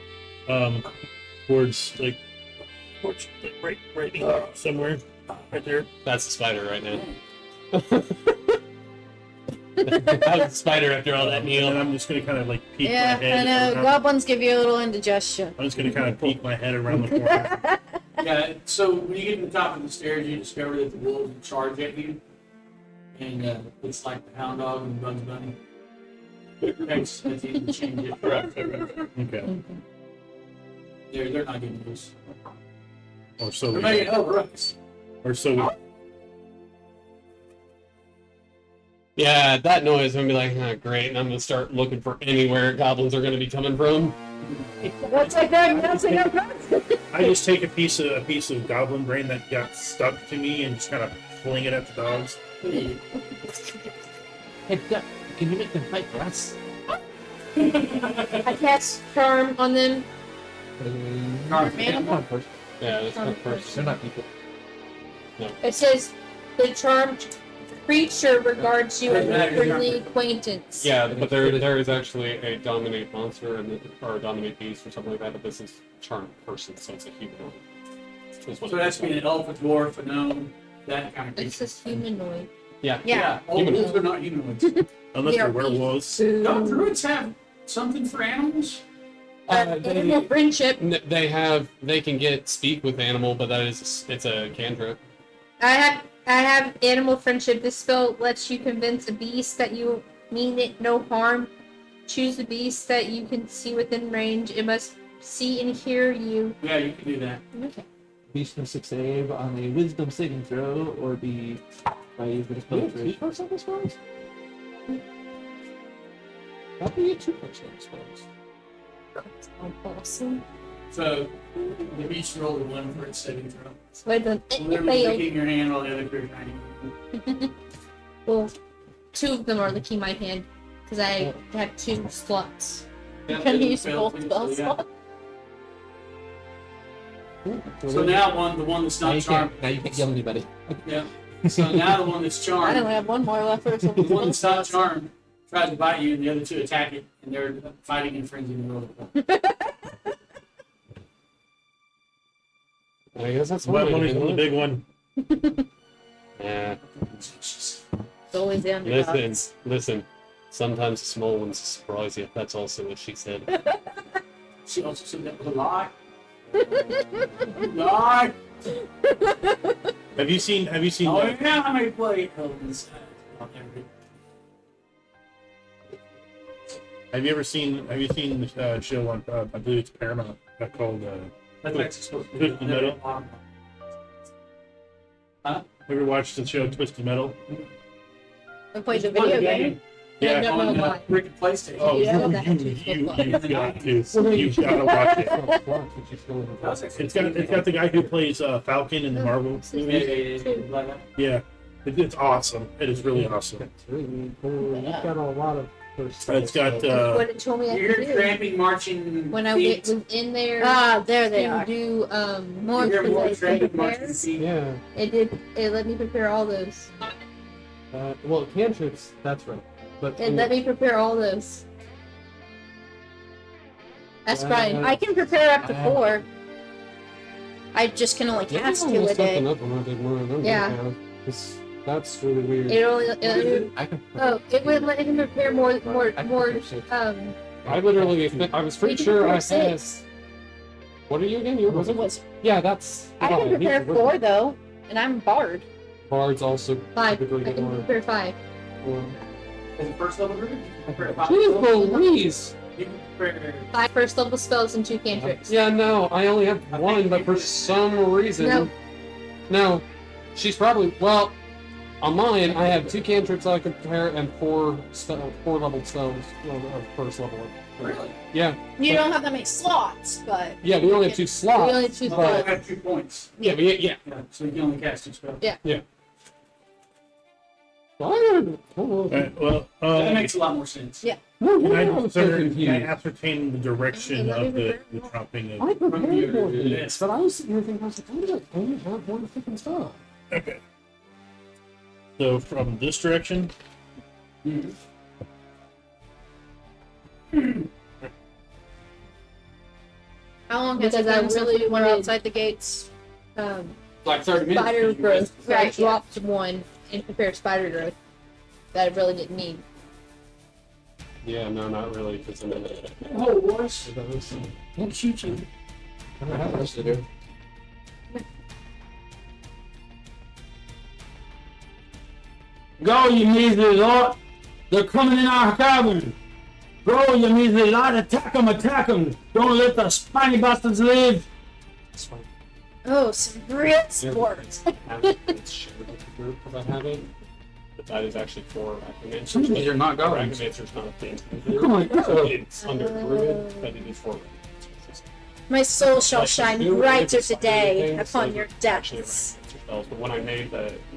Towards like right here, somewhere, right there. That's the spider right now. How's the spider after all that And meal? I'm just gonna kind of like peek Yeah, my head. I know. around- Goblins give you a little indigestion. I'm just gonna kind of peek my head around the corner. Yeah, so when you get to the top of the stairs, you discover that the wolves charge at you. And it's like the Hound Dog and Bugs Bunny. Thanks, that's easy to change it. Okay. They're not getting loose. Or so. They're We, making over us. or so. We, Yeah, that noise, I'm gonna be like, oh, great, and I'm gonna start looking for anywhere goblins are gonna be coming from. That's like that. That's like that. I just take a piece of goblin brain that got stuck to me and just kind of fling it at the dogs. Hey, Duck, can you make them fight for us? I cast charm on them. They're not person. Yeah, that's not first. They're not people. It says the charmed creature regards you as a friendly acquaintance. Yeah, but there is actually a dominate monster or a dominate beast or something like that, but this is charmed person, so it's a humanoid. Is what So it that's is. being an elf, a dwarf, a gnome, that kind of It creature. says humanoid. Yeah. Yeah. All wolves are not humanoids. Unless They are they're werewolves. Don't druids have something for animals? Animal friendship. They can get speak with animal, but it's a cantrip. I have animal friendship. This spell lets you convince a beast that you mean it no harm. Choose a beast that you can see within range. It must see and hear you. Yeah, you can do that. Okay. Beast no 6 save on a wisdom saving throw or be raised with a spell duration. Two-person spells? How do you get two-person spells? Awesome. So the beast rolled a 1 for its saving throw. So I done Literally failed. licking your hand while the other creature trying to. Well, two of them are licking my hand because I have 2 slots. Yeah, Can they use failed both too, spell so, yeah. slots. So now the one that's Now not you charmed. can't. Now you can't kill anybody. Yeah. So now the one that's I only charmed, have one more left for the one that's not charmed, tries to bite you, and the other 2 attack it, and they're fighting in frenzy in the middle of the floor. I guess that's But one let way me to the do it. big one. Yeah. It's always the underdog. Listen. Sometimes the small ones surprise you. That's also what she said. She also said that was a lie. Lie. Have you seen? Oh yeah, I may play Elvis. Have you seen the show on? I believe it's Paramount. Called. That's actually supposed to be Twisted Metal? Ever watched the show Twisted Metal? I played the video game. I don't know on why. Rick PlayStation. Oh, Yeah, you, that you, too. you've got to. You've got to watch it. That was actually It's got the guy who plays Falcon in the Marvel Yeah, movies. like that. Yeah, it's awesome. It is really awesome. It's really cool. You've got a lot of first. It's got That's what it told me I You hear could do. tramping, marching When I feet. was in there Ah, there they to are. do More You hear more for tramping, marching repairs. feet. Yeah. it let me prepare all those. Well, cantrips. That's right. But It let me prepare all those. That's fine. I can prepare up to 4. I just can only Maybe cast I'll 2 look a day. something up when I did one of them. Yeah. That's really weird. It only I can. it would let him prepare more I can prepare 6. I literally, I was pretty You can sure I prepare had. 6. What are you again? You was it? Yeah, that's. I can prepare 4 though, and I'm bard. Bards also 5. typically I get can more. prepare 5. As a first level group, you can prepare 5. Jeez Louise! You can prepare 5 first level spells and 2 cantrips. Yeah, no, I only have one, but for some reason. No. No. She's probably. Well, on mine, I have 2 cantrips I can prepare and 4 level spells of first level. Really? Yeah. You don't have that many slots, but Yeah, we only have 2 slots. We only have 2 You spells. have 2 points. Yeah, yeah. Yeah, so you can only cast 2 spells. Well, I don't know. Alright, well, That makes a lot more sense. Yeah. No, can I I was so discern, can I confused. ascertain the direction of the chopping of? I prepared for Yes. this, but I was sitting here thinking, I was like, I don't only have one freaking stuff. Okay. So from this direction, Mhm. How long has it Because I been since really we were wanted- outside the gates? Like 30 minutes. Spider growth. So I Right, yeah. dropped one and prepared spider growth that I really didn't need. Yeah, no, not really. Because I'm in Oh, boys. those. Don't shoot you. I don't have much to do. Go, you measly lot! They're coming in our cabin! Go, you measly lot! Attack them! Attack them! Don't let the spiny bastards live! Oh, some real sports. It's shared with the group because I have it. But that is actually for Arachnomancer. Some of these are not goblins. Arachnomancer's not a thing. Oh my God. So it's under Druid, but it is for My soul shall Like, shine new brighter religious today things, upon so your actually depths. Arachnomancer spells. But when I made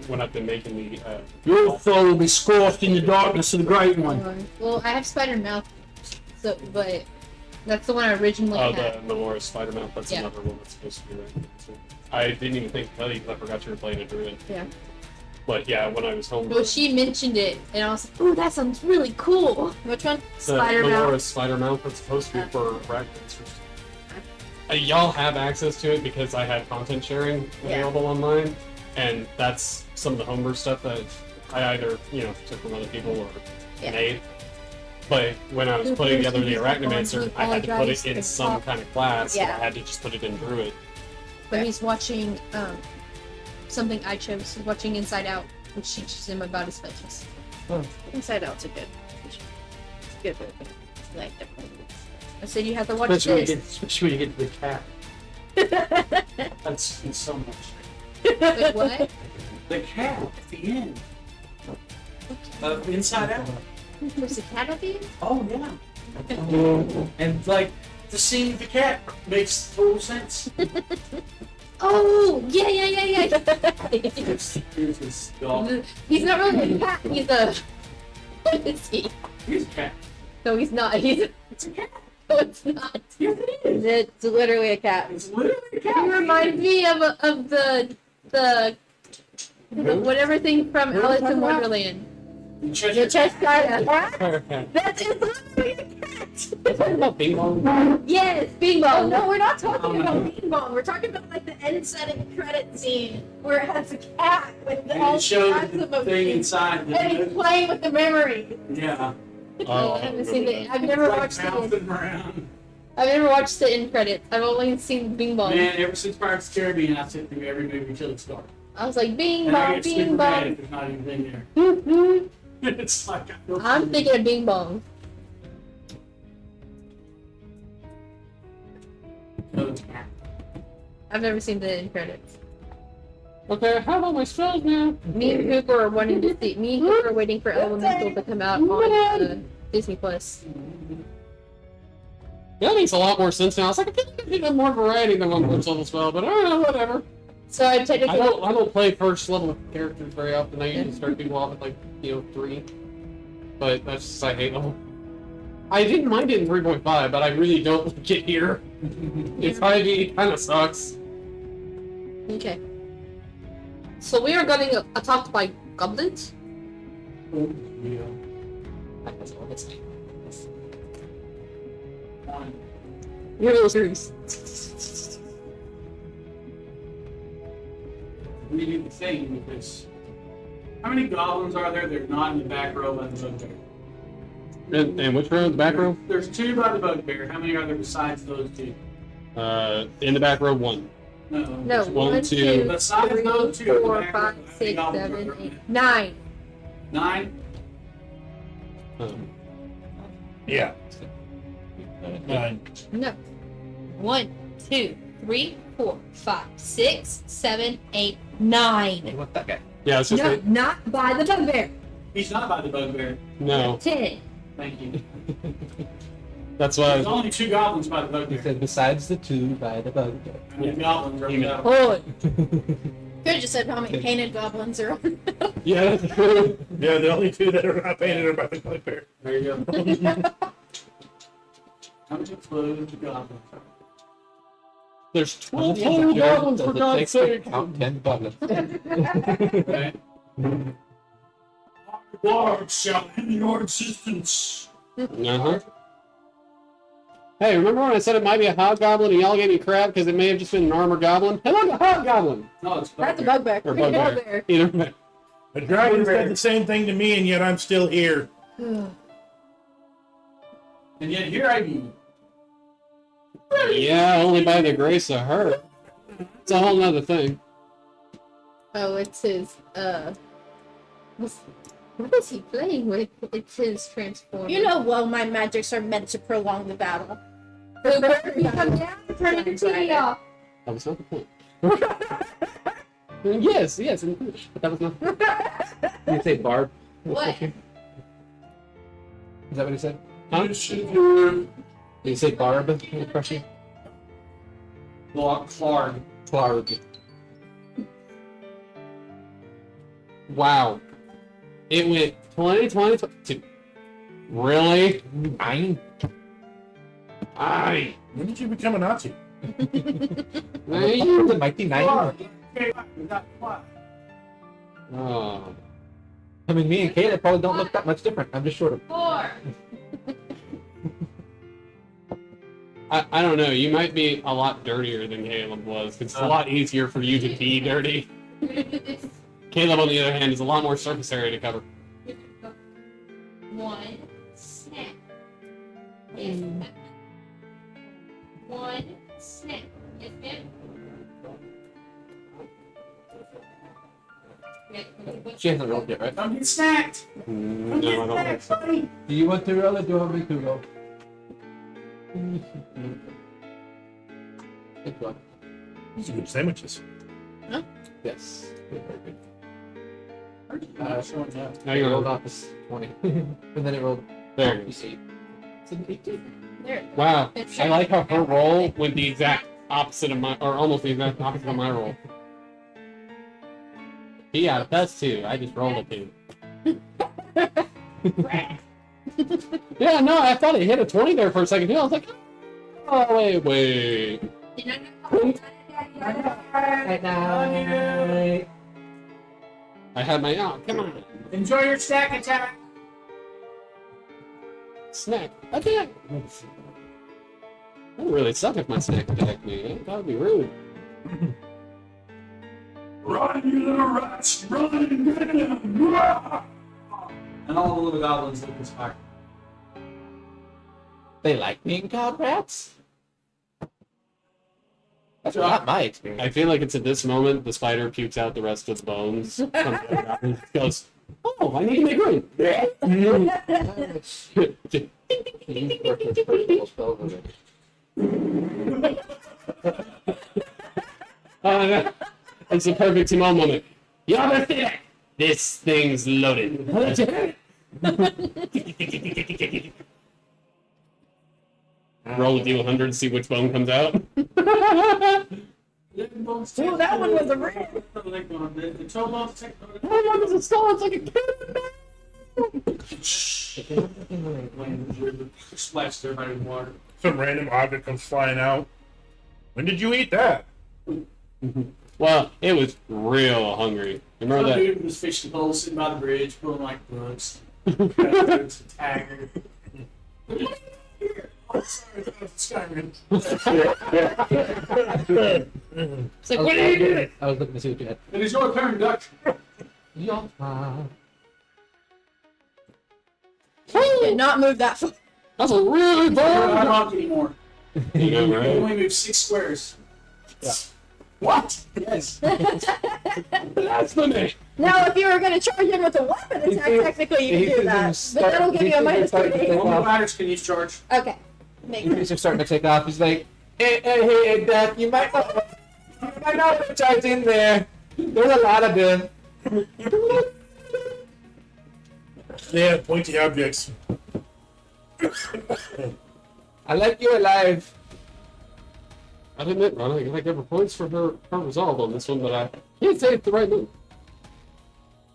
when I've been making the Your soul will be scorched in the darkness of the Great One. Well, I have spider mouth, so but that's the one I originally the had. Melora's Spider Mouth, that's Yeah. another one that's supposed to be Arachnomancer. I didn't even think to tell you because I forgot you were playing a Druid. Yeah. But yeah, when I was home, Well, she mentioned it, and I was like, "Ooh, that sounds really cool." Which one? the Spider Melora's mouth. Spider Mouth that's supposed to be for Arachnomancers. Y'all have access to it because I had content sharing available online, and that's some of the homebrew stuff that I either took from other people or made. But when I was Who putting cares together the if he's not Arachnomancer, on? I had to put Apologize it in to some Pop. kind of class, so I Yeah. had to just put it in Druid. But he's watching something I chose. He's watching Inside Out, which teaches him about his fetish. Inside Out's a good. Good movie. Like it. I said you have to watch Especially when you get to the cat. That's it's so much. Wait, what? The cat at the end. Inside Out. There's a cat at the end? Oh, yeah. And, like, the scene with the cat makes total sense. Oh, yeah. Here's his dog. He's not really a cat. He's a. What is he? Here's a cat. No, he's not. It's a cat. No, it's not. Yes, it is. It's literally a cat. It's literally a He cat. reminds me of the whatever thing from Alice in Wonderland. The The Cheshire Cheshire That's Cat. That is literally a cat. about Bing Bong. Yes, Bing Oh Bong. no, we're not talking about Bing Bong. We're talking about like the end setting credit scene where it has a cat with And all it showed kinds the of thing emotions. inside. And he's playing with the memory. Yeah. I haven't seen it. I've never Like watched the end. bouncing around. I've never watched the end credits. I've only seen Bing Bong. Man, ever since Pirates of the Caribbean, I sit through every movie till it starts. I was like, Bing And I Bong, get super Bing mad Bong. if there's not anything there. It's like I feel I'm thinking of Bing Bong. I've never seen the end credits. Okay, how about my spells now? Me and Cooper are wanting to see. Me and Cooper are waiting for Elemental to come out on Disney Plus. Yeah, that makes a lot more sense now. I was like, I think I could have more variety than one first level spell, but whatever. So I technically I don't play first level characters very often. I usually start people off at like 3. But that's just I hate them. I didn't mind it in 3.5, but I really don't like it here. It's 5e, kind of sucks. okay. So we are getting attacked by goblins. Yeah. That's all this name. One. You're losers. We do the thing because how many goblins are there? They're not in the back row by the bugbear. And which row? The back row? There's 2 by the bugbear. How many are there besides those 2? In the back row, 1. No. No, One, 1, two. 2, Besides 3, those 2, 4, the back 5, row, how many 6, goblins are 7, there? 8, 9. 9. Yeah. 9. No. 1, 2, 3, 4, 5, 6, 7, 8, 9. What that guy? Yeah, it's just No, like, not by the bugbear. He's not by the bugbear. no. 10. Thank you. That's why I There's was, only 2 goblins by the He bugbear. said besides the 2 by the bugbear. How many goblins are Even- there? Hold. Could have just said how many painted goblins are on. yeah, that's true. Yeah, the only 2 that are not painted are by the bugbear. There you go. How many exploded goblins? There's How 12 many total episodes goblins, does for it God's take to sake. count 10 goblins? Okay. Lord shall end your existence. Uh-huh. Hey, remember when I said it might be a hobgoblin and y'all gave me crap because it may have just been an armor goblin? Hello, a hobgoblin! No, it's That's a bugbear. bugbear. Or bugbear. Either way. A dragon said the same thing to me, and yet I'm still here. And yet here I be. Yeah, only by the grace of her. It's a whole nother thing. Oh, it's his, what is he playing with? It's his transformer. You know, well, my magics are meant to prolong the battle. So Burger, come down and turn the TV off. That was not the point. yes, but that was not the point. Did you say Barb? What? Is that what he said? Huh? Did you say Barb? Will crush you? Clark. Clark. Wow. It went 2022. Really? Fine. Aye. When did you become a Nazi? The mighty nine. Oh. I mean, me and Caleb probably don't look that much different. I'm just shorter. 4. I don't know. You might be a lot dirtier than Caleb was. It's a lot easier for you to be dirty. Caleb, on the other hand, is a lot more surface area to cover. 1 snap. Yes, ma'am. 1 snap. Yes, ma'am. She hasn't rolled yet, right? Don't get snacked. No, I don't think so. Do you want to roll or do you want me to roll? Good one. These are good sandwiches. Yes. Very good. Now It you're rolled on. off as 20. And then it rolled There. off as 8. It's an 18. There. Wow. I like how her roll went the exact opposite of my, or almost the exact opposite of my roll. He got a +2. I just rolled a 2. Yeah, no, I thought it hit a 20 there for a second too. I was like, oh, wait. Night night. I had my, oh, come on. Enjoy your snack attack. Snack. Attack. That would really suck if my snack attacked me. That would be rude. Run, you little rats! Run! Get him! And all the little goblins look inspired. They like being called rats? That's not my experience. I feel like it's at this moment the spider pukes out the rest of the bones. Comes out and goes, oh, I need to make room. It's the perfect Timon moment. You understand it? This thing's loaded. Roll with D100 and see which bone comes out. Ooh, that one was a rare. The 12 bones take Oh my god, this is so, it's like a splashed everybody with water. Some random object comes flying out. When did you eat that? Well, it was real hungry. Remember Some that? dude was fishing poles sitting by the bridge, pulling like brooks. It's a tagger. Oh, sorry, that was Skyrim. It's like, what are you doing? I was looking to see what you had. It is your turn, Duck. Did not move that far. That's a really I'm bad. not anymore. You know, You right? only move 6 squares. Yeah. What? Yes. Blasphemy! Now, if you were going to charge in with a weapon attack, technically you could do that. But that'll give you a minus 2 to How many hit. ladders can you charge? Okay. Makes sense. He's just starting to take off. He's like, hey, Dad, you might not put charge in there. There's a lot of them. They have pointy objects. I like you alive. I admit, Ron, I give her points for her resolve on this one, but I can't say it's the right move.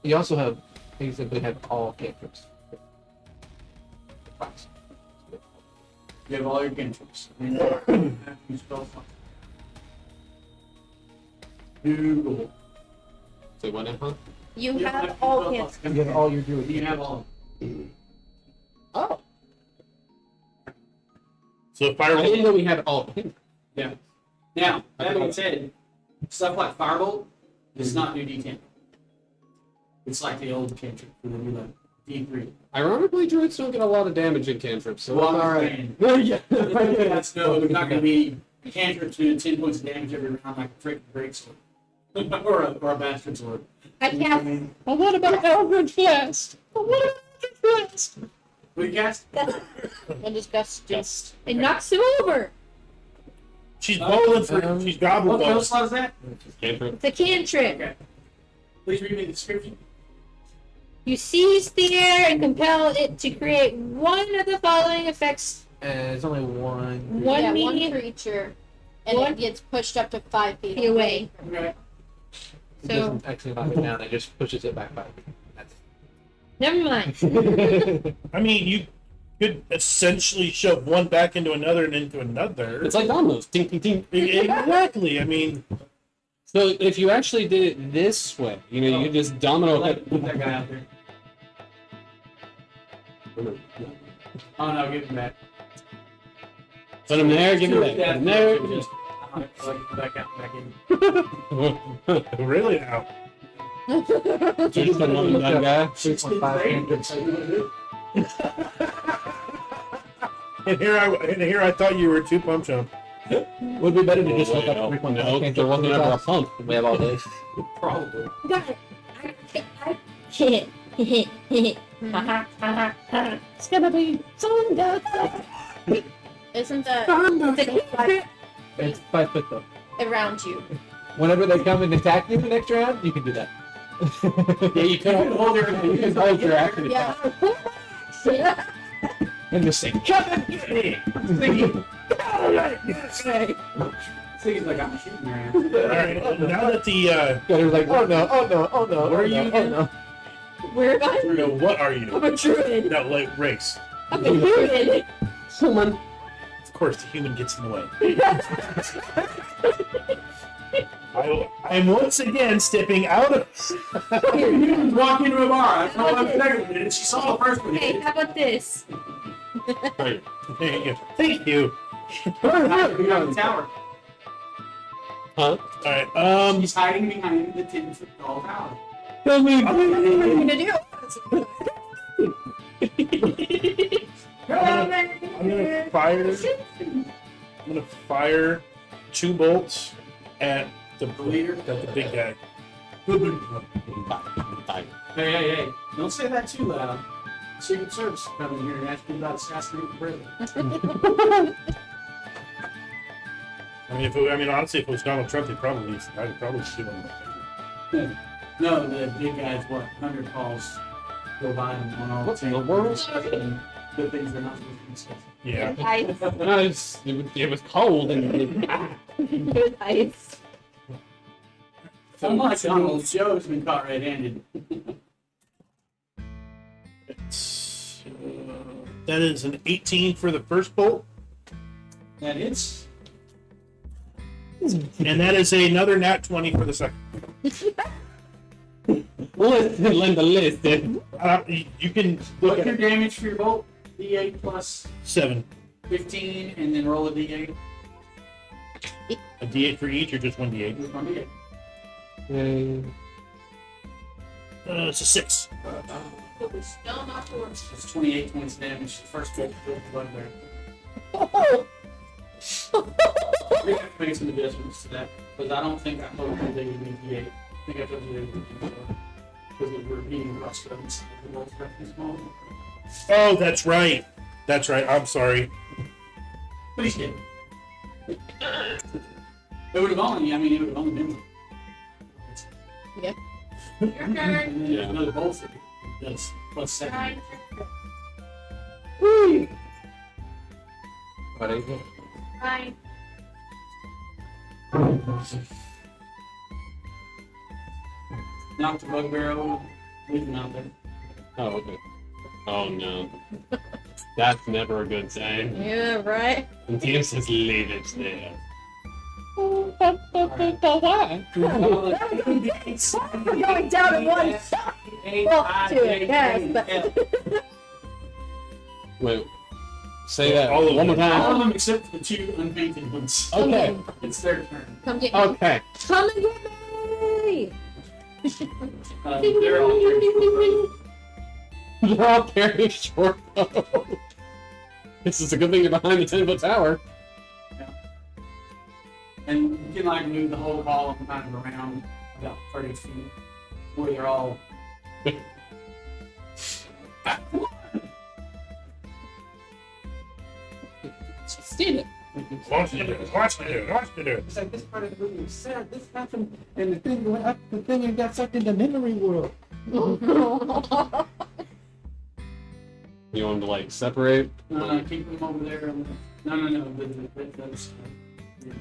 You also have, he said we have all cantrips. You have all your cantrips. You spell something. Google. Say what now, huh? You have all cantrips. You have all your druid. You have all. Oh. So I firebolt. didn't know we had all. Yeah. Now, that being said, stuff like Firebolt does not do D10. It's like the old cantrip for the new like D3. Ironically, druids don't get a lot of damage in cantrips, so Well, it's I'm alright. saying, Yeah. that's no, they're not going to be cantrips doing 10 points of damage every round like a freaking greatsword. or a bastard sword. I cast Well, what about Eldritch Blast? Well, what about Eldritch Blast? What do you cast? And disgust. Just. it knocks him over. She's bowling for. She's gobbling What balls. slot is that? Cantrip. It's a cantrip. Okay. Please read me the description. You seize the air and compel it to create one of the following effects. And it's only one. One yeah, one medium creature, and One- it gets pushed up to 5 feet feet away. Okay. It So doesn't actually knock it down. It just pushes it back 5 feet. never mind. That's I mean, you could essentially shove one back into another and into another. It's like dominoes. Ting, ting, ting. Exactly. I mean, So if you actually did it this way, you know, you could just domino. Put that guy out there. Oh no, give him back. Put him there, give him that. Put him there. Just, I like to put back out, back in. really now. Just a one done guy. 3.5 And here I thought you were two pump jump. Would be better to just look Well, up 3.5. no, there wasn't ever a pump. We have all day. Probably. Got it. I can't. It's gonna be thunder. Isn't that It's 5 foot though. around you? Whenever they come and attack you the next round, you can do that. Yeah, you could hold your action. Yeah. And just sing. Seems like I'm shooting your ass. All right. Now that the It was like, oh no, oh no, oh no. What are oh you no, again? oh no. Where am I? no, what are you? I'm a druid. No, like race. I'm a druid. Human. Of course, the human gets in the way. I'm once again stepping out of. You walk into a bar. I saw one second and she saw the first one. Hey, how about this? There you go. Thank you. We got the tower. Huh? All right. She's hiding behind the 10-foot tall tower. Tell me. What are you gonna do? I'm gonna fire. I'm gonna fire 2 bolts at the leader? At the big guy. Hey. Don't say that too loud. Secret Service is coming here and asking about assassinating the president. I mean, honestly, if it was Donald Trump, I'd probably shoot him. No, the big guy's what? 100 calls go by him on all What in the the world? the things they're not supposed to discuss. Yeah. Ice. No, it was cold and Good ice. Unlike Donald, Joe's been caught red-handed. That is an 18 for the first bolt, That hits. and that is another nat 20 for the second. Linda listed. You can look What's at your it. damage for your bolt? D8 plus 7. 15, and then roll a D8. A D8 for each, or just 1 D8? With one D8. It's a 6. It's 28 points of damage. The first bolt killed the bugbear. We have to make some adjustments to that, because I don't think I told you they would be D8. I think I told you they would be D4. Because we were repeating cross reference. The bolt's relatively small. Oh, that's right. That's right. I'm sorry. But he's kidding. It would have only, it would have only been. Yeah. Your turn. And then Yeah. another bolt that's plus 7. What is it? Fine. Knock the bugbear over, leave him out there. Oh, okay. Oh no. That's never a good sign. Yeah, right. And Tim says leave it there. We're going down in one shot. Well, two, I guess, but Wait. Say that All of one more them. All of time. them except for the 2 unpainted ones. Okay. It's their turn. Come get me. Okay. Come and get me. They're all pretty. They're all very short. This is a good thing you're behind the 10-foot tower. And you can like move the whole column kind of around about 30 feet where they're all. Stand it. Watch me do it. Watch me do it. Watch me do it. It's like this part of the movie was sad. This happened, and the thing went up. The thing and got sucked into memory world. You want them to like separate? Keep them over there. No. The other side. Yeah.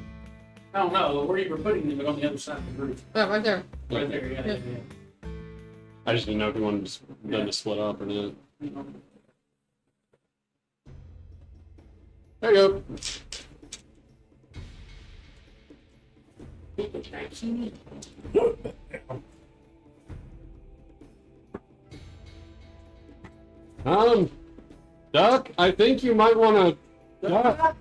I don't know where you were putting them, but on the other side of the roof. Oh, right there. Right there, yeah. I just didn't know if you wanted them to split up or not. There you go. Duck, I think you might want to. Duck.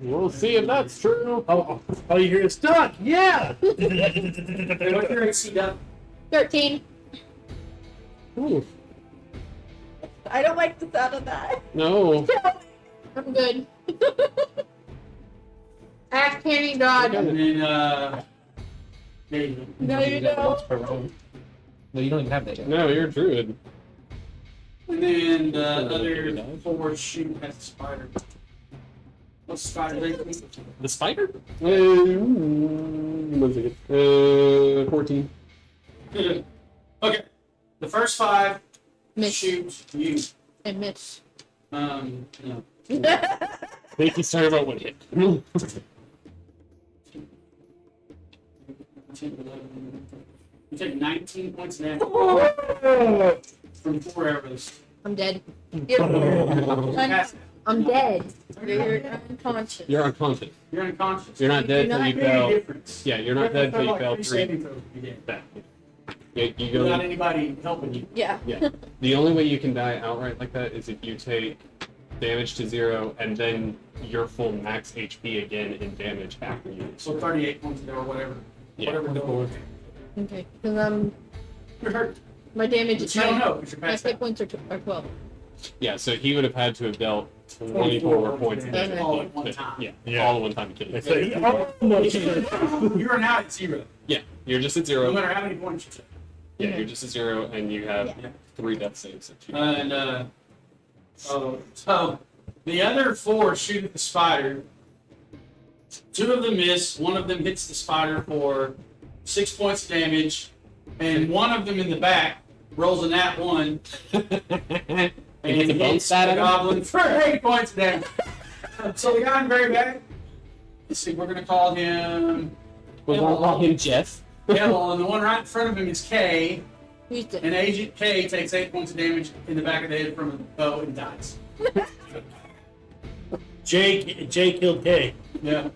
We'll see if that's true. All you hear is duck. Yeah. What's your AC, Duck? 13. Ooh, I don't like the sound of that. no. I'm good. Act candy god. And then, there you go. No, you don't. No, you don't even have that yet. No, you're a druid. And then the other 4 shoot at the spider. What's the spider rate? The spider? What is it? 14. Okay. The first 5 Miss. shoot you. And miss. No. Thank you, sorry about what hit. 10, 11. You take 19 points of damage from 4 arrows. I'm dead. Pass it. I'm dead. You're unconscious. You're unconscious. You're unconscious. You're not dead You're till not you Big fell. difference. Yeah, you're not dead till you fell 3. saving throws to be dead. back. Yeah, you go. Without anybody helping you. Yeah. Yeah. The only way you can die outright like that is if you take damage to 0 and then your full max HP again in damage after you. So 38 points there or whatever. Yeah. Whatever. Okay. Because You're hurt. my damage But is you don't know because you're my past hit that. points are 12. Yeah, so he would have had to have dealt 24 points of damage. damage. All at one time. Yeah, Yeah. all at one time to kill you. It's like, You are now at 0. Yeah, you're just at No 0. matter how many points you take. Yeah, you're just at 0, and you have Yeah. 3 death saves. That you And so the other 4 shoot at the spider. 2 of them miss. 1 of them hits the spider for 6 points of damage, and 1 of them in the back rolls a nat 1 and and hits a bone hits stat the at him? goblin for 8 points of damage. So the guy in the very back. Let's see. We're gonna call him We're gonna call him Jeff. L, and the one right in front of him is K. Who's dead? And Agent K takes 8 points of damage in the back of the head from a bow and dies. Jay killed K. Yeah.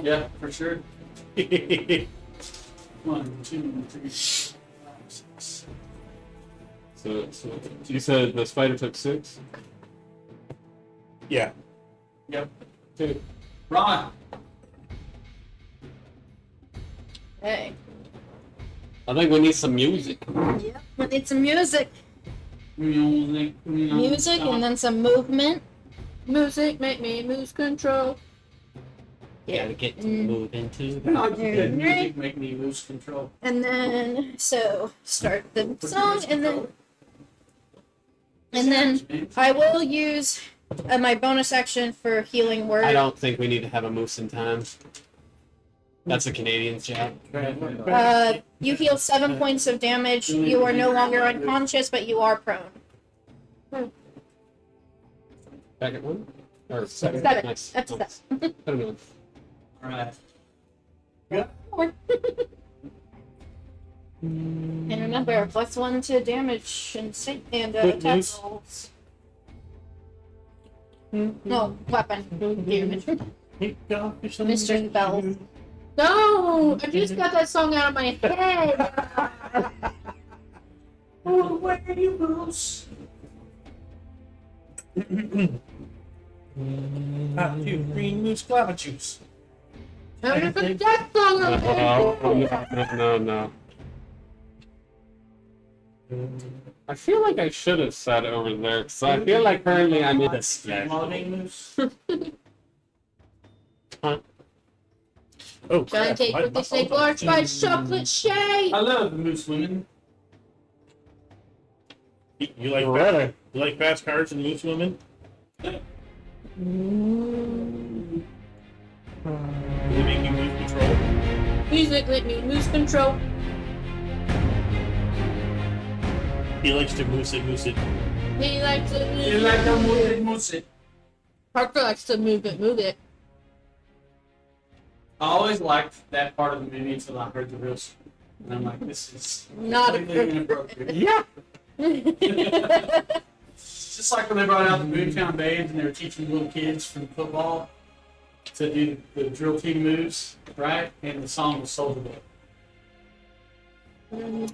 Yeah, for sure. 1, 2, 3, 4, 5, 6. So you said the spider took 6? Yeah. Yep. 2. Ron. Hey. I think we need some music. Yep. We need some music. Music. Music and then some movement. Music make me lose control. Gotta get to Mm. move into Music make me lose control. And then, so, start the song, and then I will use my bonus action for healing word. I don't think we need to have a moose in time. That's a Canadian's job. You heal 7 points of damage. You are no longer unconscious, but you are prone. Back at 1? Or 7? 7. Nice. That's Nice. I don't know. Alright. And remember, +1 to damage and Good attack news. rolls. No, weapon damage. Mr. Bell. No! I just got that song out of my head. away, you moose. Green moose guava juice. I'm gonna put that song on there. No. I feel like I should have sat over there, because I feel like currently I'm in a splash. Loving moose. Oh, Giant crap. cake with the snake large by chocolate shake. I love the moose women. You like Really? You like fast cars and loose women? Do they make you lose control? Music let me lose control. He likes to moose it. He likes to move You like to move it, moose it. Parker likes to move it. I always liked that part of the movie until I heard the real story. And I'm like, this is Not completely inappropriate. Yeah. It's just like when they brought out the Boomtown Babes and they were teaching little kids from football to do the drill team moves, right? And the song was Soldier Boy. And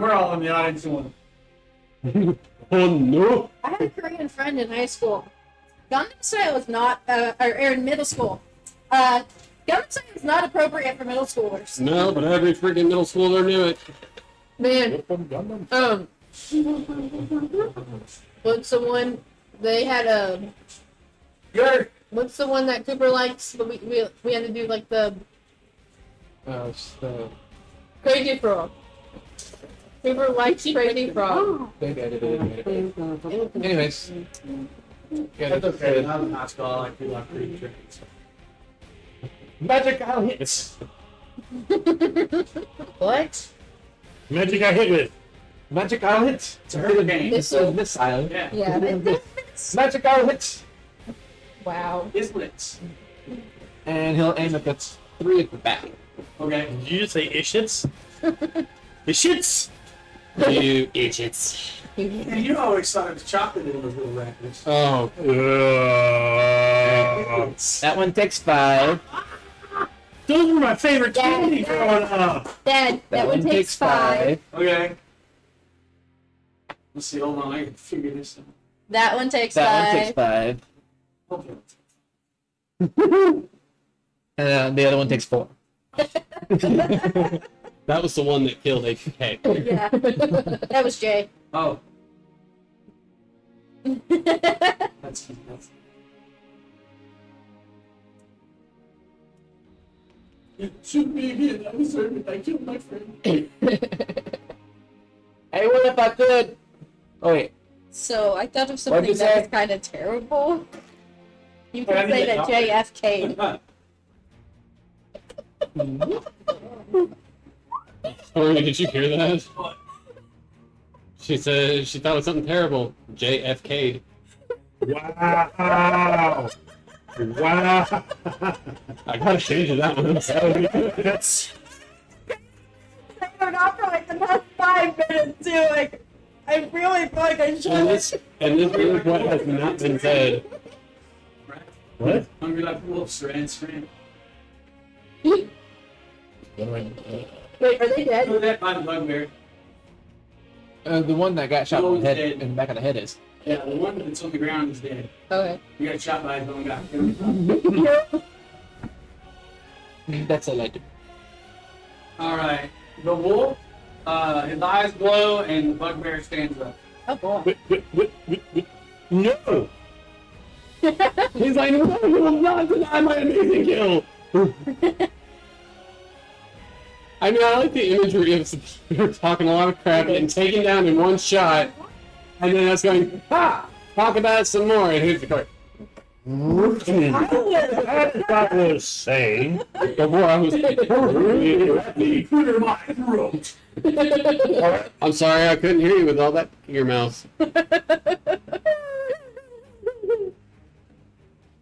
we're all in the audience going, Oh no. I had a Korean friend in high school. Gangnam Style was not, or in middle school. Gangnam Style is not appropriate for middle schoolers. No, but every freaking middle schooler knew it. Man, what's the one they had good. what's the one that Cooper likes? But we had to do like the Crazy Frog. Cooper likes Crazy Frog. Maybe I did it. Anyways. Yeah, That's okay. Not in high school. I like people like pretty tricks. Magic Isle hits. What? Magic I hit with. Magic Isle hits. It's a hurricane. It's a missile. Yeah. Yeah. Magic Isle hits. Wow. Islets. And he'll aim at the 3 at the back. Okay. Did you just say ishits? Ishits! You idiots. And you always thought it was chocolate in those little wrappers. Oh. That one takes 5. Those were my favorite Yeah. candy growing up. Dad, that one takes 5. Okay. Let's see. Hold on. I can figure this out. That one takes That 5. one takes 5. Okay. And the other one takes 4. That was the one that killed AKK. Yeah. That was Jay. Oh. That's. Shoot me again. I deserve it. I killed my friend. Hey, what if I could? Oh wait. So I thought of What'd something you that say? was kind of terrible. You Well, I could say didn't that get JFK. Tori, did you hear that? What? She said she thought it was something terrible. JFK. Wow. Wow. I gotta change that one. That's I don't know for like the past 5 minutes too. Like, I really feel like I should. And this is what has not been said. what? Hungry like wolves, Saran. Wait, are they dead? Who that by the bugbear? The one that got shot in One's the head dead. in the back of the head is. Yeah, the one that's on the ground is dead. Okay. You got shot by his own guy. That's a legend. All right. The wolf, his eyes glow and the bugbear stands up. Oh boy. What? No. He's like, no, you will not deny my amazing kill. I mean, I like the imagery of you're talking a lot of crap and taken down in one shot, and then us going, ha! Talk about it some more, and here's the card. That was saying. Before I was. Clear my throat. I'm sorry, I couldn't hear you with all that in your mouth.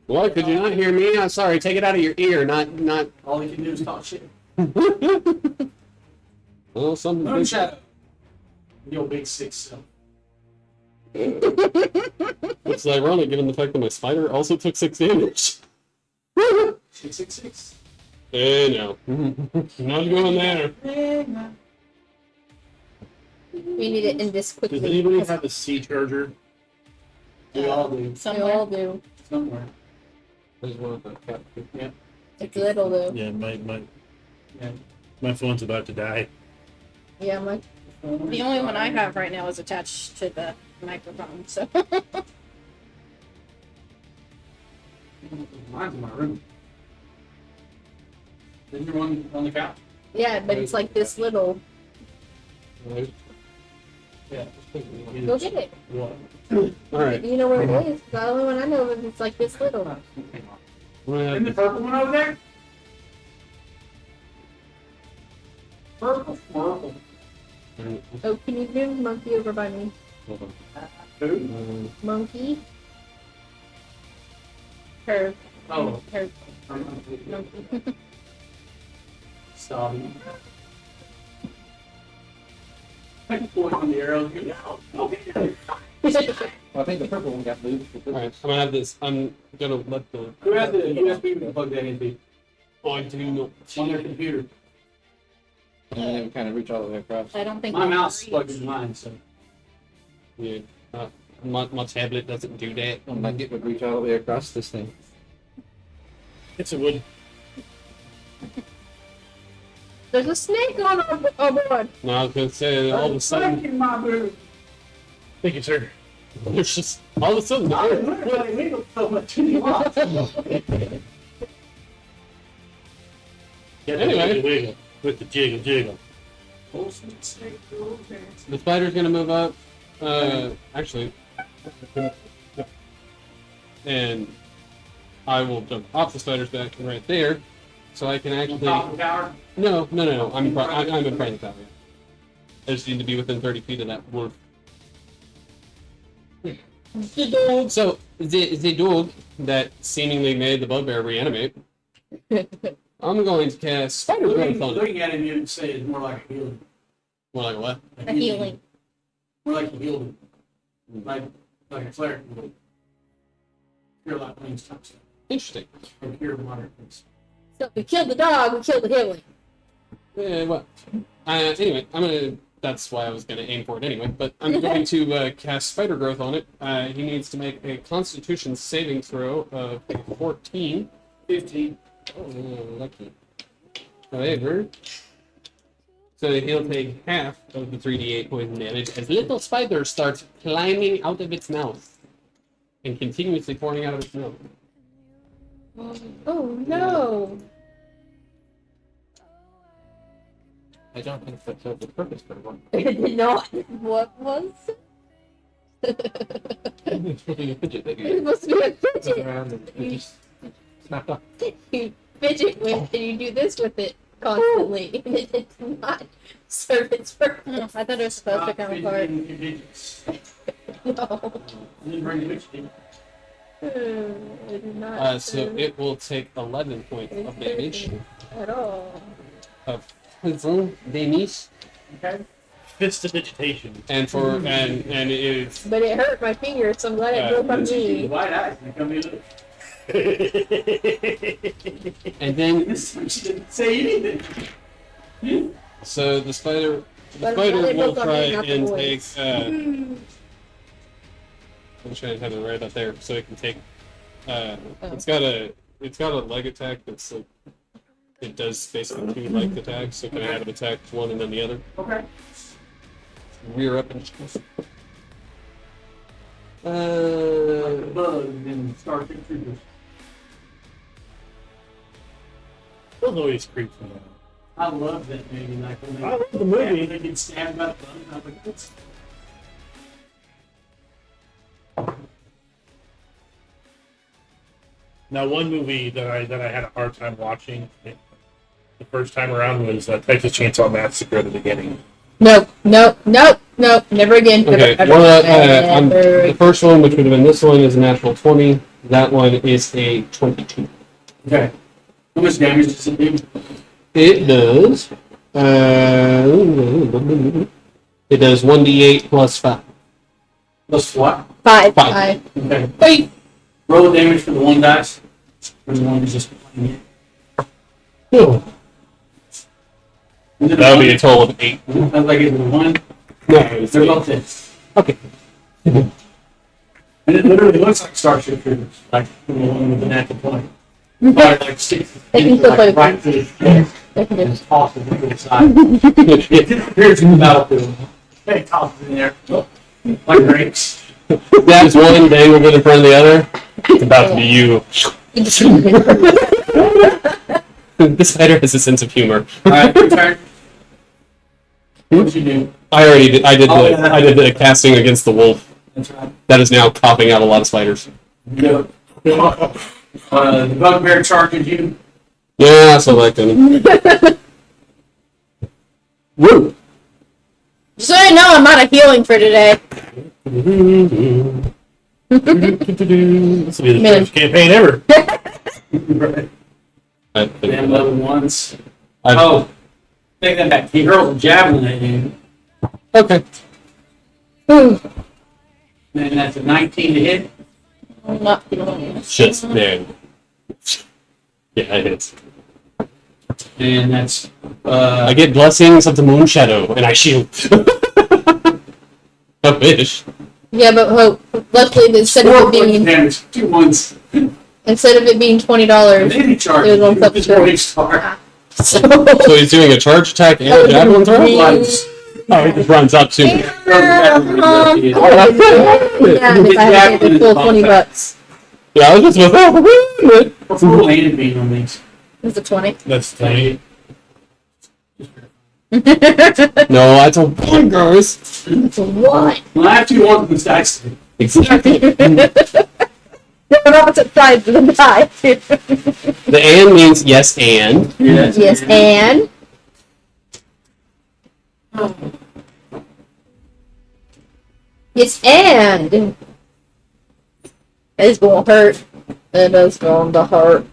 What? Could you not hear me? I'm sorry. Take it out of your ear, not. All he can do is talk shit. Well, something. Moon Shadow. Your big 6 self. It's ironic given the fact that my spider also took 6 damage. 666. No. Not going there. We need to end this quickly. Does anybody have a C charger? We all do. We Somewhere. all do. Somewhere. There's one of the cat. It's little though. Yeah, Yeah. my phone's about to die. Yeah, my The only one I have right now is attached to the microphone, so. Mine's in my room. Isn't your one on the couch? yeah, but it's like this little. Yeah. Go get it. What? All right. You know where it is? The only one I know of is like this little. I'm gonna have Isn't the purple one over there? Purple. Oh, can you move monkey over by me? hold on. Who? Monkey. Her. Oh. Her. Monkey. Stop. I can point on the arrow. Okay. Well, I think the purple one got moved. All right. I'm gonna have this. I'm gonna let the. Who has the USB plug that into? I do not. On their computer. And then it would kind of reach all the way across. I don't think My we mouse is reach. plugged into mine, so. Yeah. My tablet doesn't do that. I'm like, it would reach all the way across this thing. Yes, it would. There's a snake on our board. No, I was gonna say all of a sudden in my boob. Thank you, sir. there's just all of a sudden. I literally wiggled so much in the box. Anyway. Wiggle with the jiggle. The spider's gonna move up. Actually, and I will jump off the spider's back right there, so I can actually. Top of the tower. No. I'm in front of that. I just need to be within 30 feet of that wolf. The dog. So the dog that seemingly made the bugbear reanimate. I'm going to cast spider growth on it. Looking at him, you'd say it's more like a healing. More like what? A healing. More like a healing. Like a cleric would. Cure like things type stuff. Interesting. Or cure water things. So we killed the dog, we killed the healing. Yeah, well, anyway, that's why I was gonna aim for it anyway. But I'm going to cast spider growth on it. He needs to make a Constitution saving throw of 14. 15. Oh, lucky. However, so he'll take half of the 3d8 poison damage as little spider starts climbing out of its mouth and continuously pouring out of its mouth. Oh no! I don't think that served the purpose very well. It did not. What was It's supposed to be a fidget that it? you Supposed to be a flip fidget. around and it just snapped off. You fidget with and you do this with it constantly. And it did not serve its purpose. I thought it was supposed to come apart. No. Didn't bring the witch, did you? It did not So serve it will take 11 points its of damage. purpose at all. Of poison damage. Okay. Fistedigitation. And for and it is But it hurt my finger, so I'm glad it broke my knee. White eyes. They come in. and then This time she didn't say anything. so the spider But will it broke on me, try not the and voice. take I'm trying to have it right up there so it can take it's got a leg attack that's like it does basically two leg attacks, so can I have it attack one and then the other? Okay. Rear up and Like a bug and Starship Troopers. Those always creep me out. I love that movie. Like when they, I love the movie. They get stabbed by the bug. I was like, what's Now, one movie that I had a hard time watching the first time around was Texas Chainsaw Massacre at the beginning. Nope, never again. Okay, Never, well, ever. the first one, which would have been this one, is a natural 20. That one is a 22. okay? How much damage does it do? It does. It does 1d8 plus 5. Plus what? Five. Five. Okay. Wait. Roll the damage for the one dice. Or the one is just playing it. That Is it would be a total of 8. Sounds like it was one. No, it's They're both this. Okay. And it literally looks like Starship Troopers, like the one with the natural plane. Probably like 6 They can inches, still like play right to the head, They can and do- it's tossed over to the side. It disappears in the battlefield. They toss it in there, like grapes. That's one dangled in front of the other. It's about to be you. This fighter has a sense of humor. All right, your turn. What you do? I already did. Oh, yeah. I did the casting against the wolf. That's right. That is now popping out a lot of spiders. Yep. The bugbear charges you. Yeah, I select him. Woo! So I know I'm out of healing for today. This will be the Man. first campaign ever. Right. I Damn level ones. I've- Oh, take that back. He hurls a javelin at you. Okay. And that's a 19 to hit. I'm not healing. Shit, man. Yeah, it hits. And that's I get blessings of the moon shadow, and I shield. I wish. Yeah, but luckily instead 4 of it points of being damage. 2 ones. $20, Maybe charge. It was on Just subscribe. morning star. so So he's doing a charge attack and a javelin throw? Oh, he just runs up to me. yeah, if I had to pay the full $20. Yeah, I was just with What's the landing beam on these? It was a 20. That's tiny. No, I told one, guys. What? Well, I have 2 ones in this dice. Exactly. They're on opposite sides of the die. The and means yes and. Yes, and yes, and it's gonna hurt. It is going to hurt.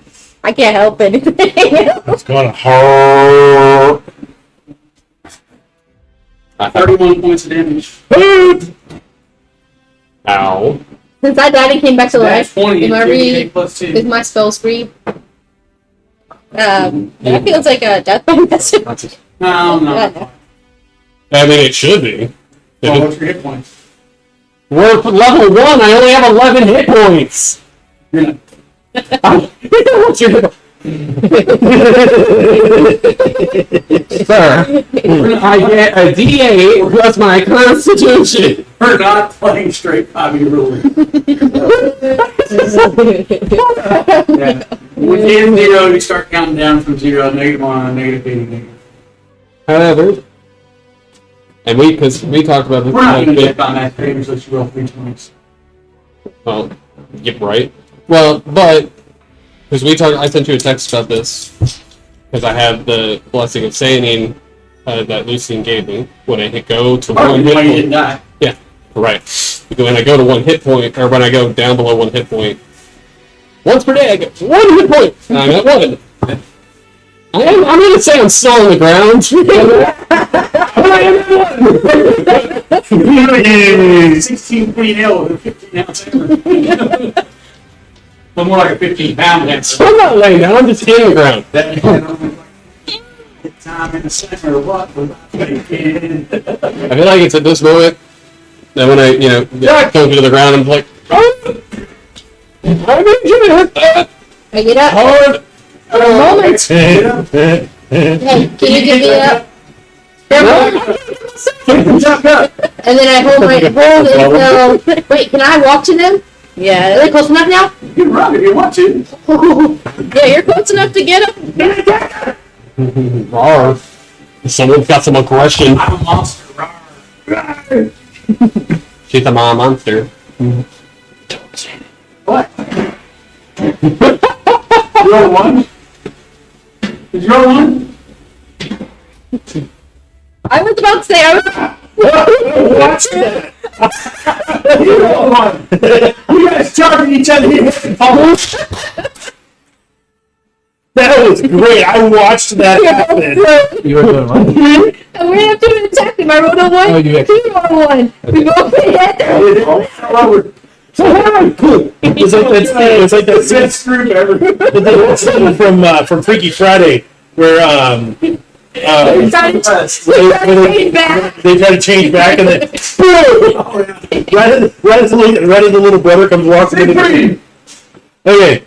I can't help anything. It's gonna hurt. 31 points of damage. Ow. Since I died and came back to That's life, 20 am I and re- 58 plus 2. is my spells free? That feels like a death by message. No. I mean, it should be. Well, what's your hit points? We're level 1. I only have 11 hit points. You're not. What's your hit Sir, I get a D8 plus my constitution. We're not playing straight 5e ruler. Yeah. When you hit 0, you start counting down from 0, -1, -8. However, and because we talked about this. We're not going to get combat favors unless you roll 3 points. Well, yep, right. Well, but because I sent you a text about this because I have the blessing of Sanin that Lucian gave me when I hit go to Oh, one you hit didn't point. die. Yeah, right. Because when I go to 1 hit point, or when I go down below 1 hit point, once per day I get 1 hit point, and I'm at 1. I'm going to say I'm still on the ground. But I am at 1. 16 feet hill with a 15 ounce hammer. But more like a 15-pound hammer. I'm not laying down. I'm just hitting the ground. Time in the center or what? We're not thinking. I feel like it's at this moment that when I, get thrown to the ground, I'm like, oh, I need you to hit that I get up. hard. For a moment. Hey, can you give me up? For a moment. And then I hold it. Wait, can I walk to them? Yeah. Are they close enough now? You can run if you want to. Yeah, you're close enough to get him. Rawr. Someone's got some aggression. I'm a monster. Rawr. She's a monster. What? You roll 1? Did you roll 1? I was about to say, I was. Watch that. You roll 1. You guys charging each other. You hit the That was great. I watched that happen. You were doing what? And we have to attack him. I rolled a 1. Oh, you actually- He rolled a 1. We both hit. It's like that scene best group ever. from Freaky Friday where We tried to change back. They try to change back, and then right as the little brother comes walking in. Okay.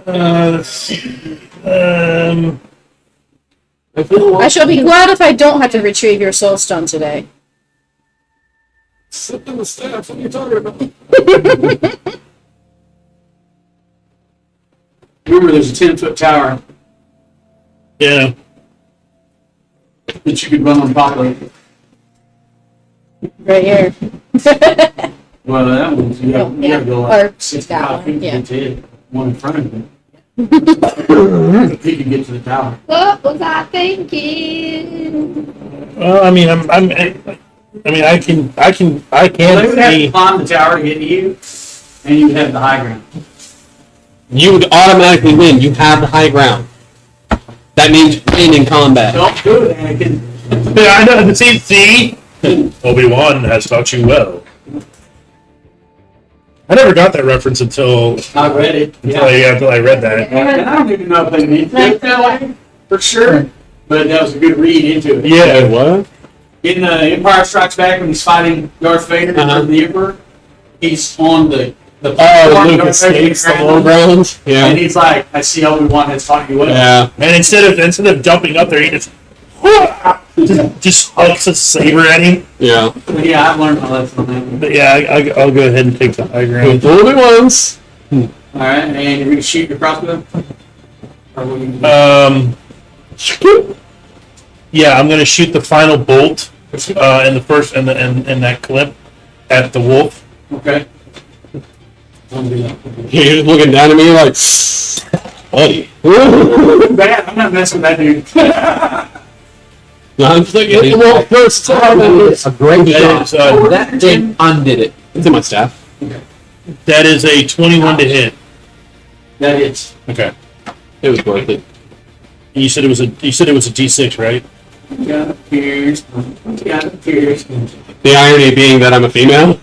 Let's see. I shall be glad if I don't have to retrieve your soul stone today. Sit in the staff. What are you talking about? Remember, there's a 10-foot tower Yeah. that you could run on top of. Right here. Well, that one's, you Oh, gotta yeah. go Or like that 65 one, feet to yeah. get to it. One in front of you. He can get to the tower. What was I thinking? Well, I mean, I can Well, they would have to see. climb the tower to get to you, and you would have the high ground. You would automatically win. You have the high ground. That means win in combat. Don't do it, Anakin. Yeah, I know. See, Obi-Wan has taught you well. I never got that reference until I read it. until I read that. And I don't even know if they meant it that way, for sure. But that was a good read into it. Yeah. What? In Empire Strikes Back, when he's fighting Darth Vader and the Emperor, he's on the Oh, Luke escapes the low ground. and Yeah. he's like, "I see Obi-Wan has taught you well." Yeah. And instead of jumping up there, he just hucks a saber at him. Yeah. But yeah, I've learned my lesson on that one. But yeah, I'll go ahead and take the high ground. Fool me once. All right, and you're gonna shoot your crossbow. Or what are you gonna Yeah, I'm gonna shoot the final bolt in the first in that clip at the wolf. do? Okay. I'm gonna do that. You're looking down at me like, buddy. Bad. I'm not messing with that dude. I'm just like, hit the wall first. A great That shot. is, That thing undid it. It's in my staff. that is a 21 to hit. That hits. Okay. It was worth it. You said it was a D6, right? Got it. Pierce. Got it. Pierce. The irony being that I'm a female.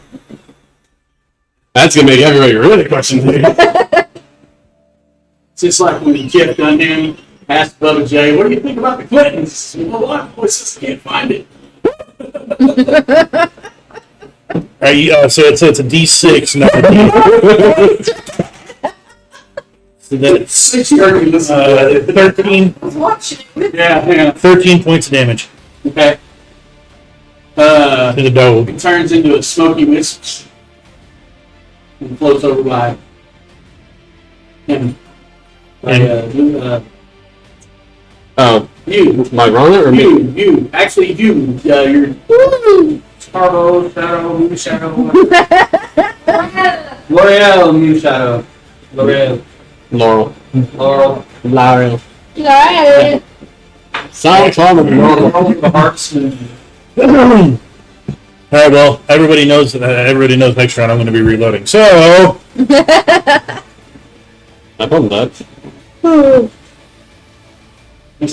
That's gonna make everybody really question me. It's just like when Jeff Dunham asked Bubba J, "What do you think about the Clintons?" Well, I just can't find it. All right. So it's a D6, not a D. So that's 6:30. Listen to that. 13 Yeah. 13 points of damage Okay. to the dog. It turns into a smoky wisp and floats over by him. Oh, You. am I wrong or me? You. Actually, you. You're Starbo, Shadow, Moon Shadow. L'Oreal, Moon Shadow. L'Oreal. Laurel. Laurel. Laurel. Alright. Silent Charm of Laurel. Laurel, the hearts. And All right. Well, everybody knows next round I'm going to be reloading. So I told him that. You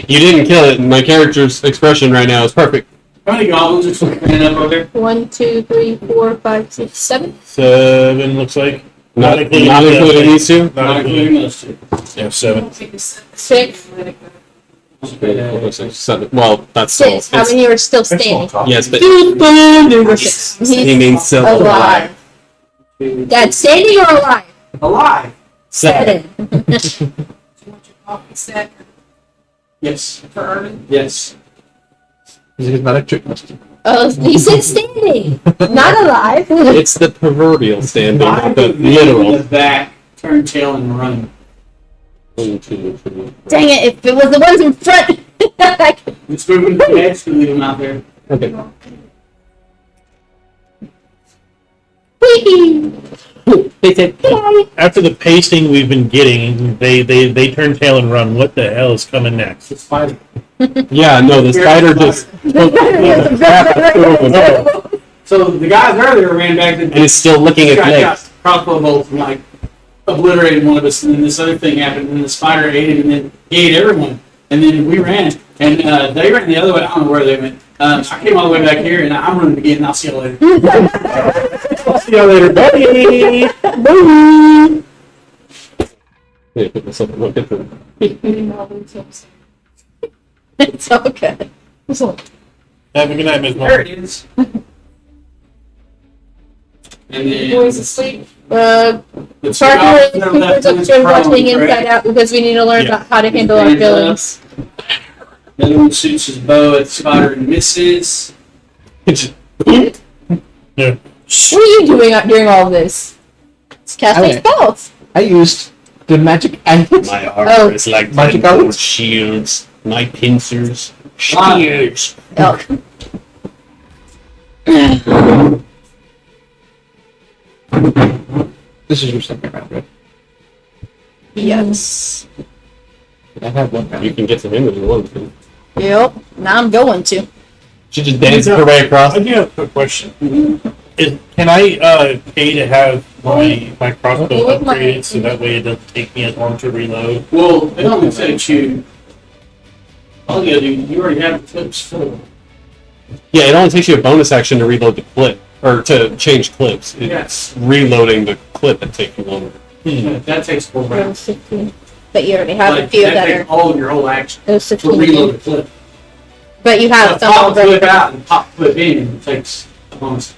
didn't kill it, and my character's expression right now is perfect. how many goblins are standing up over there? 1, 2, 3, 4, 5, 6, 7. 7 looks like. Not including these two? Not including those two. Yeah, 7. 6. 7. Well, that's still. 6. How many are still standing? Yes, but Six. he means still Alive. Dad, standing or alive? Alive. 7. Yes. For Ermin? Yes. It's not a trick. Oh, he said standing, not alive. It's the proverbial standing, I not the would be literal. the back, turn tail, and run. 1, 2, 3. Dang it, if it was the ones in front. Let's move them to the edge and leave them out there. Okay. They said, After the pasting we've been getting, they turn tail and run. What the hell is coming next? It's fighting. yeah, no, the spider just. So the guys earlier ran back And and it's still licking its got legs. crossbow bolts and like obliterated one of us, and then this other thing happened, and then the spider ate it, and then he ate everyone, and then we ran, and they ran the other way. I don't know where they went. I came all the way back here, and I'm running again. And I'll see you later. See you later, buddy. Yeah, put myself in one hit point. It's all good. Have a good night, Miss There Moore. it is. And then Boys asleep. the two Parker goblins and that are left Cooper's is upstairs prone, watching Inside correct? Out because we need to learn Yeah. about how to handle our feelings. The other one shoots his bow at the spider and misses. It's Yeah. What are you doing out during all of this? It's casting Okay. spells. I used the magic items. my armor Oh. is like Magic rainbow items? shields. My pincers. Wow. Shields. Elk. This is your second round, right? Yes. I have one round. You can get some in if you want to. Yep. Now I'm going to. She just dances her way across. I do have a quick question. Can I pay to have my crossbow What my- upgraded so that way it doesn't take me as long to reload? Well, it only takes you. All you gotta do, you already have the clips full. Yeah, it only takes you a bonus action to reload the clip or to change clips. It's reloading the clip that takes you longer. That takes 4 It rounds. was 15. But you already have a Like, few that that are. takes all of your whole action It was to 15. reload the clip. But you have some Pop the already. clip out and pop the clip in, and it takes a bonus.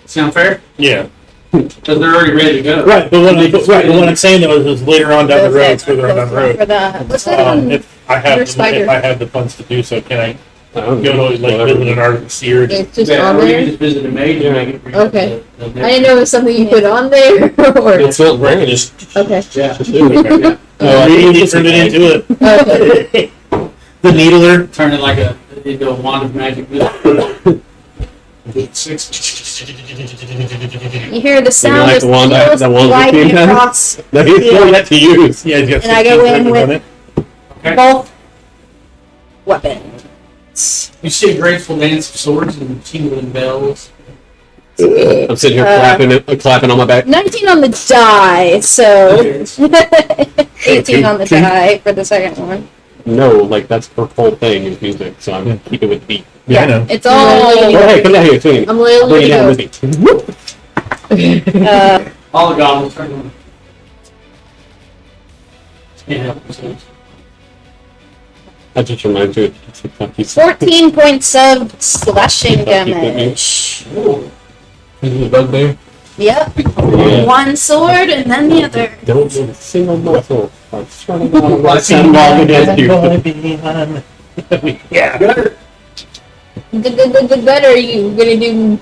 Sound fair? Yeah. Because they're already ready to go. Right, but They just what put it in. I'm saying though is later on down the road, Those further on down the road. For that. What's that on? If I Your have spider. if I have the funds to do so, can I I don't go to like whatever. visit an artist seer? It's just Yeah, on or you can there. just visit a maid and make it for you. Okay. The- I didn't know it was something you put on there. Or It's not Right, random. just okay. Yeah. No, I immediately think turned it it's into it. Okay. The needler. Turn it like into a wand of magic. Six. You hear the You sound know, like of the one steels that one gliding with the across No, he's still yet to use. Yeah, he's got And I go 16 in seconds with- on it. Okay. both weapons. You see a graceful dance of swords and tingling bells. I'm sitting here clapping on my back. 19 on the die, so Okay. 18 on the die for the second one. No, like that's her whole thing is music, so I'm keeping with the beat. Yeah, I know. It's all Oh, hey, come down here, swing. I'm Bring literally it down going with me. All the goblins turn on. Yeah. That just reminds me of TikTok. He's 14 points of slashing Keep it moving. damage. This is a bugbear. Yep. Yeah. One sword and then the other. Don't move a single muscle. I'm trying to right sandball against you. Yeah. The better are you gonna do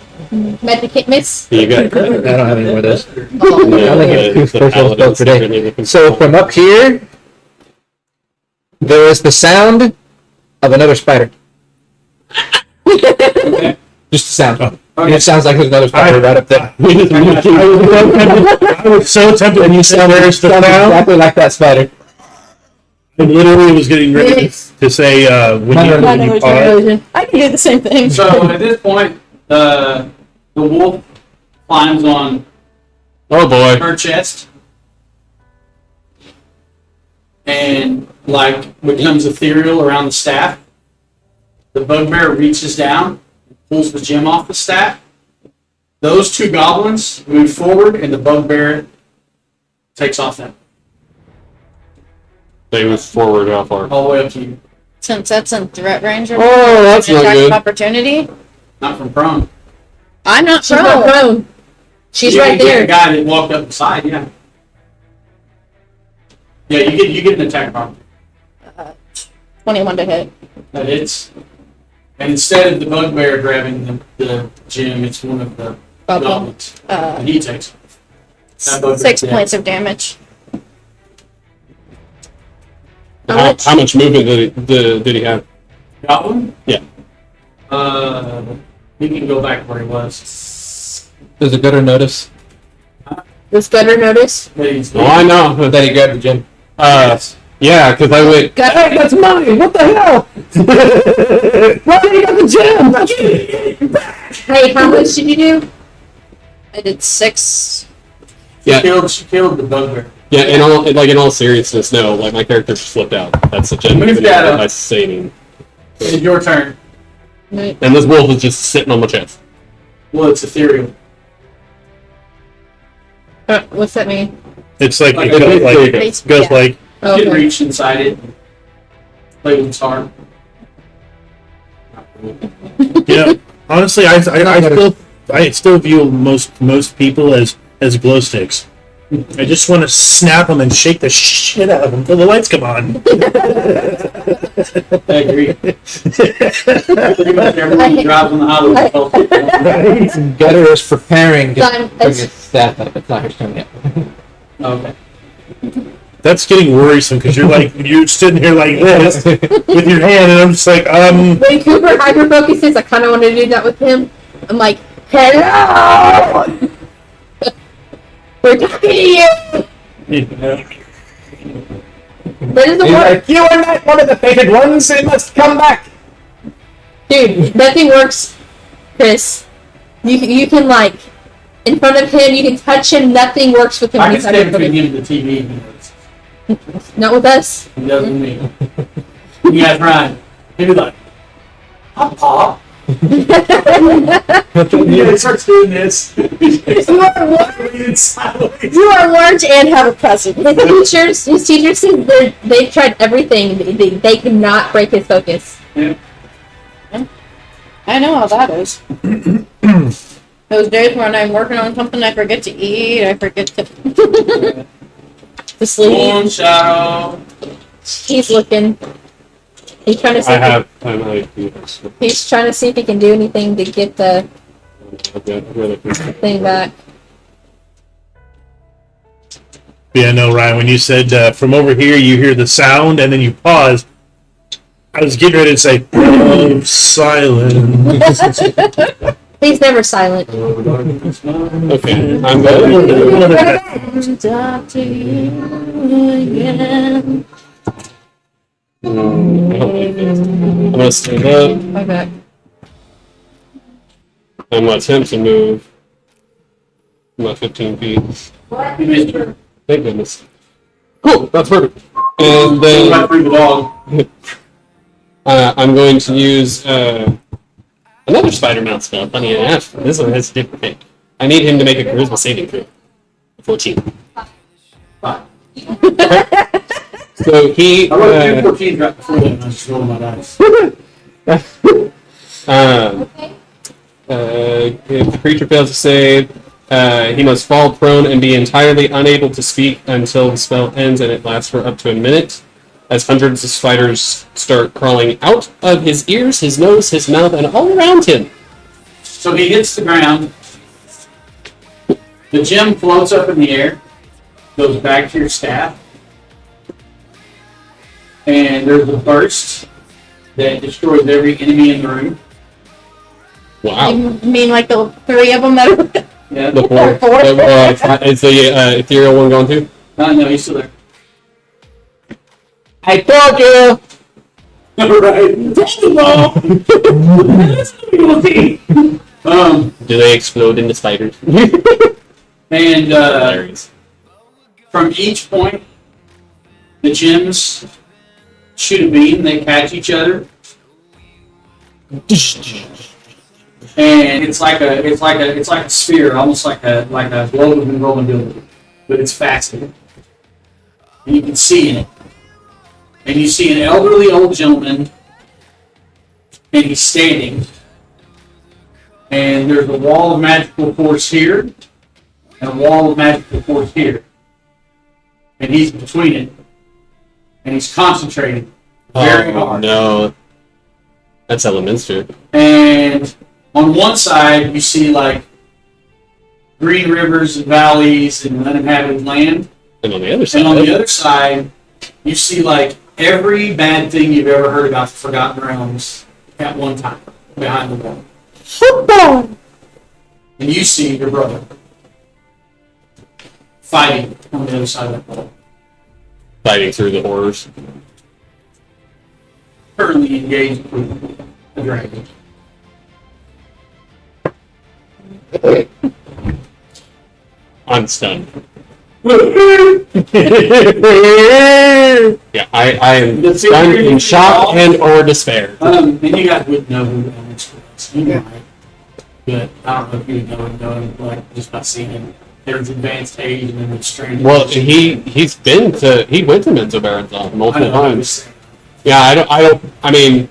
magic hit miss? You got I don't have any more of those. Oh, I only get two special spells per day. So from up here, there is the sound of another spider. Just the sound. And it sounds like there's another spider right up there. I was so tempted when you said there's the Sounds sound. exactly like that spider. I literally was getting ready to say when you pause. I can do the same thing. So at this point, the wolf climbs on Oh boy. her chest and like becomes ethereal around the staff. The bugbear reaches down, pulls the gem off the staff. Those two goblins move forward, and the bugbear takes off them They move forward how far? all the way up to you. Since that's in threat range, or Oh, that's not attack of good. opportunity. Not from prone. I'm not She's not prone. prone. She's You right can get there. The guy that walked up the side, yeah. Yeah, you get an attack of opportunity. 21 to hit. That hits. And instead of the bugbear grabbing the gem, it's one of the Bubble. goblins. And he takes it. That bugbear's 6 dead. points of damage. How much movement did he have? Goblin? Yeah. He can go back where he was. Does the gutter notice This better notice. But he's Oh, I know. that he grabbed the gem? Yeah, because I went. Got That's mine! What the hell? Why did he have the gem? Hey, how much did you do? I did 6. Yeah. She killed the bugbear. Yeah, in all seriousness, no. Like my character just flipped out. That's a gem. Move that up. by saving. It's your turn. And this wolf is just sitting on my chest. Well, it's ethereal. What's that mean? It's like Like it goes a- like Base- goes yeah. like You can Okay. reach inside it. Play with star. honestly, I still view most people as glow sticks. I just want to snap them and shake the shit out of them until the lights come on. I agree. Pretty much everyone who drives on the highway. Gutter is preparing to Done. bring his staff up. It's not his turn yet. Okay. That's getting worrisome because you're sitting here like this with your hand, and I'm just like, When Cooper hyper focuses, I kind of want to do that with him. I'm like, hello! We're talking to you! That doesn't He's work. like, you are not one of the fated ones. You must come back. Dude, nothing works, Chris. You can, like, in front of him, you can touch him, nothing works with him. I when can he's stay hyper between focused. him and the TV. Not with us. He doesn't me. You guys, Ryan. He'd be like, Pop. You guys start doing this. You are You are large and have a presence. his teachers say they've tried everything. They cannot break his focus. I know how that is. Those days when I'm working on something, I forget to eat, I forget to sleep. Moon shadow. He's looking. He's trying to see. He's trying to see if he can do anything to get the thing back. yeah, no, Ryan. When you said from over here, you hear the sound, and then you pause. I was getting ready to say, "Oh, silence." He's never silent. Okay, I'm going. Talk to you again. I don't like this. I'm gonna stand up. Okay. I'm gonna attempt to move. I'm at 15 feet. You missed her. Thank goodness. Cool, that's perfect. And You then might bring the dog. I'm going to use another spider mount spell. Funny enough, this one has a different thing. I need him to make a charisma saving throw. 14. Fine. So he. I wrote 214 right before that, and I was just rolling my dice. If the creature fails to save, he must fall prone and be entirely unable to speak until the spell ends, and it lasts for up to a minute. As hundreds of spiders start crawling out of his ears, his nose, his mouth, and all around him. So he hits the ground. The gem floats up in the air, goes back to your staff, and there's a burst that destroys every enemy in the room. Wow. You mean like the three of them that are... Yeah. The four. Is the ethereal one gone too? No, he's still there. I told you. Do they explode into spiders? And Hilarious. from each point, the gems shoot a beam. They catch each other, and it's like a sphere, almost like a globe of rolling building, but it's faster. And you can see in it, and you see an elderly old gentleman, and he's standing, and there's a wall of magical force here, and a wall of magical force here. And he's between it. And he's concentrating very hard. No. That's Elementor. And on one side, you see like green rivers and valleys and uninhabited land. And on the other side. And on the other side, you see like every bad thing you've ever heard about the Forgotten Realms at one time behind the wall. Football. And you see your brother fighting on the other side of that wall. Fighting through the horrors. Currently engaged with the dragon. I'm stunned. Yeah, I am stunned in shock and or despair. And you guys would know who Alex was. You might. But I don't know if you would know him like just by seeing him his advanced age and then it's stranded. Well, he went to Menzoberranzan multiple I know, times. Yeah, I mean,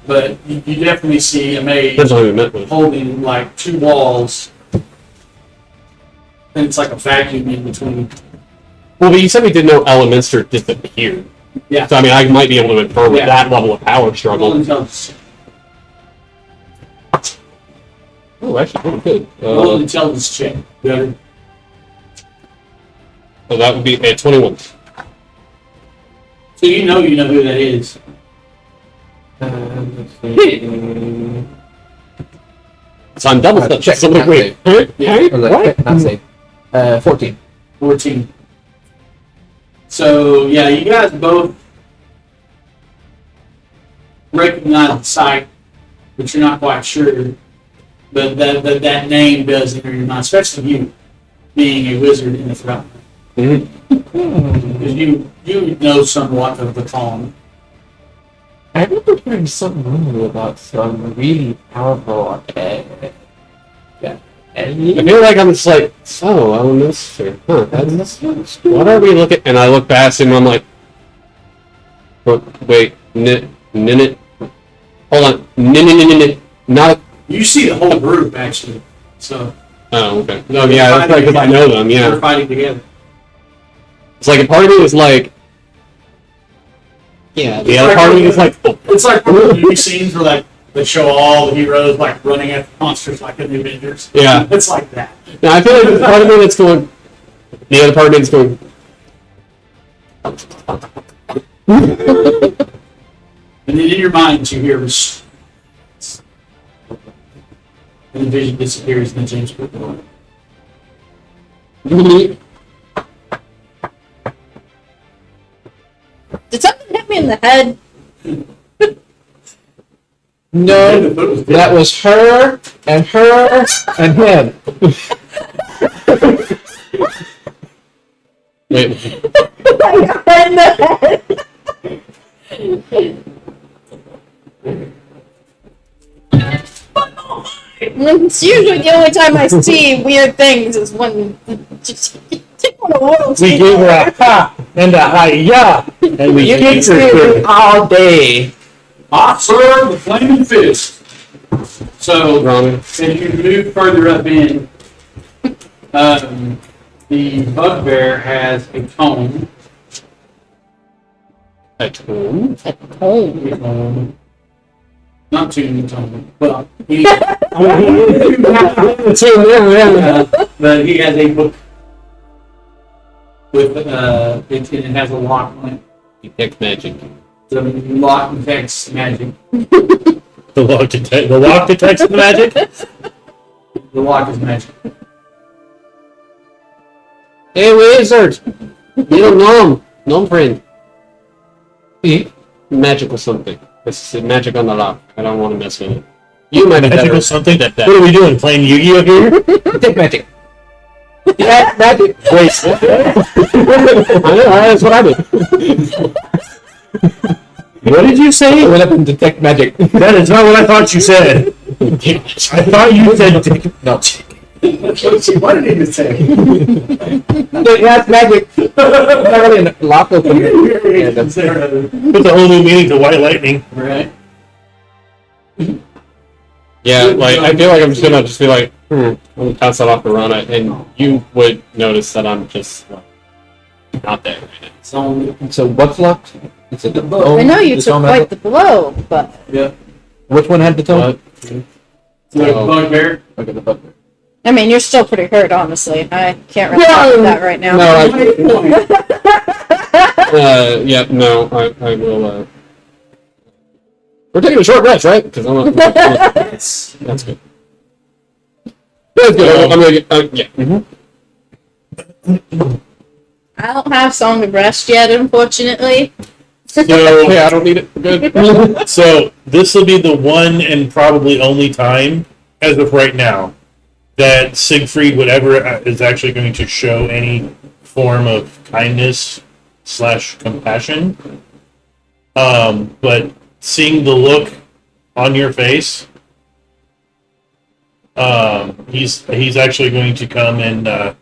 but you definitely see a mage depends on who we met with. holding like two walls, and it's like a vacuum in between. Well, but you said we didn't know Elementor disappeared. Yeah. So I mean, I might be able to infer with Yeah. that level of power Roll struggle. intelligence. Oh, actually, pretty good. Roll an intelligence check. Good. So that would be a 21. So you know who that is. So I'm double Check, So like, not wait, Yeah. Or like, not save. 14. 14. So yeah, you guys both recognize the site, but you're not quite sure. But that name does enter your mind, especially you being a wizard in the throne. Mhm. Because you know somewhat of the calm. I remember hearing something rumor about some really powerful I feel like I'm just like, so, Elementor. Huh, what are we looking? And I look past him and I'm like, wait, Ninit. Hold on. Ninit. Not. You see the whole group actually. So Oh, okay. No, yeah, that's right, because I know them, they're yeah. fighting together. It's like a part of me is like, yeah, the other part of me is like, oh, It's like one of the movie scenes where like they show all the heroes like running after monsters like in the Avengers. yeah. It's like that. Now I feel like there's part of me that's going, the other part of me is going, And then in your mind you hear this, and the vision disappears and then James Cook. Did something hit me in the head? No, that was her and him. wait, I got hit in the head. It's usually the only time I see weird things is when just take one of the We gave her a ha and a hi-ya, and we kicked her all day. Officer, the flaming fist. So Ronnie. as you move further up in, the bugbear has a tome. At home? Not tune, tome. Well, he, It's in there, yeah. but he has a book with it has a lock on it. Detect magic. The lock detects magic. The lock detects the magic. The lock is magic. Hey, wizard! Little gnome friend. Magic or something. This is magic on the lock. I don't want to mess with it. You might have Magical better something. at that. What are we doing? Playing Yu-Gi-Oh here? Take magic. Yeah, magic. Wait. I know, that's what I did. What did you I say? went up and detect magic. That is not what I thought you said. I thought you said No. What did he say? Yeah, it's magic. It's not really a lock opener. Yeah, that's put the whole new meaning to white lightning. Right. Yeah, like, I feel like I'm just gonna be like, I'm gonna pass that off to Rana, and you would notice that I'm just, like, not there right now. So So what's locked? It's a I know you took quite the blow, but yeah. Which one had the tone? What? The Oh. bugbear. Okay, the bugbear. I mean you're still pretty hurt, honestly. I can't really talk about that right now. No, yeah, no, I will, we're taking a short rest, right? Because I'm not, Yes. that's good. That's good, I'm gonna get, yeah. I don't have Song of Rest yet, unfortunately. So, Hey, I don't need it, good. so this will be the one and probably only time, as of right now, that Siegfried, whatever, is actually going to show any form of kindness / compassion. But seeing the look on your face, he's actually going to come and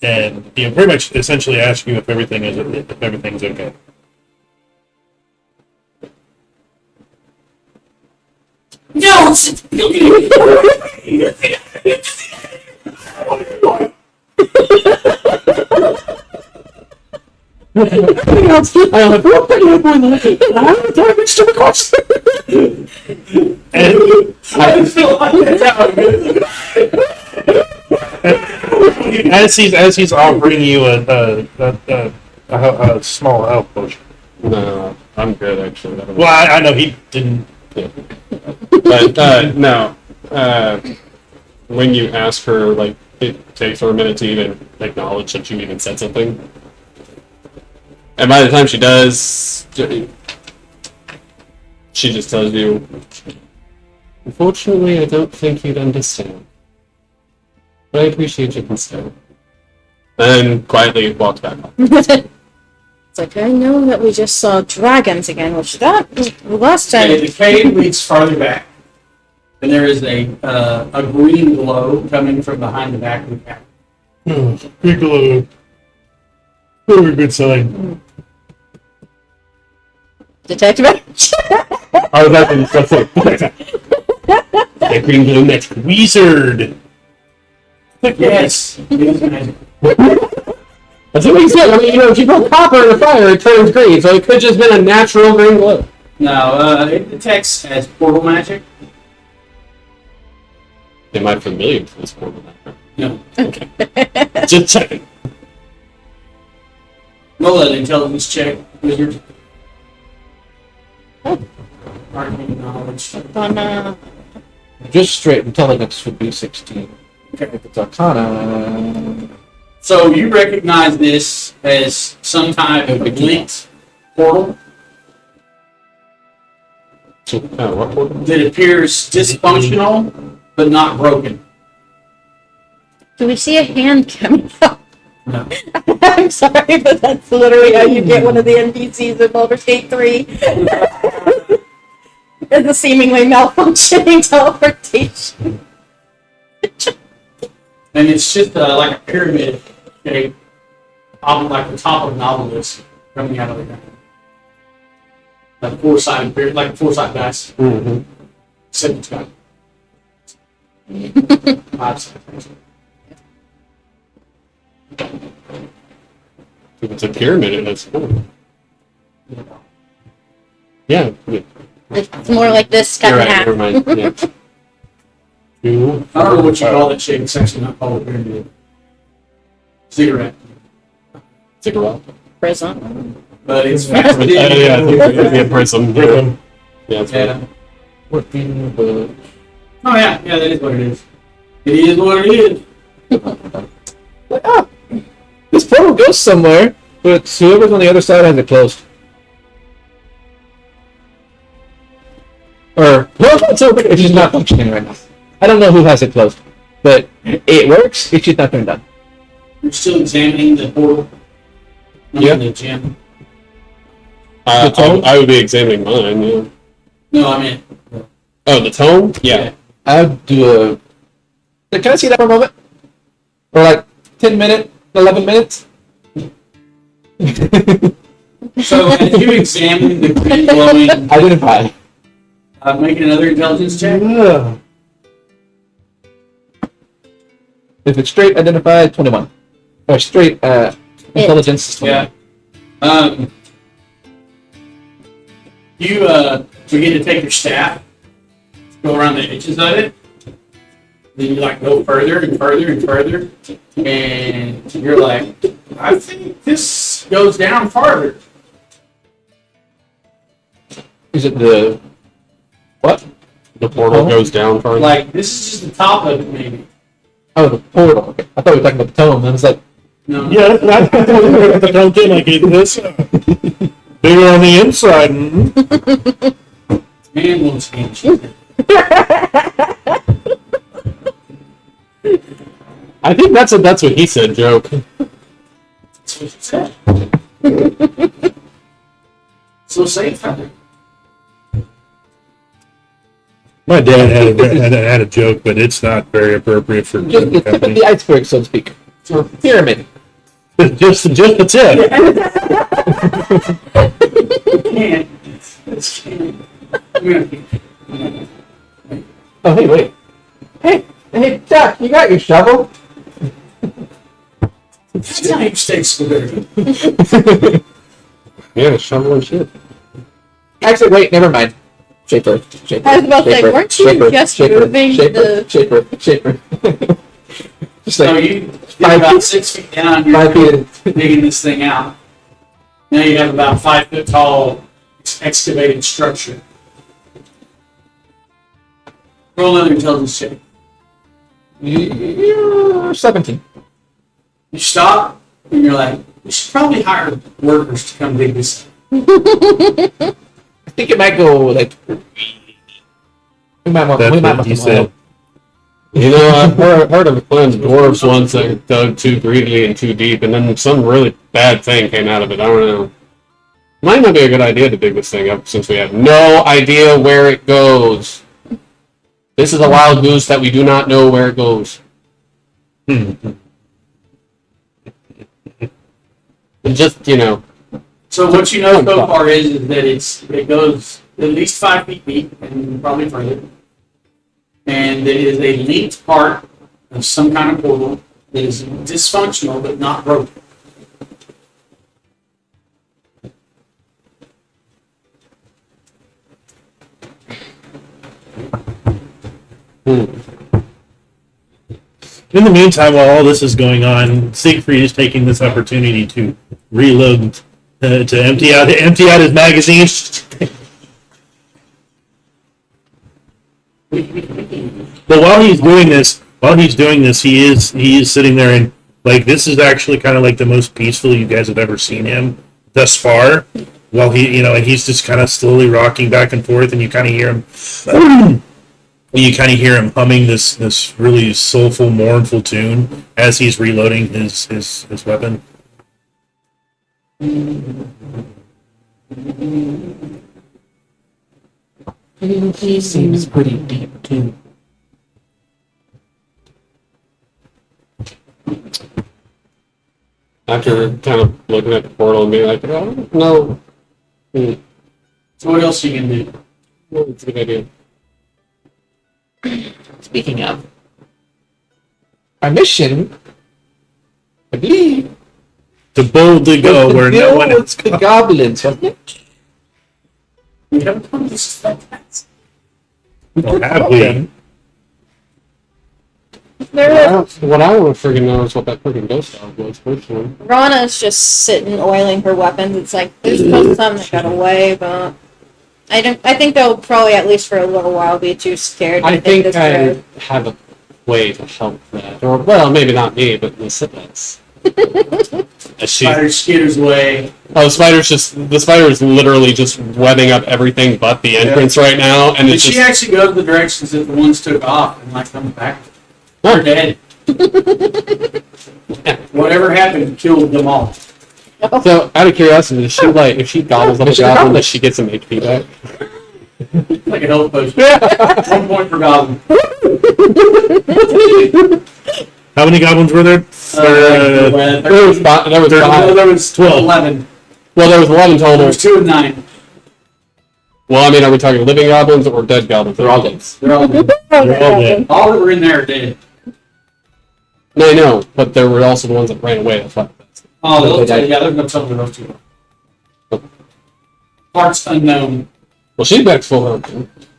and pretty much essentially ask you if everything's okay. No, As he's offering you a small health potion. No, I'm good actually. Well, I know he didn't. But no. When you ask her, like, it takes her a minute to even acknowledge that you even said something. And by the time she does, she just tells you, unfortunately, I don't think you'd understand. But I appreciate your concern. And quietly walks back off. It's like, I know that we just saw dragons again, which that was the last time. the cave leads farther back, and there is a green glow coming from behind the back of the cave. Piccolo. Very good sign. Detective. Oh, that's it. The green blue magic. Wizard. Yes. It is magic. That's what he said. I mean, if you put copper in the fire, it turns green, so it could just been a natural green glow. No, it detects as portal magic. Am I familiar with this portal? No. Just checking. Roll an intelligence check, wizard. Arcane knowledge. Just straight intelligence would be 16. Okay. If it's Arcana, So you recognize this as some type of linked portal So, what portal? that appears dysfunctional but not broken. Do we see a hand coming up? No. I'm sorry, but that's literally how you get one of the NPCs in Baldur's Gate 3. It's a seemingly malfunctioning teleportation. And it's just like a pyramid shape, like the top of an obelisk coming out of the ground. Like four-sided pyramid, like a four-sided dice. Mm-hmm. Except it's got 5 sides. If it's a pyramid, it's cool. Yeah. It's more like this cut You're in right, half. never mind. Yeah. Two, I don't know what you call that shape. It's actually not called a pyramid. Cigarette. cigarette. Prism. But it's Yeah, I think it'd be a prism. Prism. Yeah, that's Yeah. right. working the. Oh yeah, that is what it is. It is what it is. Like, ah, this portal goes somewhere, but whoever's on the other side has it closed. Or, well, it's open, it's just not functioning right now. I don't know who has it closed, but it works, it's just not turned on. You're still examining the portal. Yeah. The gym. The tome? I would be examining mine, yeah. No, I mean. Oh, the tome? Yeah. I'll do a. Can I see that for a moment? Or like 10 minutes, 11 minutes? So as you examine the green glowing, Identify. making another intelligence check. If it's straight, identify 21. Or straight, intelligence is 21. Yeah. You begin to take your staff, go around the edges of it. Then you like go further and further and further, and you're like, I think this goes down farther. Is it the. What? The portal Oh. goes down farther. Like this is just the top of it, maybe. Oh, the portal. Okay. I thought we were talking about the tome. I was like, No. Yeah, that's the don't think like it this bigger on the inside. Man will change. I think that's what he said, joke. That's what you said. So safe. My dad had a joke, but it's not very appropriate for just the tip of company. the iceberg, so to speak. Pyramid. Just the tip. Can't. I'm gonna- Oh, hey, wait. Hey, Duck, you got your shovel? That's how you stay square. Yeah, shovel and shit. Actually, wait, never mind. Shaper. I was about to say, weren't you just moving the- Shaper. Just So like you get about 6 feet down, 5 you're feet. digging this thing out. Now you have about 5 foot tall excavated structure. Roll another intelligence check. You're 17. You stop and you're like, we should probably hire workers to come dig this. I think it might go like. We might want That's some what he help. said. You know, I've heard of a clan of dwarves once that dug too greedily and too deep, and then some really bad thing came out of it. I don't know. Might not be a good idea to dig this thing up since we have no idea where it goes. This is a wild goose that we do not know where it goes. And just, you know, So what you know so far is that it goes at least 5 feet deep and probably further. And it is a linked part of some kind of portal that is dysfunctional but not broken. In the meantime, while all this is going on, Siegfried is taking this opportunity to reload, to empty out his magazine. But while he's doing this, he is sitting there and like this is actually kind of like the most peaceful you guys have ever seen him thus far. While and he's just kind of slowly rocking back and forth, and you kind of hear him. You kind of hear him humming this really soulful, mournful tune as he's reloading his weapon. He seems pretty deep too. after kind of looking at the portal and being like, oh, no. So what else are you gonna do? No, it's a good idea. Speaking of, our mission, I believe, To boldly go was to where no deal one with else the goblins, wasn't it? We haven't done this like that. Or have we? What I would freaking know is what that freaking ghost dog was, personally. Rana's just sitting oiling her weapons. It's like there's still some that got away, but I think they'll probably at least for a little while be too scared. I to think this I road. have a way to help that. Or, well, maybe not me, but the siblings. As she, Spider skitters away. oh, the spider is literally just webbing up everything but the entrance right now, and But it's she just, actually goes the directions that the ones took off and like comes back. oh, They're dead. Whatever happened killed them all. So, out of curiosity, does she like if she gobbles up a goblin, does she get some HP back? Like a health potion. 1 point per goblin. How many goblins were there? There was five. There was 12. 11. Well, there was 11 There total. was 2 and 9. Well, I mean, are we talking living goblins or dead goblins? They're all dead. They're all dead. They're all dead. All that were in there are dead. No, I know, but there were also the ones that ran away. That's why. Oh, those, yeah, there's no telling where those two are. Parts unknown. Well, she's back full health.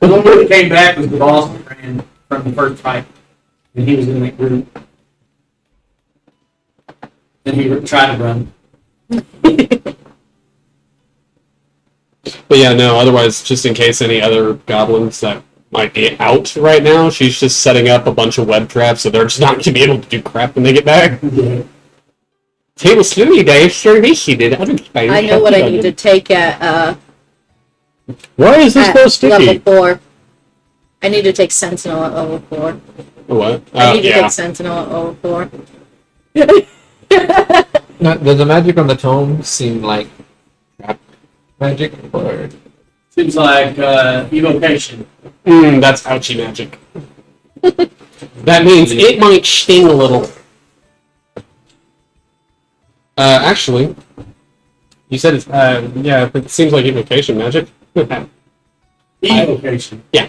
The one that came back was the boss that ran from the first fight. And he was in that group. And he tried to run. But yeah, no, otherwise, just in case any other goblins that might be out right now, she's just setting up a bunch of web traps so they're just not going to be able to do crap when they get back. Table slowly dive service-seated. I know what I need to take at Why is this so level sticky? 4. I need to take Sentinel at level 4. What? I need to Yeah. take Sentinel at level 4. Now, does the magic on the tome seem like trap magic, or Seems like evocation. That's ouchie magic. That means it might sting a little. Actually, you said it's, yeah, it seems like evocation magic. Evocation. Yeah,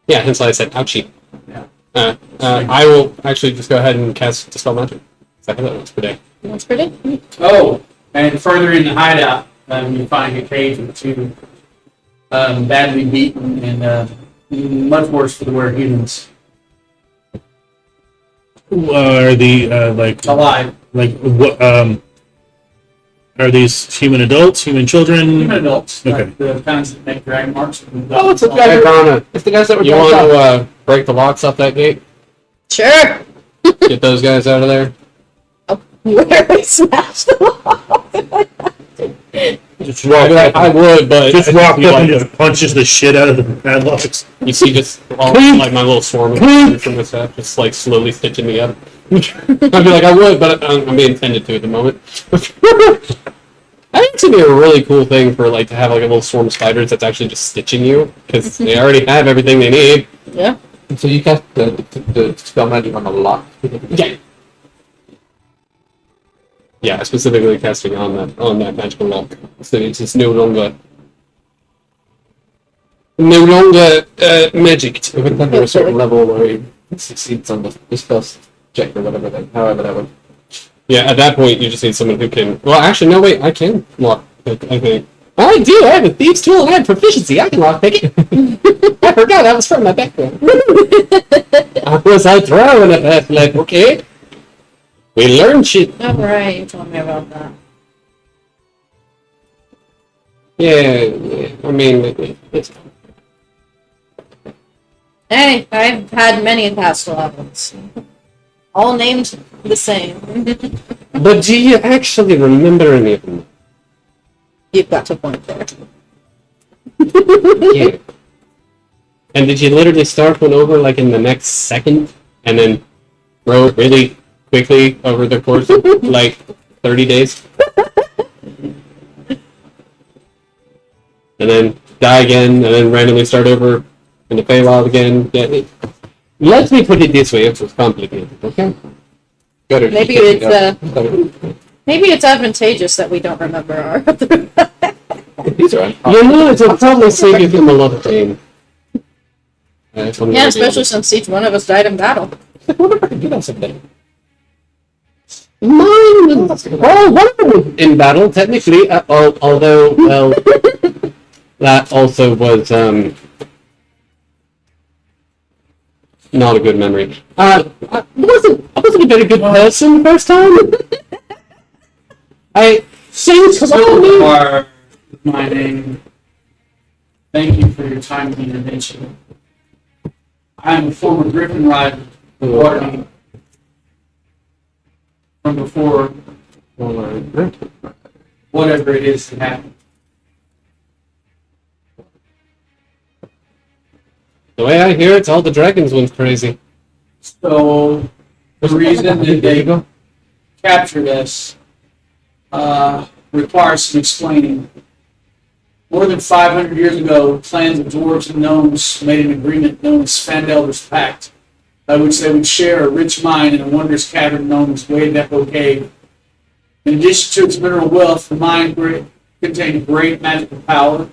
hence why I said ouchie. Yeah. I will actually just go ahead and cast Dispel Magic. I think that works per day. That's pretty. Oh, and further in the hideout, you find a cage with two badly beaten and much worse for the wear humans Are the alive. what are these human adults, human children? Human adults, Okay. like the kinds that make drag marks. Oh, it's the guy Hey, Brana, It's the guys that were you dragged want off. to break the locks off that gate? Sure. Get those guys out of there? Where we smashed them off. Just Well, walk I up, would, but just I walk feel up and like just punches the shit out of the padlocks. you see just all, like my little swarm of from this stuff, just like slowly stitching together. I'd be like, I would, but I'm being tended to at the moment. I think it's gonna be a really cool thing for like to have like a little swarm of spiders that's actually just stitching you because they already have everything they need. Yeah. So you cast the spell magic on the lock. Yeah. Yeah, specifically casting on that magical lock, so it's just no longer magicked. If it's under a certain level where he succeeds on the spell check or whatever, then however that would. Yeah, at that point you just need someone who can. Well, actually, no, wait, I can lock pick. I think I do. I have a thieves' tool and I have proficiency. I can lock pick it. I forgot that was from my background. I was out throwing at that, like, okay. We learned shit. All right, you told me about that. Yeah, I mean, it's Hey, I've had many past levels. All named the same. But do you actually remember any of them? You've got to point there. Yeah. And did you literally start one over like in the next second and then grow it really quickly over the course of like 30 days? And then die again and then randomly start over in the Feywild again? Yeah, let me put it this way, it was complicated, okay? Maybe it's advantageous that we don't remember our other. These are You know, it'll probably save you from a lot of pain. Yeah, especially since each one of us died in battle. I wonder if I can do that someday. Mine was, well, one of them was in battle, technically, although, well, that also was, not a good memory. I wasn't a very good person the first time. I think Silvar is my name. Thank you for your timely intervention. I am a former Griffin rider, Waterdeep, from before whatever it is that happened. the way I hear it, all the dragons went crazy. So the reason that they captured us requires some explaining. More than 500 years ago, clans of dwarves and gnomes made an agreement known as Fandelver's Pact, by which they would share a rich mine in a wondrous cavern known as Wave Echo Cave. In addition to its mineral wealth, the mine contained great magical power.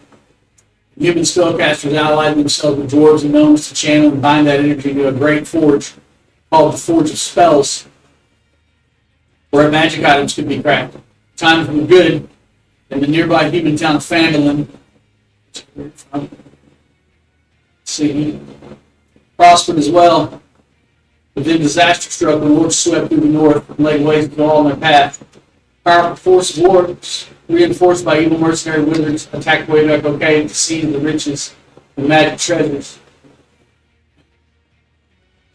Human spellcasters allied themselves with dwarves and gnomes to channel and bind that energy into a great forge called the Forge of Spells, where magic items could be crafted. Time for the good, and the nearby human town of Fandolin, prospered as well. But then disaster struck when orcs swept through the north and laid waste to all in their path. Powerful force of orcs, reinforced by evil mercenary wizards, attacked Wave Echo Cave to seize the riches and magic treasures.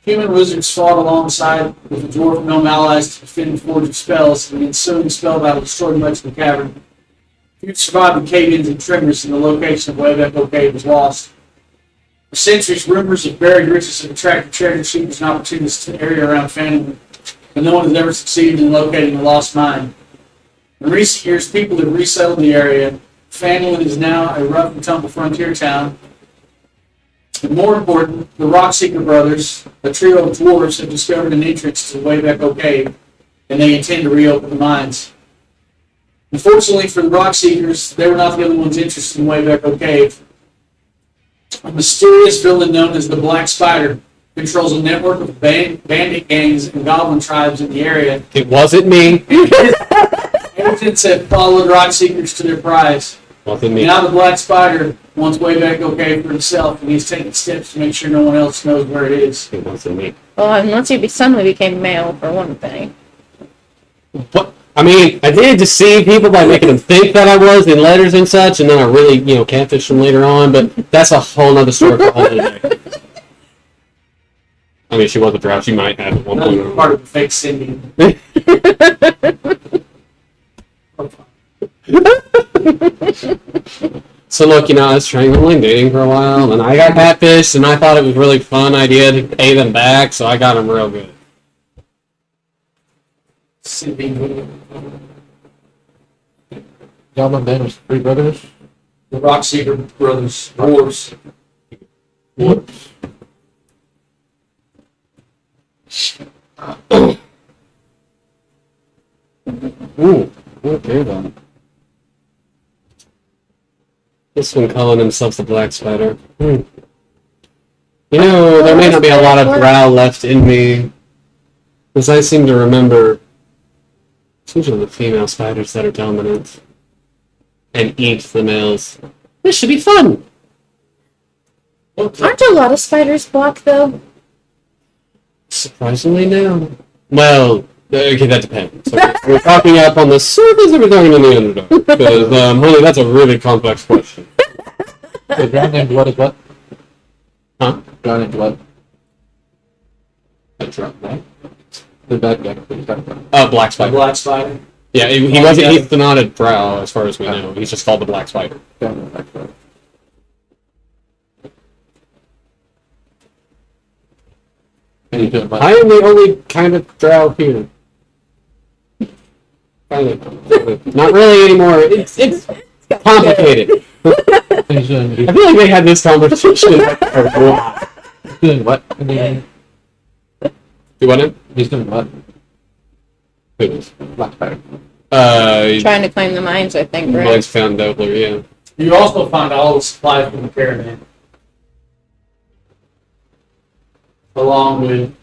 Human wizards fought alongside with the dwarf and gnome allies to defend the Forge of Spells, and the ensuing spell battle destroyed much of the cavern. Few survived the cave-ins and tremors, and the location of Wave Echo Cave was lost. For centuries, rumors of buried riches have attracted treasure seekers and opportunists to the area around Fandolin, but no one has ever succeeded in locating the lost mine. In recent years, people have resettled the area. Fandolin is now a rough and tumble frontier town. And more important, the Rockseeker brothers, a trio of dwarves, have discovered an entrance to the Wave Echo Cave. and they intend to reopen the mines. Unfortunately for the Rock Seekers, they were not the only ones interested in Wayback Cave. A mysterious villain known as the Black Spider controls a network of bandit gangs and goblin tribes in the area. It wasn't me. Agents have followed Rock Seekers to their prize. Wasn't me. Now the Black Spider wants Wayback Cave for himself, and he's taking steps to make sure no one else knows where it is. It wasn't me. Well, unless you suddenly became male, for one thing. What? I mean, I did deceive people by making them think that I was in letters and such, and then I really, catfished them later on, but that's a whole nother story for a whole other day. I mean, she was a drought. She might have at one Another point. part of the fake Cindy. So look, I was trying online dating for a while, and I got catfished, and I thought it was a really fun idea to pay them back, so I got them real good. Cindy. Goblin Man was three brothers. The Rock Seeker brothers. Dwarves. Whoops. Ooh, okay then. This one calling himself the Black Spider. There may not be a lot of brow left in me, because I seem to remember it's usually the female spiders that are dominant and eat the males. This should be fun! Aren't a lot of spiders black, though? Surprisingly, no. Well, okay, that depends. Okay, we're talking up on the surface or we're talking in the underdog? Because, honey, that's a really complex question. The drowned in blood is what? Huh? Drowned in blood. That's right, right? The bad guy. What are you talking about? Black The Spider. Black Spider. Yeah, he wasn't. He's the knotted brow, as far as we know. He's just called the Black Spider. Drowned in black blood. And you doing what? I am the only kind of drow here. Kind of. Not really anymore. It's complicated. He's doing, I feel like they had this conversation. he's doing what? Do what now? He's doing what? Who is? Black Spider. Trying to claim the mines, I think, right? Blake's found Doubler, yeah. You also find all the supplies from the caravan. Along with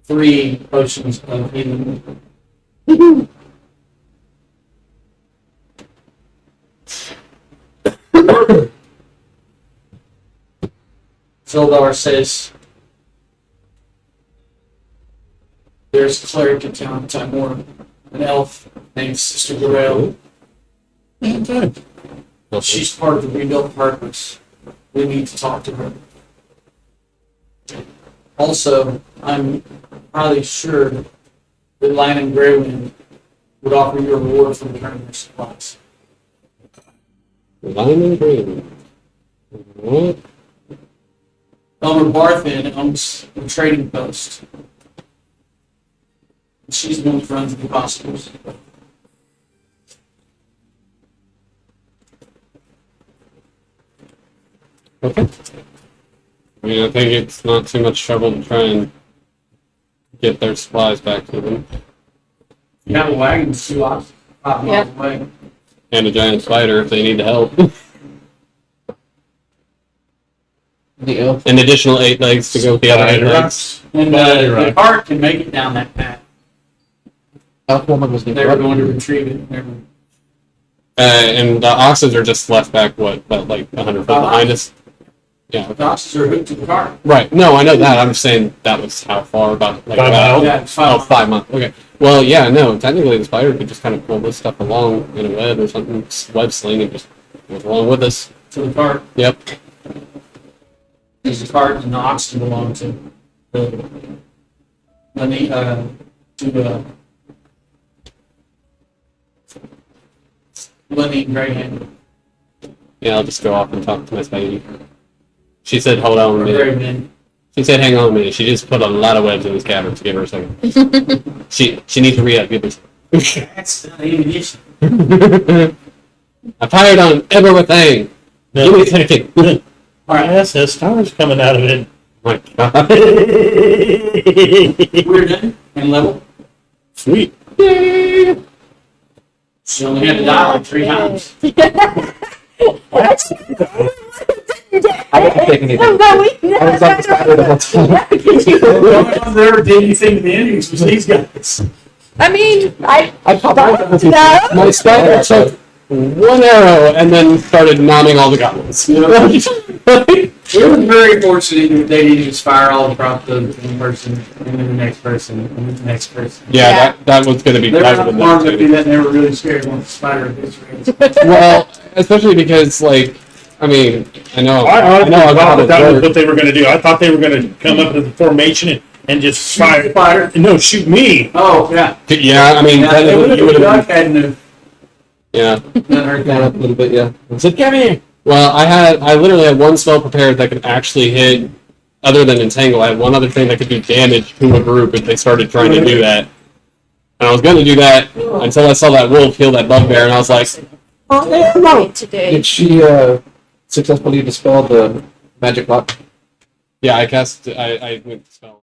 3 potions of healing. Sildar says there's a cleric in town, Timor, an elf named Sister Gorel. She's part of the rebuilt purpose. We need to talk to her. Also, I'm highly sure that Lion and Greywind would offer you a reward for returning their supplies. Lime and green. What? Elmer Barthen owns the trading post. She's the one who runs the hospitals. Okay. I mean, I think it's not too much trouble to try and get their supplies back to them. You have a wagon that's 2 miles away. And a giant spider if they need the help. The elf. An additional 8 legs to go with the other 8 legs. And the cart can make it down that path. Elf woman was named They were what? going to retrieve it. They were- And the oxes are just left back, what, about like 100 foot behind us? Yeah. The oxes are hooked to the cart. Right. No, I know that. I'm just saying that was how far about like 5 miles? Yeah, it's Oh, 5 5 months. Okay. Well, yeah, no. Technically, the spider could just kind of pull this stuff along in a web or something, web sling, and just go along with us. to the cart. Yep. There's the cart and the oxen belong to the Lenny and Greyhound. Yeah, I'll just go off and talk to Miss Baby. She said, "Hold on a Or minute." Greyman. She said, "Hang on a minute." She just put a lot of webs in this cavern. To give her a second. She needs to re-up. Give her. That's not ammunition. I fired on everything. Give me a second. All right. Yes, there's stars coming out of it. my god. We're done and level. Sweet. She only had to die like 3 times. I didn't take anything. I was on the spider the whole time. The only ones that ever did anything to the enemies was these guys. I mean, I popped out with you. My spider took one arrow and then started nomming all the goblins. We were very fortunate that they didn't just fire all across the one person, and then the next person, and then the next person. Yeah, that was going to be They were better not than smart that. enough to do that, and they were really scared once the spider hit his range. Well, especially because, like, I mean, I know I honestly how thought to that was work. what they were going to do. I thought they were going to come up to the formation and just fire. Spider. No, shoot me. Oh, yeah. Yeah, I mean, Yeah, then they would you would have have. hadn't have Yeah. done her Down a thing. little bit, yeah. I said, come here. Well, I literally had one spell prepared that could actually hit, other than Entangle. I had one other thing that could do damage to a group if they started trying to do that. And I was going to do that until I saw that wolf heal that bugbear, and I was like, Today. Did she successfully dispel the magic lock? yeah, I went spell.